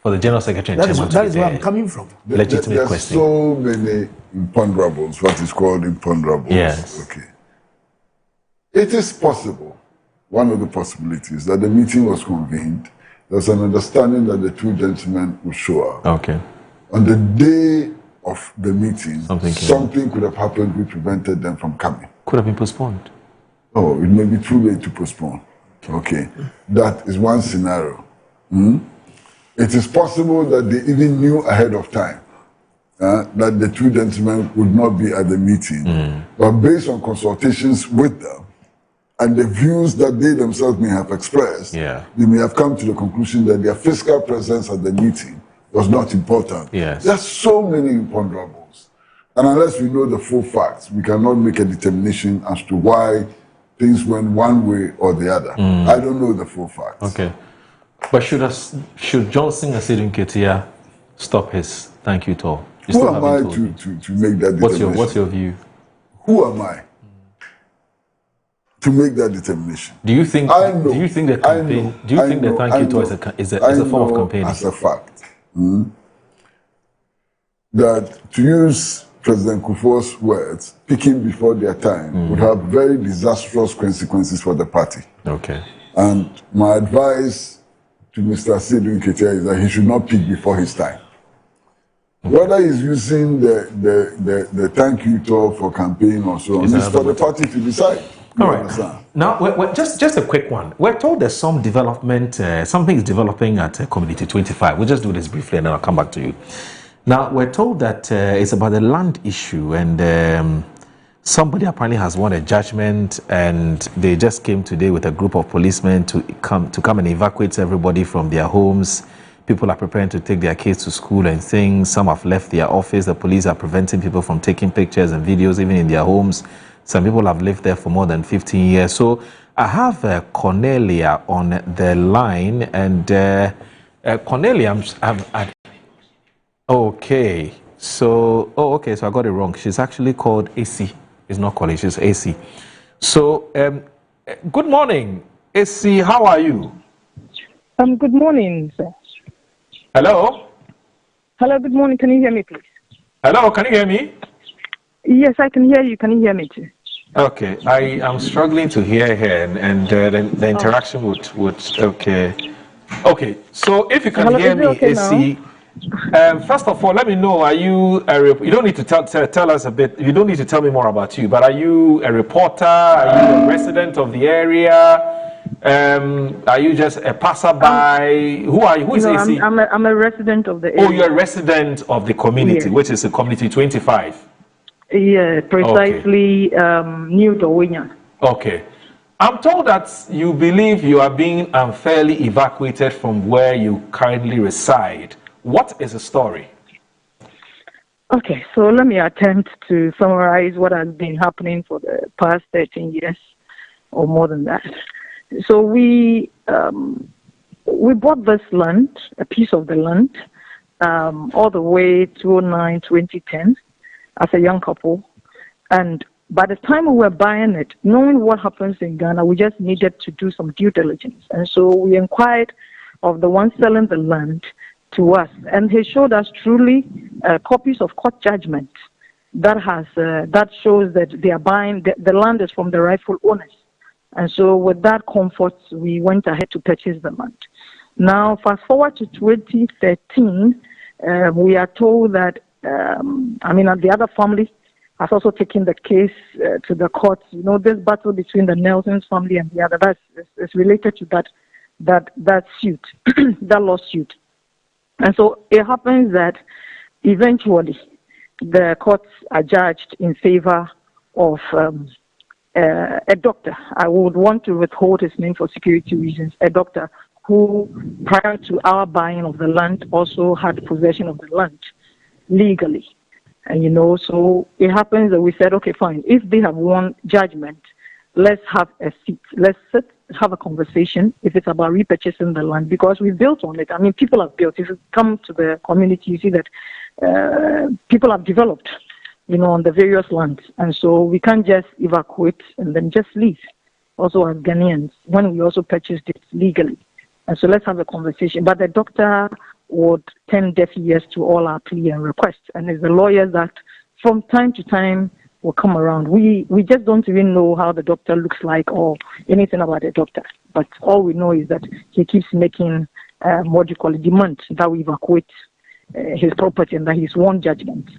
for the general secretary and chairman to be there? That is where I'm coming from. Legitimate question. There are so many imponderables, what is called imponderables. Yes. Okay. It is possible, one of the possibilities, that the meeting was convened. There's an understanding that the two gentlemen would show up. Okay. On the day of the meeting, something could have happened which prevented them from coming. Could have been postponed. Oh, it may be too late to postpone. Okay. That is one scenario. It is possible that they even knew ahead of time that the two gentlemen would not be at the meeting. But based on consultations with them and the views that they themselves may have expressed, they may have come to the conclusion that their physical presence at the meeting was not important. Yes. There are so many imponderables. And unless we know the full facts, we cannot make a determination as to why things went one way or the other. I don't know the full facts. Okay. But should Johnson Asidun Ketia stop his thank you tour? Who am I to make that determination? What's your view? Who am I to make that determination? Do you think the campaign? Do you think the thank you tour is a form of campaigning? As a fact, that, to use President Kufuor's words, picking before their time would have very disastrous consequences for the party. Okay. And my advice to Mr. Seydou Nketiah is that he should not peak before his time. Whether he's using the thank you talk for campaign or so on, it's for the party to decide. All right. Now, just a quick one. We're told there's some development, something is developing at Community 25. We'll just do this briefly and then I'll come back to you. Now, we're told that it's about the land issue and somebody apparently has won a judgment and they just came today with a group of policemen to come and evacuate everybody from their homes. People are preparing to take their kids to school and things. Some have left their office. The police are preventing people from taking pictures and videos even in their homes. Some people have lived there for more than 15 years. So I have Cornelia on the line. And Cornelia, okay. So, okay, so I got it wrong. She's actually called AC. It's not calling, she's AC. So, good morning, AC. How are you? Good morning, sir. Hello? Hello, good morning. Can you hear me, please? Hello, can you hear me? Yes, I can hear you. Can you hear me too? Okay, I am struggling to hear her, and the interaction would okay. Okay, so if you can hear me, okay AC, first of all, let me know, are you you don't need to tell us a bit, you don't need to tell me more about you, but are you a reporter? Are you a resident of the area? Are you just a passerby? Who are you? Who is AC? I'm a resident of the area. Oh, you're a resident of the community, yes. Which is the Community 25. Yeah, precisely, New Dowenya. Okay. I'm told that you believe you are being unfairly evacuated from where you currently reside. What is the story? Okay, so let me attempt to summarize what has been happening for the past 13 years or more than that. So we bought this land, a piece of the land, all the way 2009, 2010. As a young couple, and by the time we were buying it, knowing what happens in Ghana, we just needed to do some due diligence. And so we inquired of the one selling the land to us, and he showed us truly copies of court judgment that has that shows that they are buying the land is from the rightful owners. And so with that comfort, we went ahead to purchase the land. Now, fast forward to 2013, we are told that the other family has also taken the case to the courts. You know, this battle between the Nelson's family and the other, that's related to that suit, that lawsuit. And so it happens that eventually the courts are judged in favor of a doctor. I would want to withhold his name for security reasons. A doctor who, prior to our buying of the land, also had possession of the land legally. And so it happens that we said, okay, fine, if they have won judgment, let's have a seat, let's sit, have a conversation if it's about repurchasing the land, because we built on it. I mean, people have built. If you come to the community, you see that people have developed, on the various lands. And so we can't just evacuate and then just leave. Also as Ghanaians, when we also purchased it legally. And so let's have a conversation. But the doctor would turn deaf ears to all our plea and requests. And it's the lawyers that from time to time will come around. We just don't even know how the doctor looks like or anything about the doctor. But all we know is that he keeps making, demands that we evacuate his property and that he's won judgment.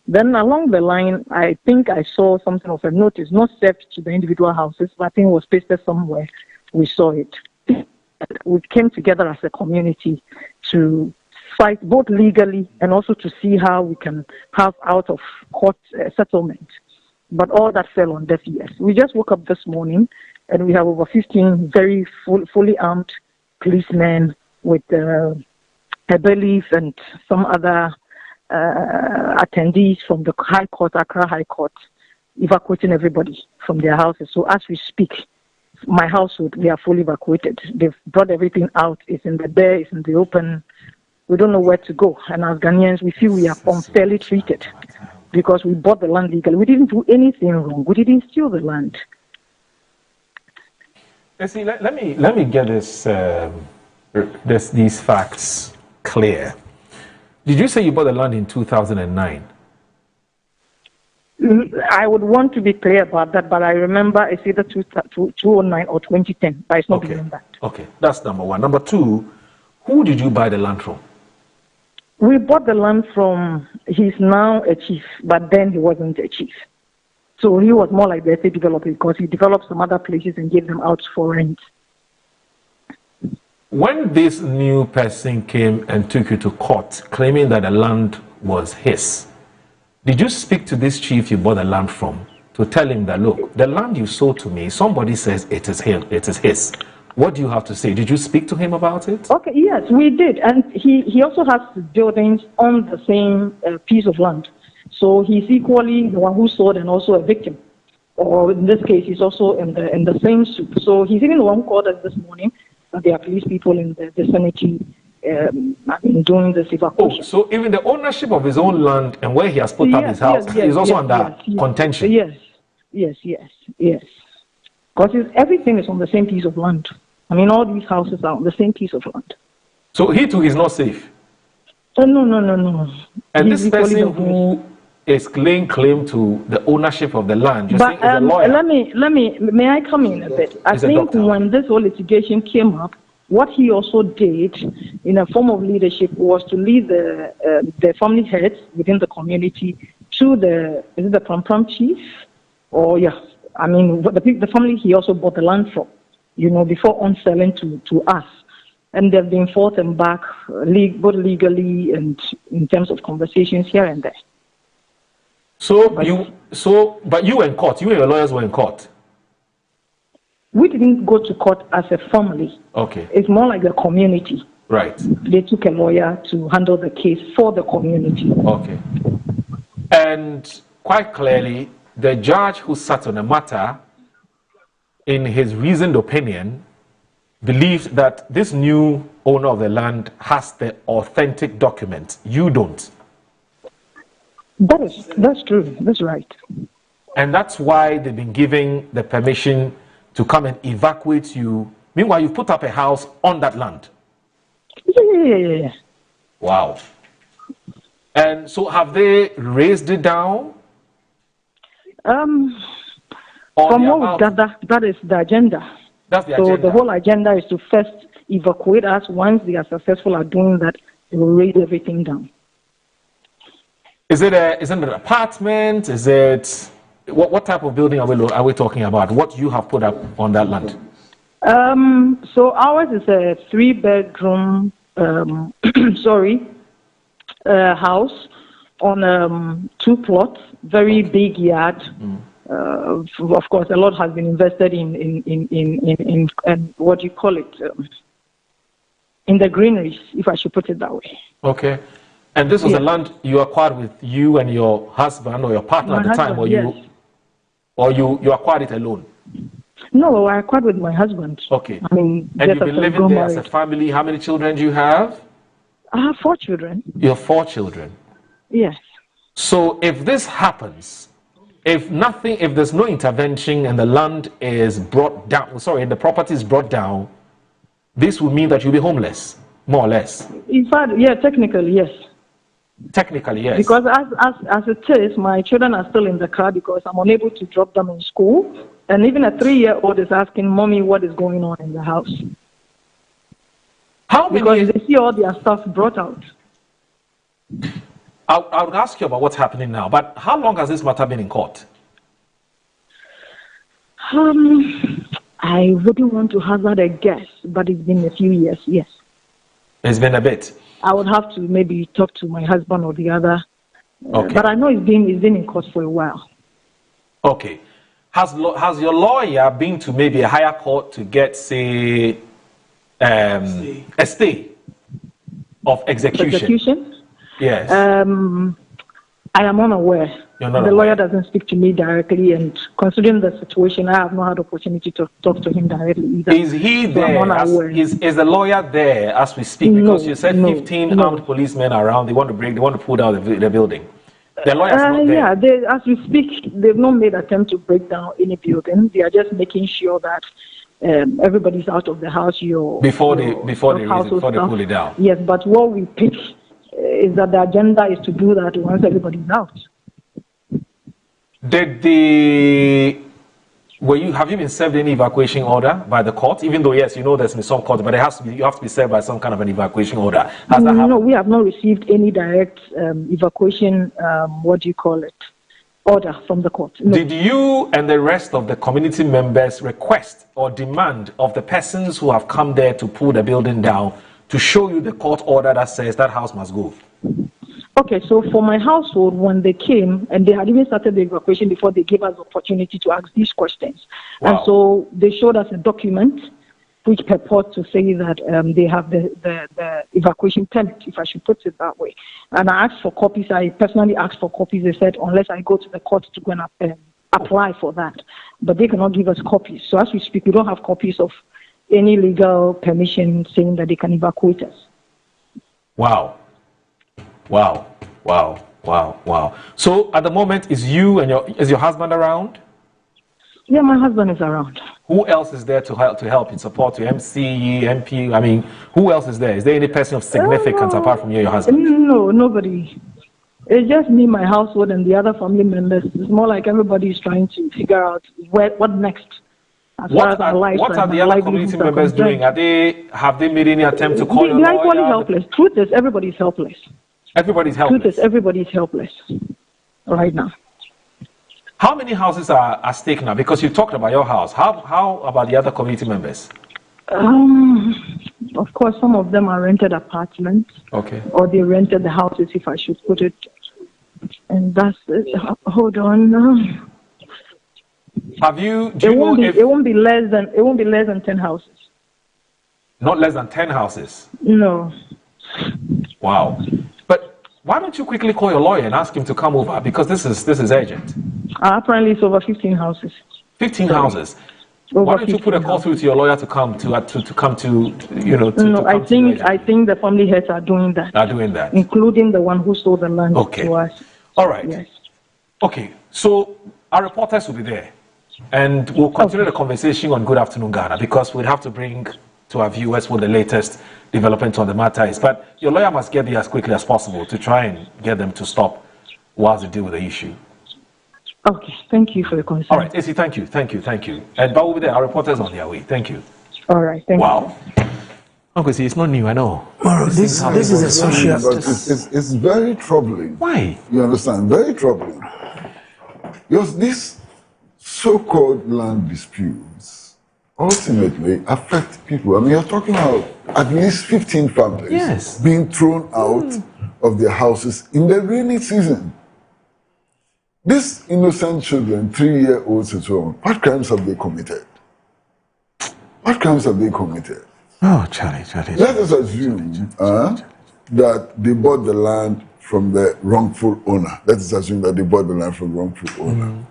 Then along the line, I think I saw something of a notice, not served to the individual houses, but I think it was pasted somewhere. We saw it. We came together as a community to fight both legally and also to see how we can have out of court settlement. But all that fell on deaf ears. We just woke up this morning and we have over 15 very fully armed policemen with a bailiff and some other attendees from the High Court, Accra High Court, evacuating everybody from their houses. So as we speak, my household, we are fully evacuated. They've brought everything out. It's in the bare, it's in the open. We don't know where to go. And as Ghanaians, we feel we are unfairly treated because we bought the land legally. We didn't do anything wrong. We didn't steal the land. See, let me get these facts clear. Did you say you bought the land in 2009? I would want to be clear about that, but I remember it's either 2009 or 2010, but it's not beyond that. Okay, that's number one. Number two, Who did you buy the land from? We bought the land from, he's now a chief, but then he wasn't a chief. So he was more like the estate developer because he developed some other places and gave them out for rent. When this new person came and took you to court claiming that the land was his, did you speak to this chief you bought the land from to tell him that, look, the land you sold to me, somebody says it is his. What do you have to say? Did you speak to him about it? Okay, yes, we did. And he also has buildings on the same piece of land. So he's equally the one who sold and also a victim. Or in this case, he's also in the same suit. So he's even the one who called us this morning. There are police people in the vicinity doing this evacuation. Oh, so even the ownership of his own land and where he has put up his house is also under contention? Yes. Because everything is on the same piece of land. I mean, all these houses are on the same piece of land. So he too is not safe? No. And this person who is laying claim to the ownership of the land, you're saying is a lawyer? May I come in a bit? I think when this whole litigation came up, what he also did in a form of leadership was to lead the family heads within the community to the Pram chief, the family he also bought the land from, before on selling to us. And they've been forth and back, both legally and in terms of conversations here and there. But you were in court. You and your lawyers were in court. We didn't go to court as a family. Okay. It's more like the community. Right. They took a lawyer to handle the case for the community. Okay. And quite clearly, the judge who sat on the matter, in his reasoned opinion, believed that this new owner of the land has the authentic document. You don't. That's true. That's right. And that's why they've been giving the permission to come and evacuate you. Meanwhile, you've put up a house on that land. Yeah. Wow. And so have they raised it down? From what we gather, that is the agenda. That's the agenda. So the whole agenda is to first evacuate us. Once they are successful at doing that, they will raise everything down. Is it an apartment? Is it what type of building are we talking about? What you have put up on that land? So ours is a 3-bedroom house on 2 plots, very big yard. Of course, a lot has been invested in what do you call it? In the greeneries, if I should put it that way. Okay. And this was the land you acquired with you and your husband or your partner at the time, or you acquired it alone? No, I acquired with my husband. Okay. I mean, and you've been living there as a family. How many children do you have? I have 4 children. You have 4 children? Yes. So if this happens, if there's no intervention and the land is brought down, the property is brought down, this will mean that you'll be homeless, more or less. In fact, technically, yes. Technically, yes. Because as it is, my children are still in the car because I'm unable to drop them in school. And even a 3-year-old is asking, Mommy, what is going on in the house? Because they see all their stuff brought out. I would ask you about what's happening now, but how long has this matter been in court? I wouldn't want to hazard a guess, but it's been a few years, yes. It's been a bit. I would have to maybe talk to my husband or the other. Okay. But I know it's been in court for a while. Okay. Has your lawyer been to maybe a higher court to get, say, a stay of execution? Execution? Yes. I am unaware. You're not the aware. lawyer doesn't speak to me directly, and considering the situation, I have not had opportunity to talk to him directly either. Is he there? Is the lawyer there as we speak? Because you said 15 armed policemen around. They want to pull down the building. The lawyer's not there. Yeah, as we speak, they've not made attempt to break down any building. They are just making sure that everybody's out of the house. Before they pull it down. Yes, but what we pick is that the agenda is to do that once everybody's out. Did the Have you been served any evacuation order by the court? Even though, yes, you know there's been some court, but you have to be served by some kind of an evacuation order. Has that happened? No, we have not received any direct evacuation, order from the court. No. Did you and the rest of the community members request or demand of the persons who have come there to pull the building down to show you the court order that says that house must go? Okay, so for my household, when they came, and they had even started the evacuation before they gave us the opportunity to ask these questions. Wow. And so they showed us a document which purports to say that they have the evacuation permit, if I should put it that way. And I asked for copies. I personally asked for copies. They said, unless I go to the court to go and apply for that. But they cannot give us copies. So as we speak, we don't have copies of any legal permission saying that they can evacuate us. Wow. Wow. Wow. Wow. Wow. So at the moment, is your husband around? Yeah, my husband is around. Who else is there to help in support to MC, MP? I mean, who else is there? Is there any person of significance apart from you and your husband? No, nobody. It's just me, my household, and the other family members. It's more like everybody is trying to figure out what next. What are the other community members doing? Have they made any attempt to call your lawyer? They are equally helpless. Truth is, everybody's helpless. Everybody's helpless. Truth is, everybody's helpless right now. How many houses are at stake now? Because you talked about your house. How about the other community members? Of course, some of them are rented apartments. Okay. Or they rented the houses, if I should put it. And that's it. Hold on. It won't be less than 10 houses. Not less than 10 houses? No. Wow. But why don't you quickly call your lawyer and ask him to come over? Because this is urgent. Apparently it's over 15 houses. 15 houses. Why don't you put a call through to your lawyer to come to No, I think the family heads are doing that. Are doing that. Including the one who sold the land to us. All right. Yes. Okay. So our reporters will be there. And we'll continue the conversation on Good Afternoon Ghana, because we'll have to bring to our viewers what the latest development on the matter is. But your lawyer must get there as quickly as possible to try and get them to stop whilst they deal with the issue. Okay, thank you for your concern. All right, AC, thank you. And but we'll be there. Our reporters on their way. Thank you. All right, thank you. Wow. Uncle, see, it's not new, I know. Maro, this is a social... But it's very troubling. Why? You understand? Very troubling. Because these so-called land disputes ultimately affect people. I mean, you're talking about at least 15 families being thrown out of their houses in the rainy season. These innocent children, 3-year-olds and so on, what crimes have they committed? What crimes have they committed? Oh, Charlie. Let us assume that they bought the land from the wrongful owner. Let us assume that they bought the land from the wrongful owner.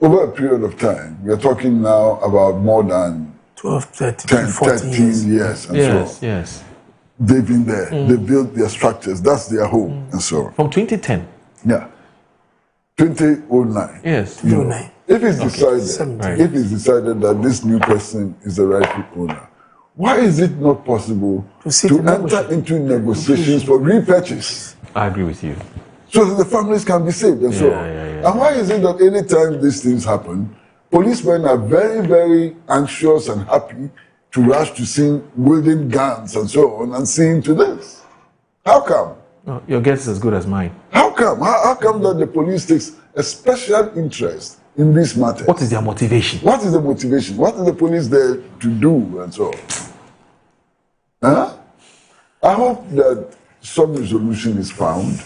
Over a period of time, we are talking now about more than 12, 13 years and so on. Yes. They've been there. They built their structures. That's their home and so on. From 2010? Yeah. 2009. Yes. If it's decided that this new person is the rightful owner, why is it not possible to enter into negotiations for repurchase? I agree with you. So that the families can be saved and so on. And why is it that anytime these things happen, policemen are very, very anxious and happy to rush to see wielding guns and so on and seeing to this? How come? Oh, your guess is as good as mine. How come? How come that the police takes a special interest in this matter? What is their motivation? What is the motivation? What is the police there to do and so on? I hope that some resolution is found.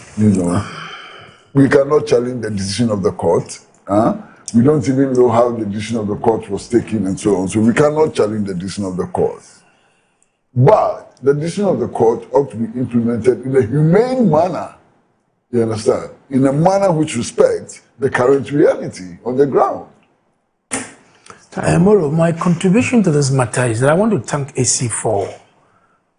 We cannot challenge the decision of the court. We don't even know how the decision of the court was taken and so on. So we cannot challenge the decision of the court. But the decision of the court ought to be implemented in a humane manner. You understand? In a manner which respects the current reality on the ground. Moro, my contribution to this matter is that I want to thank AC for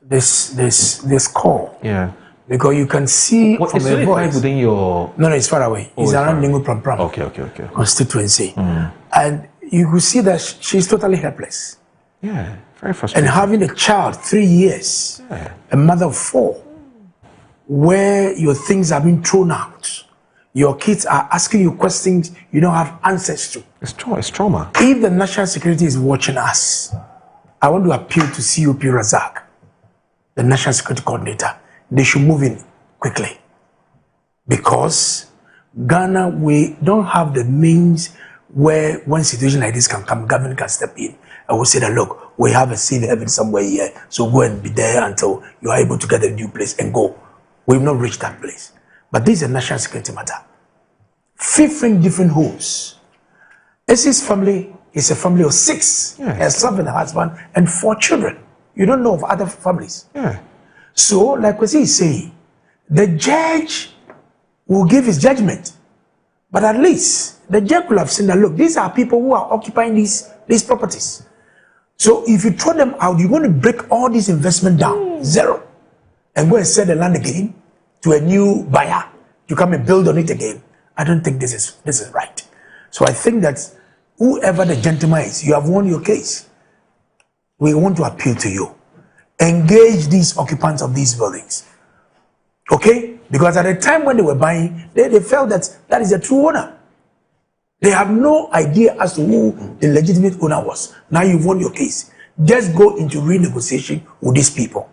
this call. Yeah. Because you can see from the voice within your... No, it's far away. It's around Lingu Prampram. Okay. Constituency. And you could see that she's totally helpless. Yeah, very frustrating. And having a child, 3 years, a mother of 4, where your things have been thrown out. Your kids are asking you questions you don't have answers to. It's trauma. If the national security is watching us, I want to appeal to COP Razak, the national security coordinator. They should move in quickly. Because Ghana, we don't have the means where one situation like this can come, government can step in. I will say that, look, we have a seal heaven somewhere here, so go and be there until you are able to get a new place and go. We've not reached that place. But this is a national security matter. 15 different homes. Essy's family is a family of 6, a son and a husband, and 4 children. You don't know of other families. Yeah. So, like what he's saying, the judge will give his judgment. But at least the judge will have seen that, look, these are people who are occupying these properties. So if you throw them out, you're going to break all this investment down, zero, and go and sell the land again to a new buyer to come and build on it again. I don't think this is right. So I think that whoever the gentleman is, you have won your case. We want to appeal to you. Engage these occupants of these buildings. Okay? Because at the time when they were buying, they felt that that is the true owner. They have no idea as to who the legitimate owner was. Now you've won your case. Just go into renegotiation with these people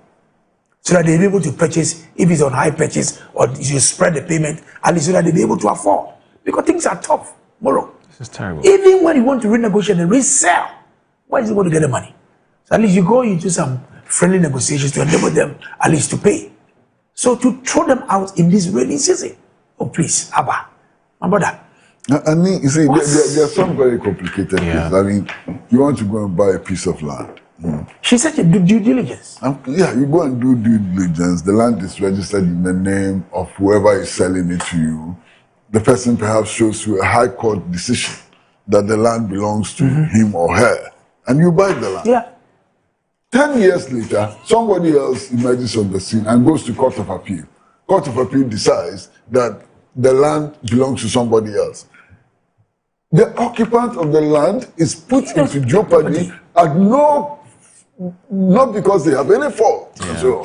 so that they'll be able to purchase, if it's on high purchase, or you spread the payment, at least so that they'll be able to afford. Because things are tough. Moro. This is terrible. Even when you want to renegotiate and resell, where is he going to get the money? So at least you go into some friendly negotiations to enable them at least to pay. So to throw them out in this rainy season, oh please, Abba, my brother. I mean, you see, there are some very complicated things. I mean, you want to go and buy a piece of land. She said you do due diligence. Yeah, you go and do due diligence. The land is registered in the name of whoever is selling it to you. The person perhaps shows you a high court decision that the land belongs to him or her, and you buy the land. Yeah. 10 years later, somebody else emerges on the scene and goes to Court of Appeal. Court of Appeal decides that the land belongs to somebody else. The occupant of the land is put into jeopardy at not because they have any fault. Yeah. So,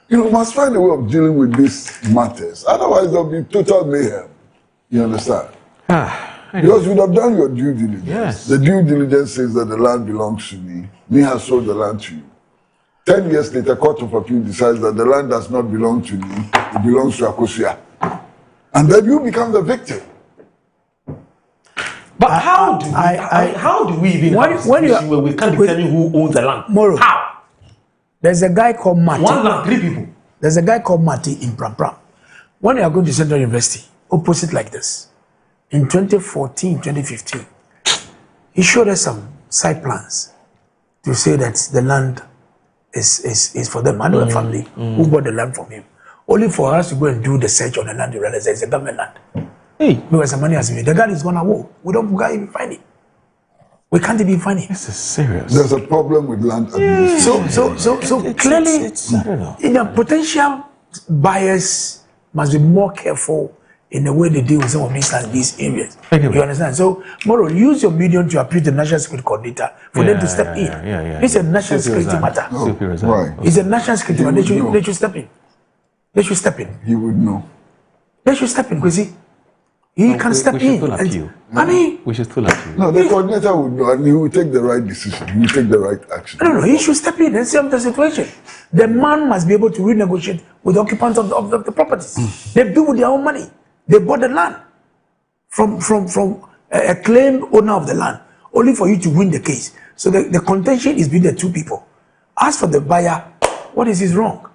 you must find a way of dealing with these matters. Otherwise, there'll be total mayhem. You understand? Because you would have done your due diligence. Yes. The due diligence says that the land belongs to me. Me has sold the land to you. 10 years later, Court of Appeal decides that the land does not belong to me. It belongs to Akosia. And then you become the victim. But how do we even have a situation where we can't determine who owns the land? Moro, how? There's a guy called Mati. One land, 3 people. There's a guy called Mati in Pram Pram. When you are going to Central University, opposite like this, in 2014, 2015, he showed us some side plans to say that the land is for them. I know a family who bought the land from him. Only for us to go and do the search on the land to realize it's a government land. Because the money has been. The guy is gonna war. We don't even find it. We can't even find it. This is serious. There's a problem with land abuse. So clearly, potential buyers must be more careful in the way they deal with some of these areas. You understand? So, Moro, use your medium to appeal the National Security Coordinator for them to step in. It's a national security matter. Right. It's a national security matter. They should step in. They should step in. He would know. They should step in, because he can step in. I mean, we should still appeal. No, the coordinator would know, and he will take the right decision. He will take the right action. No, he should step in and see the situation. The man must be able to renegotiate with the occupants of the properties. They do with their own money. They bought the land from a claimed owner of the land, only for you to win the case. So the contention is between the 2 people. As for the buyer, what is wrong?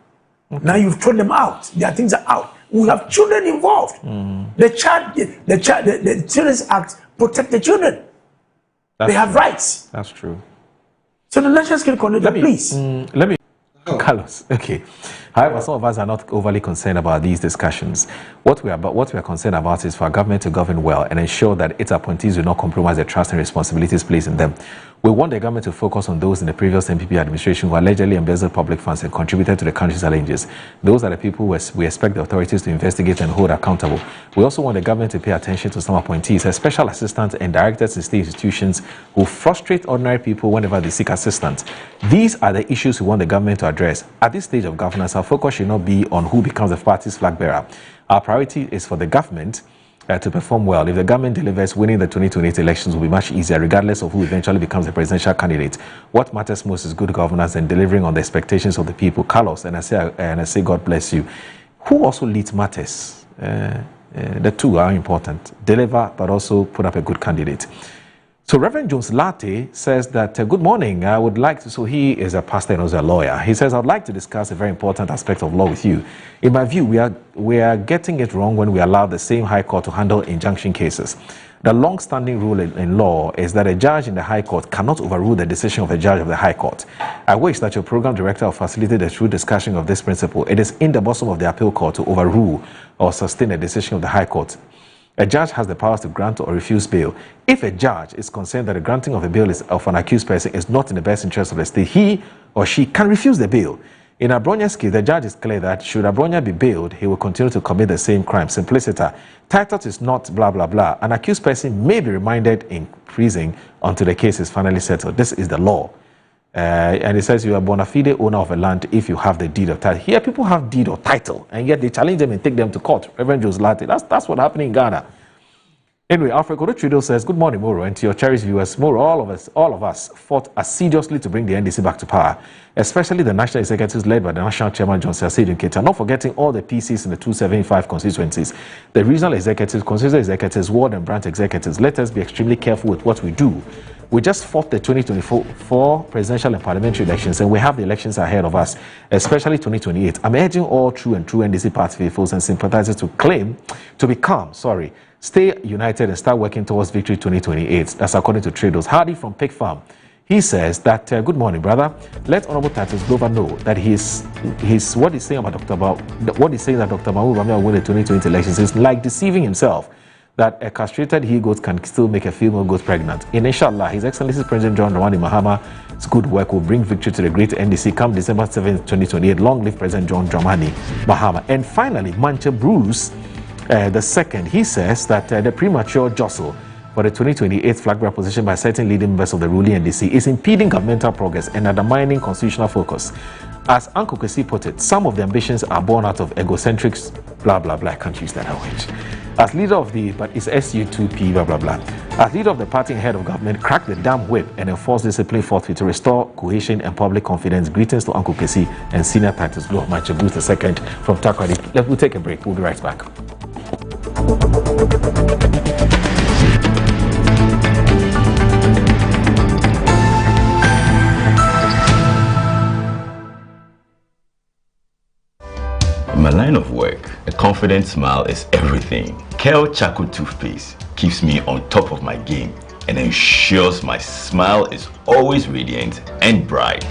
Now you've thrown them out. Their things are out. We have children involved. The Children's Act protect the children. They have rights. That's true. So the National Security Coordinator, please. Let me, Carlos. Okay. However, some of us are not overly concerned about these discussions. What we are concerned about is for our government to govern well and ensure that its appointees do not compromise the trust and responsibilities placed in them. We want the government to focus on those in the previous NPP administration who allegedly embezzled public funds and contributed to the country's challenges. Those are the people we expect the authorities to investigate and hold accountable. We also want the government to pay attention to some appointees, as special assistants and directors in state institutions who frustrate ordinary people whenever they seek assistance. These are the issues we want the government to address. At this stage of governance, our focus should not be on who becomes the party's flag bearer. Our priority is for the government to perform well. If the government delivers, winning the 2028 elections will be much easier, regardless of who eventually becomes the presidential candidate. What matters most is good governance and delivering on the expectations of the people. Carlos, and I say, God bless you. Who also leads matters? The two are important. Deliver, but also put up a good candidate. So Reverend Jones Latte says that, good morning, I would like to, so he is a pastor and also a lawyer. He says, I'd like to discuss a very important aspect of law with you. In my view, we are getting it wrong when we allow the same High Court to handle injunction cases. The long-standing rule in law is that a judge in the High Court cannot overrule the decision of a judge of the High Court. I wish that your program director will facilitate a true discussion of this principle. It is in the bosom of the appeal court to overrule or sustain a decision of the High Court. A judge has the powers to grant or refuse bail. If a judge is concerned that the granting of a bail of an accused person is not in the best interest of the state, he or she can refuse the bail. In Abronya's case, the judge is clear that should Abronya be bailed, he will continue to commit the same crime. Simpliciter. Title is not blah, blah, blah. An accused person may be remanded in prison until the case is finally settled. This is the law. And it says you are bona fide owner of a land if you have the deed of title. Here, people have deed or title, and yet they challenge them and take them to court. Reverend Jose Latte, that's what happened in Ghana. Anyway, Alfred Kodo says, good morning, Moro, and to your cherished viewers. Moro, all of us fought assiduously to bring the NDC back to power, especially the national executives led by the national chairman, John Sassedu Keita, not forgetting all the PCs in the 275 constituencies, the regional executives, constituency executives, ward and branch executives. Let us be extremely careful with what we do. We just fought the 2024 presidential and parliamentary elections, and we have the elections ahead of us, especially 2028. I'm urging all true NDC party faithfuls and sympathizers to stay united and start working towards victory 2028. That's according to Trados. Hardy from Pig Farm. He says that, good morning, brother. Let Honorable Titus Glover know that what he's saying that Dr. Mahmoud Bawumia will win the 2020 elections is like deceiving himself, that a castrated he-goat can still make a female goat pregnant. And inshallah, His Excellency President John Dramani Mahama's good work will bring victory to the great NDC come December 7th, 2028. Long live President John Dramani Mahama. And finally, Mancha Bruce the second, he says that the premature jostle for the 2028 flag bearer position by certain leading members of the ruling NDC is impeding governmental progress and undermining constitutional focus. As Uncle Kwesi put it, some of the ambitions are born out of egocentric blah blah blah. I can't use that language. As leader of the, but it's SU2P blah blah blah. As leader of the party and head of government, crack the damn whip and enforce discipline forthwith to restore cohesion and public confidence. Greetings to Uncle Kwesi and Senior Titus Glover Mancha Bruce II from Takoradi. We'll take a break. We'll be right back. In my line of work, a confident smile is everything. Kel Charcoal toothpaste keeps me on top of my game and ensures my smile is always radiant and bright.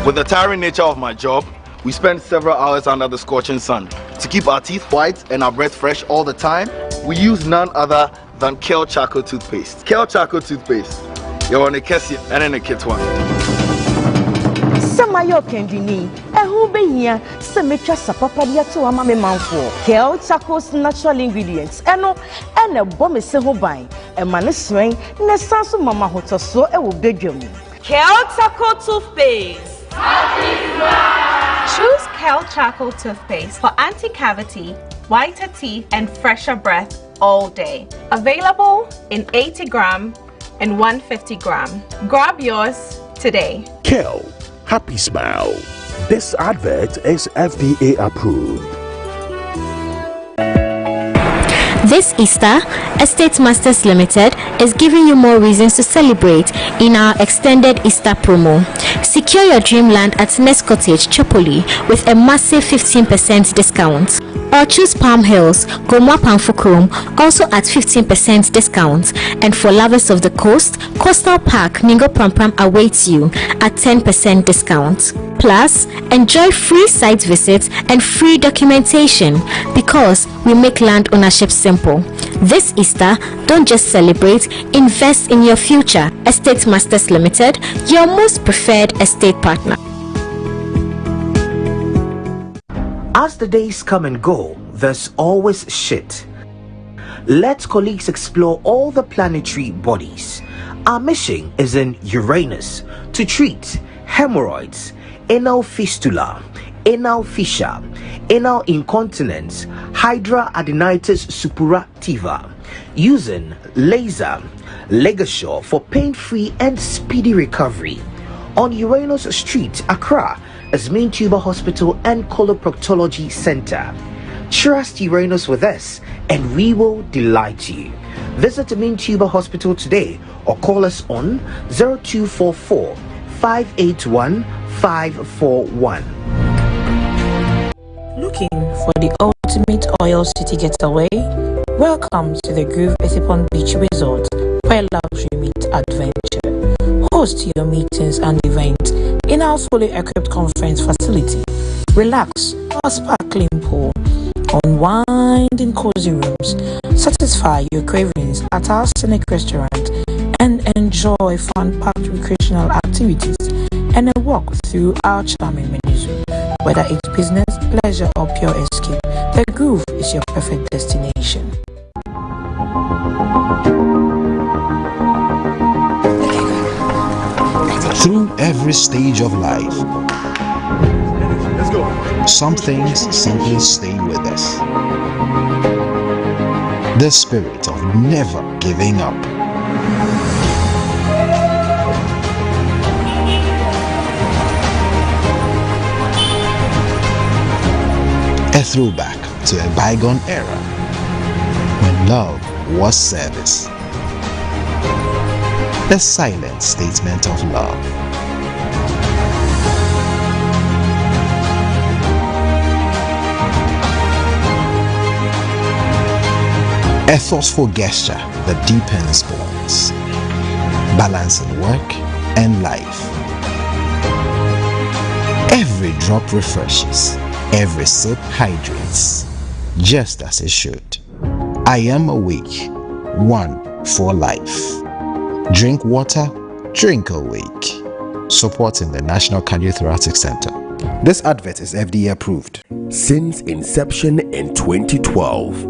With the tiring nature of my job, we spend several hours under the scorching sun. To keep our teeth white and our breath fresh all the time, we use none other than Kel Charcoal toothpaste. Kel Charcoal toothpaste. You're on a Kessie and in a kit one. Samayo Kendini, who be here, Semetra Sapapadia to a mammy manful. Kel Charcoal's natural ingredients, and a bomb is so buying, and man is swing, Nesansu Mama Hoto so a will beg you. Kel Charcoal toothpaste. Choose Kel Charcoal toothpaste for anti-cavity, whiter teeth, and fresher breath all day. Available in 80 gram and 150 gram. Grab yours today. Kel, happy smile. This advert is FDA approved. This Easter, Estate Masters Limited is giving you more reasons to celebrate in our extended Easter promo. Secure your dreamland at Nest Cottage, Chapoli with a massive 15% discount. Or choose Palm Hills, Gomwa Pamfukrom, also at 15% discount. And for lovers of the coast, Coastal Park, Ningo Prampram awaits you at 10% discount. Plus, enjoy free site visits and free documentation because we make land ownership simple. This Easter, don't just celebrate, invest in your future. Estate Masters Limited, your most preferred estate partner. As the days come and go, there's always shit. Let colleagues explore all the planetary bodies. Our mission is in Uranus to treat hemorrhoids, anal fistula, anal fissure, anal incontinence, hidradenitis suppurativa, using laser Legasure for pain-free and speedy recovery. On Uranus Street, Accra, as Main Tuber Hospital and Coloproctology Center. Trust Uranus with us and we will delight you. Visit Main Tuber Hospital today or call us on 0244 581 541. Looking for the ultimate oil city getaway? Welcome to the Groove Esipon Beach Resort, where luxury meets adventure. Host your meetings and events in our fully equipped conference facility. Relax our sparkling pool, unwind in cozy rooms, satisfy your cravings at our scenic restaurant, and enjoy fun-packed recreational activities and a walk through our charming menus. Whether it's business, leisure, or pure escape, the Groove is your perfect destination. Through every stage of life, some things simply stay with us. The spirit of never giving up. A throwback to a bygone era when love was service. A silent statement of love. A thoughtful gesture that deepens bonds, balancing work and life. Every drop refreshes, every sip hydrates, just as it should. I am awake, one for life. Drink water, drink awake. Supporting the National Cardiothoracic Center. This advert is FDA approved. Since inception in 2012,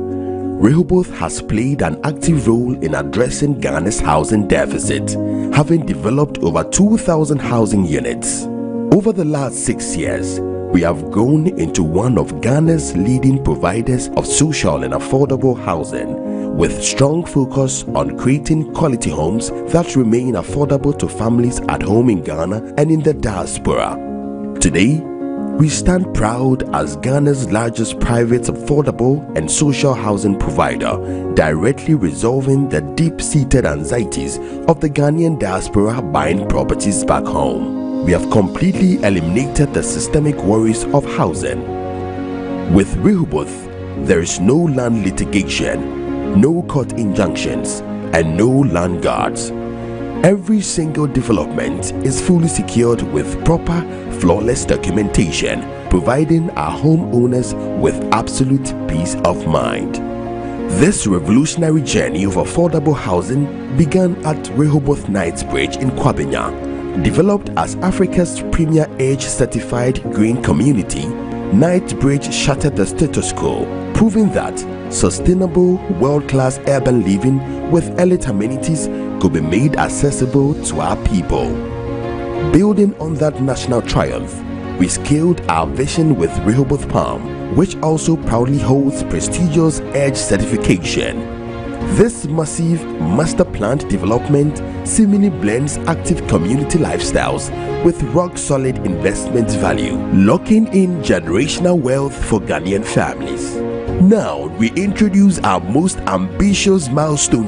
Rehoboth has played an active role in addressing Ghana's housing deficit, having developed over 2,000 housing units. Over the last 6 years, we have grown into one of Ghana's leading providers of social and affordable housing, with strong focus on creating quality homes that remain affordable to families at home in Ghana and in the diaspora. Today, we stand proud as Ghana's largest private affordable and social housing provider, directly resolving the deep-seated anxieties of the Ghanaian diaspora buying properties back home. We have completely eliminated the systemic worries of housing. With Rehoboth, there is no land litigation, no court injunctions, and no land guards. Every single development is fully secured with proper, flawless documentation, providing our homeowners with absolute peace of mind. This revolutionary journey of affordable housing began at Rehoboth Knightsbridge in Kwabena. Developed as Africa's premier age-certified green community, Knightsbridge shattered the status quo, proving that sustainable, world-class urban living with elite amenities could be made accessible to our people. Building on that national triumph, we scaled our vision with Rehoboth Palm, which also proudly holds prestigious EDGE certification. This massive master-planned development seemingly blends active community lifestyles with rock-solid investment value, locking in generational wealth for Ghanaian families. Now, we introduce our most ambitious milestone